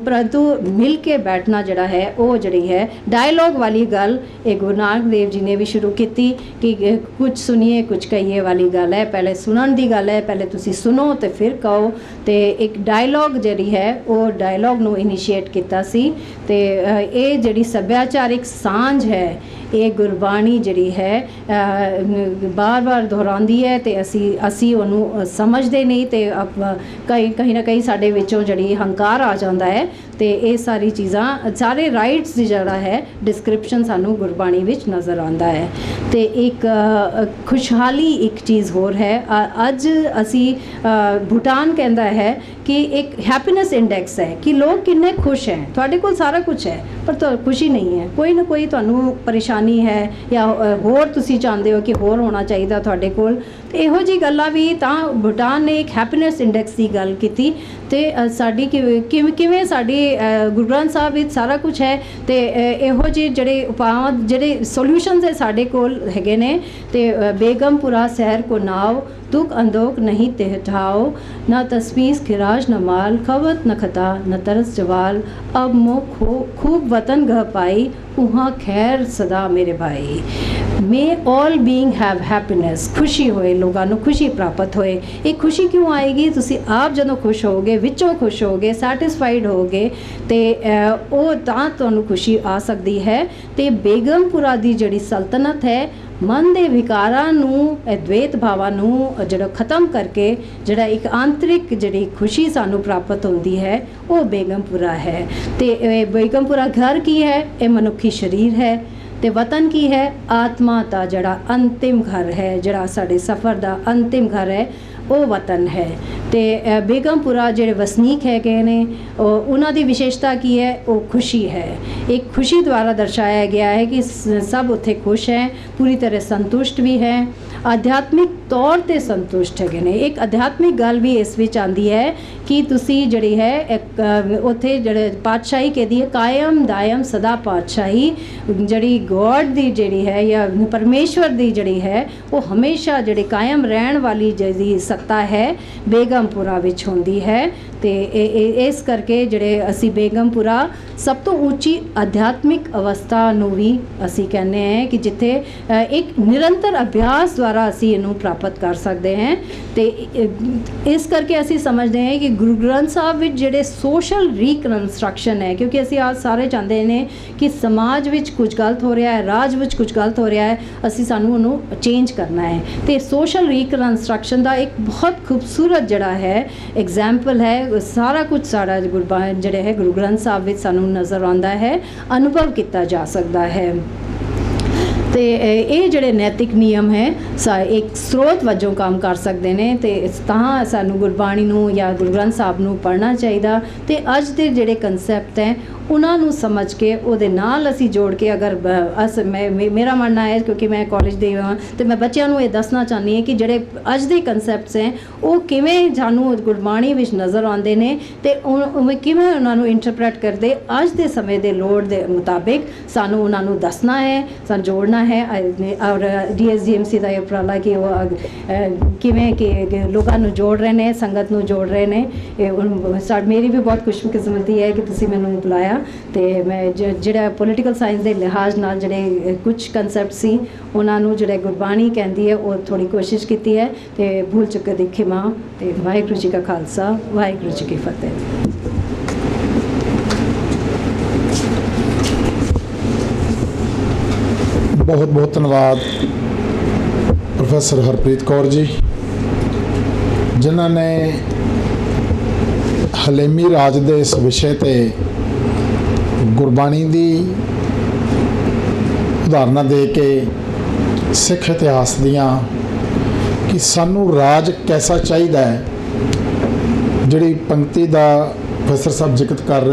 ਪਰੰਤੂ ਮਿਲ ਕੇ ਬੈਠਣਾ ਜਿਹੜਾ ਹੈ ਉਹ ਜਿਹੜੀ ਹੈ ਡਾਇਲੋਗ ਵਾਲੀ ਗੱਲ ਇਹ ਗੁਰੂ ਨਾਨਕ ਦੇਵ ਜੀ ਨੇ ਵੀ ਸ਼ੁਰੂ ਕੀਤੀ ਕਿ ਕੁਝ ਸੁਣੀਏ ਕੁਝ ਕਹੀਏ ਵਾਲੀ ਗੱਲ ਹੈ। ਪਹਿਲੇ ਸੁਣਨ ਦੀ ਗੱਲ ਹੈ, ਪਹਿਲੇ ਤੁਸੀਂ ਸੁਣੋ ਤੇ ਫਿਰ ਕਹੋ। ਤੇ ਇੱਕ ਡਾਇਲੋਗ ਜਿਹੜੀ ਹੈ ਉਹ ਡਾਇਲੋਗ ਨੂੰ ਇਨੀਸ਼ੀਏਟ ਕੀਤਾ ਸੀ। ਤੇ ਇਹ ਜਿਹੜੀ ਸੱਭਿਆਚਾਰਿਕ ਸਾਂਝ ਹੈ ਇਹ ਗੁਰਬਾਣੀ ਜਿਹੜੀ ਹੈ ਬਾਰ-ਬਾਰ ਦੁਹਰਾਉਂਦੀ ਹੈ ਤੇ ਅਸੀਂ ਉਹਨੂੰ ਸਮਝਦੇ ਨਹੀਂ ਤੇ ਕहीं ਨਾ ਕहीं ਸਾਡੇ ਵਿੱਚੋਂ ਜਿਹੜੀ ਹੰਕਾਰ ਆ ਜਾਂਦਾ ਹੈ। ਤੇ ਇਹ ਸਾਰੀ ਚੀਜ਼ਾਂ ਸਾਰੇ ਰਾਈਟਸ ਦੀ ਜਿਹੜਾ ਹੈ ਡਿਸਕ੍ਰਿਪਸ਼ਨ ਸਾਨੂੰ ਗੁਰਬਾਣੀ ਵਿੱਚ ਨਜ਼ਰ ਆਉਂਦਾ ਹੈ। ਤੇ ਇੱਕ ਖੁਸ਼ਹਾਲੀ ਇੱਕ ਚੀਜ਼ ਹੋਰ ਹੈ, ਅੱਜ ਅਸੀਂ ਭੂਟਾਨ ਕਹਿੰਦਾ ਹੈ ਕਿ ਇੱਕ ਹੈਪੀਨੈਸ ਇੰਡੈਕਸ ਹੈ ਕਿ ਲੋਕ ਕਿੰਨੇ ਖੁਸ਼ ਹੈ। ਤੁਹਾਡੇ ਕੋਲ ਸਾਰਾ ਕੁਝ ਹੈ ਪਰ ਖੁਸ਼ੀ ਨਹੀਂ ਹੈ, ਕੋਈ ਨਾ ਕੋਈ ਤੁਹਾਨੂੰ ਪਰੇਸ਼ਾਨੀ ਹੈ ਜਾਂ ਹੋਰ ਤੁਸੀਂ ਚਾਹੁੰਦੇ ਹੋ ਕਿ ਹੋਰ ਹੋਣਾ ਚਾਹੀਦਾ ਤੁਹਾਡੇ ਕੋਲ। ਤੇ ਇਹੋ ਜਿਹੀ ਗੱਲਾਂ ਵੀ ਤਾਂ ਭੂਟਾਨ ਨੇ ਇੱਕ ਹੈਪੀਨੈਸ ਇੰਡੈਕਸ ਦੀ ਗੱਲ ਕੀਤੀ। ਤੇ ਸਾਡੀ ਕਿਵੇਂ ਸਾਡੀ ਗੁਰੂ ਗ੍ਰੰਥ ਸਾਹਿਬ ਵਿੱਚ ਸਾਰਾ ਕੁਝ ਹੈ ਤੇ ਇਹੋ ਜਿਹੇ ਜਿਹੜੇ ਉਪਾਅ ਜਿਹੜੇ ਸੋਲਿਊਸ਼ਨਸ ਹੈ ਸਾਡੇ ਕੋਲ ਹੈਗੇ ਨੇ। ਤੇ ਬੇਗਮਪੁਰਾ ਸ਼ਹਿਰ ਕੋ ਨਾਵ दुख अंदोक नहीं तेहठाओ न तस्वीस खिराज न माल खवत न खता न तरस जवाल अब मो खूब वतन गह पाई उहाँ खैर सदा मेरे भाई। मे ऑल बीइंग हैव हैप्पीनेस खुशी होए लोगों ਨੂੰ खुशी प्राप्त होए। ये खुशी क्यों आएगी ਤੁਸੀਂ ਆਪ ਜਦੋਂ ਖੁਸ਼ ਹੋਗੇ ਵਿੱਚੋਂ ਖੁਸ਼ ਹੋਗੇ ਸੈਟੀਸਫਾਈਡ ਹੋਗੇ ਤੇ ਉਹ ਤਾਂ ਤੁਹਾਨੂੰ ਖੁਸ਼ੀ ਆ ਸਕਦੀ ਹੈ। ਤੇ ਬੇਗਮਪੁਰਾ ਦੀ ਜਿਹੜੀ ਸਲਤਨਤ ਹੈ ਮਨ ਦੇ ਵਿਕਾਰਾਂ ਨੂੰ ਅਦਵੈਤ ਭਾਵਾਂ ਨੂੰ ਜਿਹੜਾ ਖਤਮ ਕਰਕੇ ਜਿਹੜਾ ਇੱਕ ਆਂਤਰਿਕ ਜਿਹੜੀ ਖੁਸ਼ੀ ਸਾਨੂੰ ਪ੍ਰਾਪਤ ਹੁੰਦੀ ਹੈ ਉਹ ਬੇਗਮਪੁਰਾ ਹੈ। ਤੇ ਬੇਗਮਪੁਰਾ ਘਰ ਕੀ ਹੈ? ਇਹ ਮਨੁੱਖੀ ਸਰੀਰ ਹੈ। ਤੇ ਵਤਨ ਕੀ ਹੈ? ਆਤਮਾ ਦਾ ਜਿਹੜਾ ਅੰਤਿਮ ਘਰ ਹੈ, ਜਿਹੜਾ ਸਾਡੇ ਸਫ਼ਰ ਦਾ ਅੰਤਿਮ ਘਰ ਹੈ ਉਹ ਵਤਨ ਹੈ। ਤੇ ਬੇਗਮਪੁਰਾ ਜਿਹੜੇ ਵਸਨੀਕ ਹੈਗੇ ਨੇ ਉਹਨਾਂ ਦੀ ਵਿਸ਼ੇਸ਼ਤਾ ਕੀ ਹੈ? ਉਹ ਖੁਸ਼ੀ ਹੈ। ਇੱਕ ਖੁਸ਼ੀ ਦੁਆਰਾ ਦਰਸਾਇਆ ਗਿਆ ਹੈ ਕਿ ਸਭ ਉੱਥੇ ਖੁਸ਼ ਹੈ, ਪੂਰੀ ਤਰ੍ਹਾਂ ਸੰਤੁਸ਼ਟ ਵੀ ਹੈ, ਆਧਿਆਤਮਿਕ ਤੌਰ ਤੇ ਸੰਤੁਸ਼ਟ ਹੈਗੇ ਨੇ। ਇੱਕ ਅਧਿਆਤਮਿਕ ਗੱਲ ਵੀ ਇਸ ਵਿੱਚ ਆਉਂਦੀ ਹੈ ਕਿ ਤੁਸੀਂ ਜਿਹੜੀ ਹੈ ਉੱਥੇ ਜਿਹੜੇ ਪਾਤਸ਼ਾਹੀ ਕਹਿੰਦੀ ਹੈ ਕਾਇਮ ਦਾਇਮ ਸਦਾ ਪਾਤਸ਼ਾਹੀ, ਜਿਹੜੀ ਗੋਡ ਦੀ ਜਿਹੜੀ ਹੈ ਜਾਂ ਪਰਮੇਸ਼ਵਰ ਦੀ ਜਿਹੜੀ ਹੈ ਉਹ ਹਮੇਸ਼ਾ ਜਿਹੜੀ ਕਾਇਮ ਰਹਿਣ ਵਾਲੀ ਜਿਹੜੀ ਸੱਤਾ ਹੈ ਬੇਗਮਪੁਰਾ ਵਿੱਚ ਹੁੰਦੀ ਹੈ। ਤੇ ਇਸ ਕਰਕੇ ਜਿਹੜੇ ਅਸੀਂ ਬੇਗਮਪੁਰਾ ਸਭ ਤੋਂ ਉੱਚੀ ਅਧਿਆਤਮਿਕ ਅਵਸਥਾ ਨੂੰ ਵੀ ਅਸੀਂ ਕਹਿੰਦੇ ਹਾਂ ਕਿ ਜਿੱਥੇ ਇੱਕ ਨਿਰੰਤਰ ਅਭਿਆਸ ਦੁਆਰਾ ਅਸੀਂ ਇਹਨੂੰ ਪ੍ਰਾਪਤ ਕਰ ਸਕਦੇ ਹਾਂ। ਤੇ ਇਸ ਕਰਕੇ ਅਸੀਂ ਸਮਝਦੇ ਹਾਂ ਕਿ ਗੁਰੂ ਗ੍ਰੰਥ ਸਾਹਿਬ ਵਿੱਚ ਜਿਹੜੇ ਸੋਸ਼ਲ ਰੀਕਨਸਟਰਕਸ਼ਨ ਹੈ, ਕਿਉਂਕਿ ਅਸੀਂ ਅੱਜ ਸਾਰੇ ਚਾਹੁੰਦੇ ਨੇ ਕਿ ਸਮਾਜ ਵਿੱਚ ਕੁਝ ਗਲਤ ਹੋ ਰਿਹਾ ਹੈ, ਰਾਜ ਵਿੱਚ ਕੁਝ ਗਲਤ ਹੋ ਰਿਹਾ ਹੈ, ਸਾਨੂੰ ਉਹਨੂੰ ਚੇਂਜ ਕਰਨਾ ਹੈ। ਤੇ ਸੋਸ਼ਲ ਰੀਕਨਸਟਰਕਸ਼ਨ ਦਾ ਇੱਕ ਬਹੁਤ ਖੂਬਸੂਰਤ ਜਿਹੜਾ ਹੈ ਐਗਜ਼ਾਮਪਲ ਹੈ। ਸਾਰਾ ਕੁਝ ਸਾਡਾ ਗੁਰਬਾਣੀ ਜਿਹੜੇ ਹੈ ਗੁਰੂ ਗ੍ਰੰਥ ਸਾਹਿਬ ਵਿੱਚ ਸਾਨੂੰ ਨਜ਼ਰ ਆਉਂਦਾ ਹੈ, ਅਨੁਭਵ ਕੀਤਾ ਜਾ ਸਕਦਾ ਹੈ। ਤੇ ਇਹ ਜਿਹੜੇ ਨੈਤਿਕ ਨਿਯਮ ਹੈ ਇੱਕ ਸਰੋਤ ਵਜੋਂ ਕੰਮ ਕਰ ਸਕਦੇ ਨੇ ਤੇ ਤਾਂ ਸਾਨੂੰ ਗੁਰਬਾਣੀ ਨੂੰ ਜਾਂ ਗੁਰੂ ਗ੍ਰੰਥ ਸਾਹਿਬ ਨੂੰ ਪੜ੍ਹਨਾ ਚਾਹੀਦਾ ਤੇ ਅੱਜ ਦੇ ਜਿਹੜੇ ਕਨਸੈਪਟ ਹੈ ਉਹਨਾਂ ਨੂੰ ਸਮਝ ਕੇ ਉਹਦੇ ਨਾਲ ਅਸੀਂ ਜੋੜ ਕੇ ਅਗਰ ਮੇਰਾ ਮੰਨਣਾ ਹੈ ਕਿਉਂਕਿ ਮੈਂ ਕਾਲਜ ਦੀ ਹਾਂ ਤੇ ਮੈਂ ਬੱਚਿਆਂ ਨੂੰ ਇਹ ਦੱਸਣਾ ਚਾਹੁੰਦੀ ਹਾਂ ਕਿ ਜਿਹੜੇ ਅੱਜ ਦੇ ਕਨਸੈਪਟਸ ਹੈ ਉਹ ਕਿਵੇਂ ਸਾਨੂੰ ਗੁਰਬਾਣੀ ਵਿੱਚ ਨਜ਼ਰ ਆਉਂਦੇ ਨੇ ਤੇ ਉਵੇਂ ਕਿਵੇਂ ਉਹਨਾਂ ਨੂੰ ਇੰਟਰਪ੍ਰੈਟ ਕਰਦੇ ਅੱਜ ਦੇ ਸਮੇਂ ਦੇ ਲੋੜ ਦੇ ਮੁਤਾਬਿਕ ਸਾਨੂੰ ਉਹਨਾਂ ਨੂੰ ਦੱਸਣਾ ਹੈ, ਸਾਨੂੰ ਜੋੜਨਾ ਹੈ। ਔਰ DSGMC ਦਾ ਇਹ ਉਪਰਾਲਾ ਕਿ ਉਹ ਕਿਵੇਂ ਕਿ ਲੋਕਾਂ ਨੂੰ ਜੋੜ ਰਹੇ ਨੇ, ਸੰਗਤ ਨੂੰ ਜੋੜ ਰਹੇ ਨੇ। ਮੇਰੀ ਵੀ ਬਹੁਤ ਖੁਸ਼ਕਿਸਮਤੀ ਹੈ ਕਿ ਤੁਸੀਂ ਮੈਨੂੰ ਬੁਲਾਇਆ ਤੇ ਮੈਂ ਜਿਹੜਾ ਪੋਲੀਟੀਕਲ ਸਾਇੰਸ ਦੇ ਲਿਹਾਜ਼ ਨਾਲ ਜਿਹੜੇ ਕੁਝ ਕਨਸੈਪਟ ਸੀ ਉਹਨਾਂ ਨੂੰ ਜਿਹੜੇ ਗੁਰਬਾਣੀ ਕਹਿੰਦੀ ਹੈ ਉਹ ਥੋੜੀ ਕੋਸ਼ਿਸ਼ ਕੀਤੀ ਹੈ ਤੇ ਭੁੱਲ ਚੁੱਕੇ ਦੀ ਖਿਮਾ ਤੇ ਵਾਹਿਗੁਰੂ ਜੀ ਕਾ ਖਾਲਸਾ ਵਾਹਿਗੁਰੂ ਜੀ ਕੀ ਫਤਿਹ। ਬਹੁਤ ਬਹੁਤ ਧੰਨਵਾਦ ਪ੍ਰੋਫੈਸਰ ਹਰਪ੍ਰੀਤ ਕੌਰ ਜੀ, ਜਿਨ੍ਹਾਂ ਨੇ ਹਲੇਮੀ ਰਾਜ ਦੇ ਇਸ ਵਿਸ਼ੇ ਤੇ ਗੁਰਬਾਣੀ ਦੀ ਉਦਾਹਰਨਾਂ ਦੇ ਕੇ ਸਿੱਖ ਇਤਿਹਾਸ ਦੀਆਂ ਕਿ ਸਾਨੂੰ ਰਾਜ ਕੈਸਾ ਚਾਹੀਦਾ ਹੈ, ਜਿਹੜੀ ਪੰਕਤੀ ਦਾ ਪ੍ਰੋਫੈਸਰ ਸਾਹਿਬ ਜ਼ਿਕਰ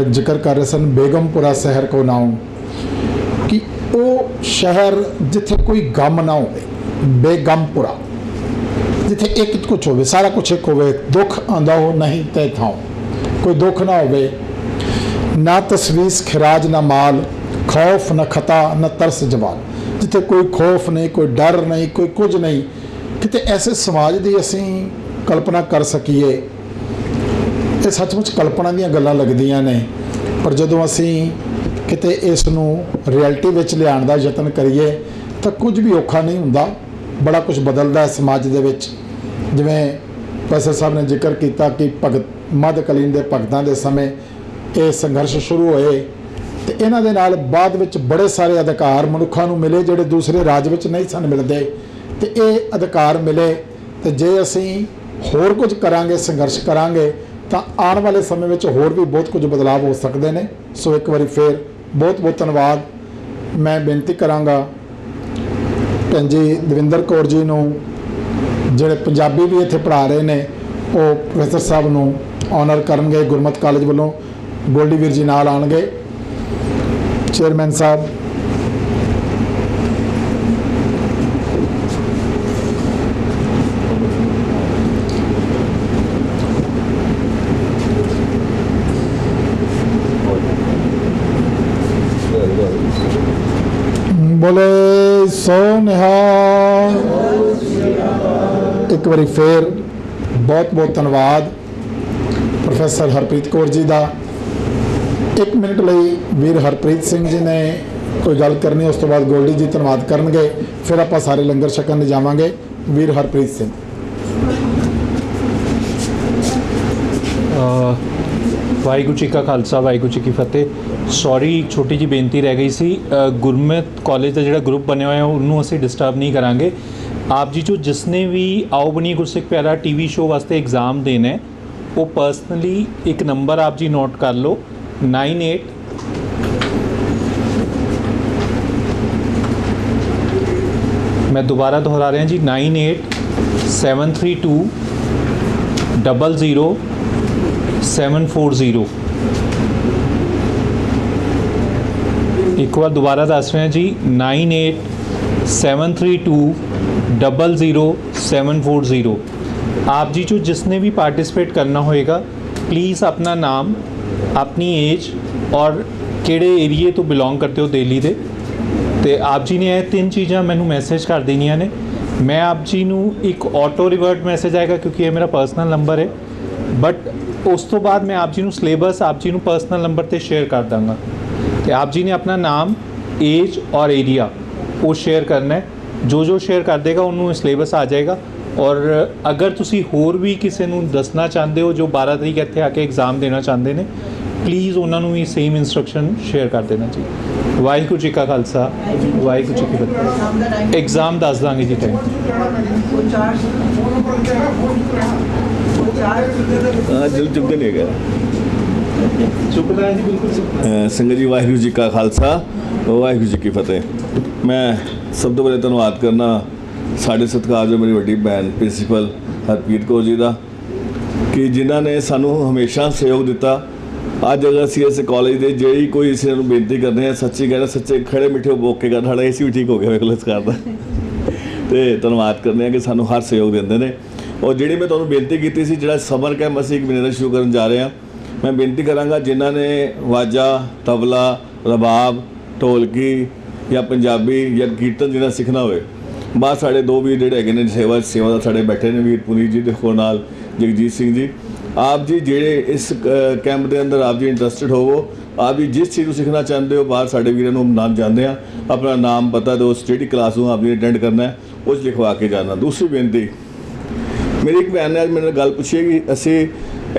ਕਰ ਰਹੇ ਸਨ, ਬੇਗਮਪੁਰਾ ਸ਼ਹਿਰ ਕੋ ਨਾਉ, ਕਿ ਉਹ ਸ਼ਹਿਰ ਜਿੱਥੇ ਕੋਈ ਗਮ ਨਾ ਹੋਵੇ, ਬੇਗਮਪੁਰਾ, ਜਿੱਥੇ ਇੱਕ ਕੁਛ ਹੋਵੇ, ਸਾਰਾ ਕੁਛ ਇੱਕ ਹੋਵੇ, ਦੁੱਖ ਆਉਂਦਾ ਹੋ ਨਹੀਂ ਤੇ ਥਾਂ ਕੋਈ ਦੁੱਖ ਨਾ ਹੋਵੇ, ਨਾ ਤਸਵੀਸ ਖਿਰਾਜ ਨਾ ਮਾਲ, ਖੌਫ ਨਾ ਖਤਾ ਨਾ ਤਰਸ ਜਵਾਲ, ਜਿੱਥੇ ਕੋਈ ਖੌਫ ਨਹੀਂ, ਕੋਈ ਡਰ ਨਹੀਂ, ਕੋਈ ਕੁਝ ਨਹੀਂ, ਕਿਤੇ ਐਸੇ ਸਮਾਜ ਦੀ ਅਸੀਂ ਕਲਪਨਾ ਕਰ ਸਕੀਏ। ਇਹ ਸੱਚਮੁੱਚ ਕਲਪਨਾ ਦੀਆਂ ਗੱਲਾਂ ਲੱਗਦੀਆਂ ਨੇ, ਪਰ ਜਦੋਂ ਅਸੀਂ ਕਿਤੇ ਇਸ ਨੂੰ ਰਿਐਲਿਟੀ ਵਿੱਚ ਲਿਆਉਣ ਦਾ ਯਤਨ ਕਰੀਏ ਤਾਂ ਕੁਝ ਵੀ ਔਖਾ ਨਹੀਂ ਹੁੰਦਾ, ਬੜਾ ਕੁਝ ਬਦਲਦਾ ਹੈ ਸਮਾਜ ਦੇ ਵਿੱਚ। ਜਿਵੇਂ ਪ੍ਰੋਫੈਸਰ ਸਾਹਿਬ ਨੇ ਜ਼ਿਕਰ ਕੀਤਾ ਕਿ ਮੱਧਕਾਲੀਨ ਦੇ ਭਗਤਾਂ ਦੇ ਸਮੇਂ ਇਹ ਸੰਘਰਸ਼ ਸ਼ੁਰੂ ਹੋਏ ਤੇ ਇਹਨਾਂ ਦੇ ਨਾਲ ਬਾਅਦ ਵਿੱਚ ਬੜੇ ਸਾਰੇ ਅਧਿਕਾਰ ਮਨੁੱਖਾਂ ਨੂੰ ਮਿਲੇ ਜਿਹੜੇ ਦੂਸਰੇ ਰਾਜ ਵਿੱਚ ਨਹੀਂ ਸਨ ਮਿਲਦੇ, ਤੇ ਇਹ ਅਧਿਕਾਰ ਮਿਲੇ। ਤੇ ਜੇ ਅਸੀਂ ਹੋਰ ਕੁਝ ਕਰਾਂਗੇ, ਸੰਘਰਸ਼ ਕਰਾਂਗੇ, ਤਾਂ ਆਉਣ ਵਾਲੇ ਸਮੇਂ ਵਿੱਚ ਹੋਰ ਵੀ ਬਹੁਤ ਕੁਝ ਬਦਲਾਅ ਹੋ ਸਕਦੇ ਨੇ। ਸੋ ਇੱਕ ਵਾਰੀ ਫੇਰ ਬਹੁਤ ਬਹੁਤ ਧੰਨਵਾਦ। ਮੈਂ ਬੇਨਤੀ ਕਰਾਂਗਾ ਭੈਣ ਜੀ ਦਵਿੰਦਰ ਕੌਰ ਜੀ ਨੂੰ, ਜਿਹੜੇ ਪੰਜਾਬੀ ਵੀ ਇੱਥੇ ਪੜ੍ਹਾ ਰਹੇ ਨੇ, ਉਹ ਪ੍ਰੋਫੈਸਰ ਸਾਹਿਬ ਨੂੰ ਆਨਰ ਕਰਨਗੇ ਗੁਰਮਤਿ ਕਾਲਜ ਵੱਲੋਂ। ਗੋਲਡੀ ਵੀਰ ਜੀ ਨਾਲ ਆਉਣਗੇ, ਚੇਅਰਮੈਨ ਸਾਹਿਬ। ਬੋਲੇ ਸੋ ਨਿਹਾਲ। ਇੱਕ ਵਾਰੀ ਫੇਰ ਬਹੁਤ ਬਹੁਤ ਧੰਨਵਾਦ ਪ੍ਰੋਫੈਸਰ ਹਰਪ੍ਰੀਤ ਕੌਰ ਜੀ ਦਾ। 1 ਮਿੰਟ ਲਈ ਵੀਰ ਹਰਪ੍ਰੀਤ ਸਿੰਘ ਜੀ ਨੇ ਕੋਈ ਗੱਲ ਕਰਨੀ, ਉਸ ਤੋਂ ਬਾਅਦ ਗੋਲਡੀ ਜੀ ਧੰਨਵਾਦ ਕਰਨਗੇ, ਫਿਰ ਆਪਾਂ ਸਾਰੇ ਲੰਗਰ ਛਕਣ ਲਈ ਜਾਵਾਂਗੇ। ਵੀਰ ਹਰਪ੍ਰੀਤ ਸਿੰਘ। ਵਾਹਿਗੁਰੂ ਜੀ ਕਾ ਖਾਲਸਾ ਵਾਹਿਗੁਰੂ ਜੀ ਕੀ ਫਤਿਹ। ਸੌਰੀ, ਇੱਕ ਛੋਟੀ ਜਿਹੀ ਬੇਨਤੀ ਰਹਿ ਗਈ ਸੀ। ਗੁਰਮਤਿ ਕਾਲਜ ਦਾ ਜਿਹੜਾ ਗਰੁੱਪ ਬਣਿਆ ਹੋਇਆ ਉਹਨੂੰ ਅਸੀਂ ਡਿਸਟਰਬ ਨਹੀਂ ਕਰਾਂਗੇ। ਆਪ ਜੀ ਜੋ ਜਿਸਨੇ ਵੀ ਆਓ ਬਣੀਏ ਗੁਰਸਿੱਖ ਪਿਆਰਾ TV ਸ਼ੋਅ ਵਾਸਤੇ ਐਗਜ਼ਾਮ ਦੇਣਾ ਹੈ, ਉਹ ਪਰਸਨਲੀ ਇੱਕ ਨੰਬਰ ਆਪ ਜੀ ਨੋਟ ਕਰ ਲਓ, 98। ਮੈਂ ਦੁਬਾਰਾ ਦੁਹਰਾ ਰਿਹਾ ਜੀ, 9873200740। ਇੱਕ ਵਾਰ ਦੁਬਾਰਾ ਦੱਸ ਰਿਹਾ ਜੀ, 9873200740। आप जी जो जिसने भी पार्टिसिपेट करना होएगा, प्लीज़ अपना नाम, अपनी एज और किहड़े एरिए तो बिलोंग करते हो दिल्ली दे, ते आप जी ने ये 3 चीज़ां मैनू मैसेज कर देनियां ने। मैं आप जी नू एक ऑटो रिवर्ट मैसेज आएगा क्योंकि ये मेरा पर्सनल नंबर है, बट उस तो बाद मैं आप जी नू सिलेबस आप जी नू पर्सनल नंबर ते शेयर कर दांगा। तो आप जी ने अपना नाम, एज और एरिया वो शेयर करना है। जो जो शेयर कर देगा उन्होंने सिलेबस आ जाएगा। और अगर तुसी होर भी किसी नू दसना चाहते हो जो 12 तरीक इत्थे आके एग्जाम देना चाहते हैं, प्लीज़ उन्होंने भी सेम इंस्ट्रक्शन शेयर कर देना चाहिए। वाहिगुरू जी का खालसा वाहिगुरू जी की फतेह। एग्जाम दस देंगे जी टाइम। दिल चुप नहीं है। ਚੁੱਕਦਾ ਹੈ ਜੀ ਬਿਲਕੁਲ। ਸੰਗਤ ਜੀ, ਵਾਹਿਗੁਰੂ ਜੀ ਕਾ ਖਾਲਸਾ, ਵਾਹਿਗੁਰੂ ਜੀ ਕੀ ਫਤਿਹ। ਮੈਂ ਸਭ ਤੋਂ ਪਹਿਲੇ ਧੰਨਵਾਦ ਕਰਨਾ ਸਾਡੇ ਸਤਿਕਾਰਯੋਗ ਮੇਰੀ ਵੱਡੀ ਭੈਣ ਪ੍ਰਿੰਸੀਪਲ ਹਰਪ੍ਰੀਤ ਕੌਰ ਜੀ ਦਾ, ਕਿ ਜਿਨ੍ਹਾਂ ਨੇ ਸਾਨੂੰ ਹਮੇਸ਼ਾ ਸਹਿਯੋਗ ਦਿੱਤਾ। ਅੱਜ ਅਗਰ ਅਸੀਂ ਇਸ ਕਾਲਜ ਦੇ ਜਿਹੜੀ ਕੋਈ ਇਸ ਨੂੰ ਬੇਨਤੀ ਕਰਦੇ ਹਾਂ, ਸੱਚੀ ਕਹਿੰਦਾ ਸੱਚੇ ਖੜੇ ਮਿੱਠੇ ਬੋਕੇ ਕਰ, ਸਾਡਾ ਏਸੀ ਵੀ ਠੀਕ ਹੋ ਗਿਆ ਵੇਖ ਲਓ ਇਸ ਘਰ ਦਾ। ਅਤੇ ਧੰਨਵਾਦ ਕਰਦੇ ਹਾਂ ਕਿ ਸਾਨੂੰ ਹਰ ਸਹਿਯੋਗ ਦਿੰਦੇ ਨੇ। ਔਰ ਜਿਹੜੀ ਮੈਂ ਤੁਹਾਨੂੰ ਬੇਨਤੀ ਕੀਤੀ ਸੀ, ਜਿਹੜਾ ਸਮਰ ਕੈਂਪ ਅਸੀਂ 1 ਮਹੀਨੇ ਦਾ ਸ਼ੁਰੂ ਕਰਨ ਜਾ ਰਹੇ ਹਾਂ, ਮੈਂ ਬੇਨਤੀ ਕਰਾਂਗਾ ਜਿਨ੍ਹਾਂ ਨੇ ਵਾਜਾ, ਤਬਲਾ, ਰਬਾਬ, ਢੋਲਕੀ ਜਾਂ ਪੰਜਾਬੀ ਜਾਂ ਕੀਰਤਨ ਜਿਹਨਾਂ ਸਿੱਖਣਾ ਹੋਵੇ, ਬਾਹਰ ਸਾਡੇ 2 ਵੀਰ ਜਿਹੜੇ ਹੈਗੇ ਨੇ ਸੇਵਾ ਦਾ ਸਾਡੇ ਬੈਠੇ ਨੇ, ਵੀਰ ਪੁਨੀਤ ਜੀ ਦੇ ਹੋਰ ਨਾਲ ਜਗਜੀਤ ਸਿੰਘ ਜੀ। ਆਪ ਜੀ ਜਿਹੜੇ ਇਸ ਕੈਂਪ ਦੇ ਅੰਦਰ ਆਪ ਜੀ ਇੰਟਰਸਟਿਡ ਹੋਵੋ, ਆਪ ਜੀ ਜਿਸ ਚੀਜ਼ ਨੂੰ ਸਿੱਖਣਾ ਚਾਹੁੰਦੇ ਹੋ, ਬਾਹਰ ਸਾਡੇ ਵੀਰਾਂ ਨੂੰ ਨਾਮ ਜਾਣਦੇ ਆ, ਆਪਣਾ ਨਾਮ ਪਤਾ ਤੇ ਉਸ ਜਿਹੜੀ ਕਲਾਸ ਨੂੰ ਆਪ ਜੀ ਅਟੈਂਡ ਕਰਨਾ ਹੈ ਉਸ 'ਚ ਲਿਖਵਾ ਕੇ ਜਾਣਾ। ਦੂਸਰੀ ਬੇਨਤੀ, ਮੇਰੀ ਇੱਕ ਭੈਣ ਨੇ ਅੱਜ ਮੇਰੇ ਨਾਲ ਗੱਲ ਪੁੱਛੀ ਕਿ ਅਸੀਂ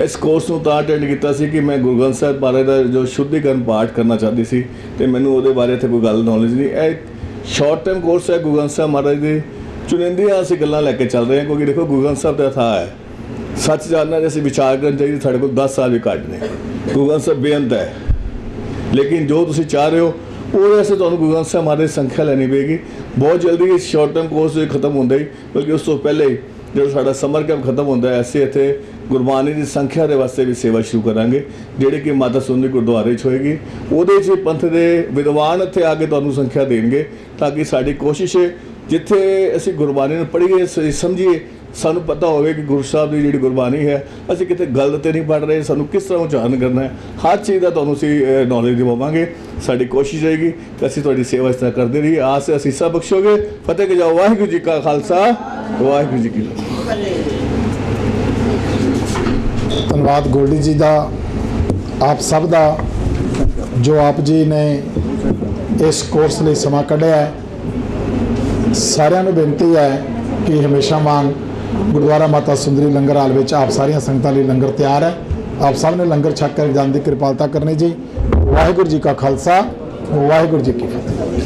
ਇਸ ਕੋਰਸ ਨੂੰ ਤਾਂ ਅਟੈਂਡ ਕੀਤਾ ਸੀ ਕਿ ਮੈਂ ਗੁਰੂ ਗ੍ਰੰਥ ਸਾਹਿਬ ਬਾਰੇ ਦਾ ਜੋ ਸ਼ੁੱਧੀਕਰਨ ਪਾਠ ਕਰਨਾ ਚਾਹੁੰਦੀ ਸੀ, ਅਤੇ ਮੈਨੂੰ ਉਹਦੇ ਬਾਰੇ ਇੱਥੇ ਕੋਈ ਗੱਲ ਨੌਲੇਜ ਨਹੀਂ। ਇਹ ਸ਼ਾਰਟ ਟਰਮ ਕੋਰਸ ਹੈ। ਗੁਰੂ ਗ੍ਰੰਥ ਸਾਹਿਬ ਮਹਾਰਾਜ ਦੇ ਚੁਣਿੰਦੀਆਂ ਅਸੀਂ ਗੱਲਾਂ ਲੈ ਕੇ ਚੱਲ ਰਹੇ ਹਾਂ, ਕਿਉਂਕਿ ਦੇਖੋ ਗੁਰੂ ਗ੍ਰੰਥ ਸਾਹਿਬ ਦਾ ਅਥਾਹ ਹੈ। ਸੱਚ ਜਾਣਨਾ ਜੇ ਅਸੀਂ ਵਿਚਾਰ ਕਰਨ ਚਾਹੀਦੇ, ਸਾਡੇ ਕੋਲ 10 ਸਾਲ ਵੀ ਘੱਟ ਨੇ। ਗੁਰੂ ਗ੍ਰੰਥ ਸਾਹਿਬ ਬੇਅੰਤ ਹੈ, ਲੇਕਿਨ ਜੋ ਤੁਸੀਂ ਚਾਹ ਰਹੇ ਹੋ ਉਹਦੇ ਵਾਸਤੇ ਤੁਹਾਨੂੰ ਗੁਰੂ ਗ੍ਰੰਥ ਸਾਹਿਬ ਮਹਾਰਾਜ ਦੀ ਸੰਖਿਆ ਲੈਣੀ ਪਏਗੀ। ਬਹੁਤ ਜਲਦੀ ਇਸ ਸ਼ਾਰਟ ਟਰਮ ਕੋਰਸ ਖਤਮ ਹੁੰਦਾ ਹੀ, ਬਲਕਿ ਉਸ ਤੋਂ ਪਹਿਲੇ ਜਦੋਂ ਸਾਡਾ ਸਮਰ ਕੈਂਪ ਖਤਮ ਹੁੰਦਾ ਹੈ, ਅਸੀਂ ਇੱਥੇ ਗੁਰਬਾਣੀ ਦੀ ਸੰਖਿਆ ਦੇ ਵਾਸਤੇ ਵੀ ਸੇਵਾ ਸ਼ੁਰੂ ਕਰਾਂਗੇ, ਜਿਹੜੀ ਕਿ ਮਾਤਾ ਸੁੰਦਰੀ ਗੁਰਦੁਆਰੇ 'ਚ ਹੋਏਗੀ। ਉਹਦੇ 'ਚ ਪੰਥ ਦੇ ਵਿਦਵਾਨ ਇੱਥੇ ਆ ਕੇ ਤੁਹਾਨੂੰ ਸੰਖਿਆ ਦੇਣਗੇ, ਤਾਂ ਕਿ ਸਾਡੀ ਕੋਸ਼ਿਸ਼ ਹੈ ਜਿੱਥੇ ਅਸੀਂ ਗੁਰਬਾਣੀ ਨੂੰ ਪੜ੍ਹੀਏ, ਸਮਝੀਏ, ਸਾਨੂੰ ਪਤਾ ਹੋਵੇ ਕਿ ਗੁਰੂ ਸਾਹਿਬ ਦੀ ਜਿਹੜੀ ਗੁਰਬਾਣੀ ਹੈ ਅਸੀਂ ਕਿਤੇ ਗਲਤ ਤੇ ਨਹੀਂ ਪੜ੍ਹ ਰਹੇ, ਸਾਨੂੰ ਕਿਸ ਤਰ੍ਹਾਂ ਉਚਾਰਨ ਕਰਨਾ ਹੈ, ਹਰ ਚੀਜ਼ ਦਾ ਤੁਹਾਨੂੰ ਅਸੀਂ ਨੌਲੇਜ ਦਿਵਾਵਾਂਗੇ। ਸਾਡੀ ਕੋਸ਼ਿਸ਼ ਰਹੇਗੀ ਕਿ ਅਸੀਂ ਤੁਹਾਡੀ ਸੇਵਾ ਇਸ ਤਰ੍ਹਾਂ ਕਰਦੇ ਰਹੀਏ। ਆਸ ਅਸੀਂ ਸਭ ਬਖਸ਼ੋਗੇ। ਫਤਿਹ ਕੇ ਜਾਓ। ਵਾਹਿਗੁਰੂ ਜੀ ਕਾ ਖਾਲਸਾ, ਵਾਹਿਗੁਰੂ ਜੀ ਕੀ ਫਤਿਹ। ਧੰਨਵਾਦ ਗੋਲਡੀ ਜੀ ਦਾ, ਆਪ ਸਭ ਦਾ, ਜੋ ਆਪ ਜੀ ਨੇ ਇਸ ਕੋਰਸ ਲਈ ਸਮਾਂ ਕੱਢਿਆ ਹੈ। ਸਾਰਿਆਂ ਨੂੰ ਬੇਨਤੀ ਹੈ ਕਿ ਹਮੇਸ਼ਾ ਵਾਂਗ ਗੁਰਦੁਆਰਾ ਮਾਤਾ ਸੁੰਦਰੀ ਲੰਗਰ ਹਾਲ ਵਿੱਚ ਆਪ ਸਾਰੀਆਂ ਸੰਗਤਾਂ ਲਈ ਲੰਗਰ ਤਿਆਰ ਹੈ। ਆਪ ਸਭ ਨੇ ਲੰਗਰ ਛਕ ਕੇ ਜਾਣ ਦੀ ਕਿਰਪਾਲਤਾ ਕਰਨੀ ਜੀ। ਵਾਹਿਗੁਰੂ ਜੀ ਕਾ ਖਾਲਸਾ, ਵਾਹਿਗੁਰੂ ਜੀ ਕੀ ਫਤਿਹ।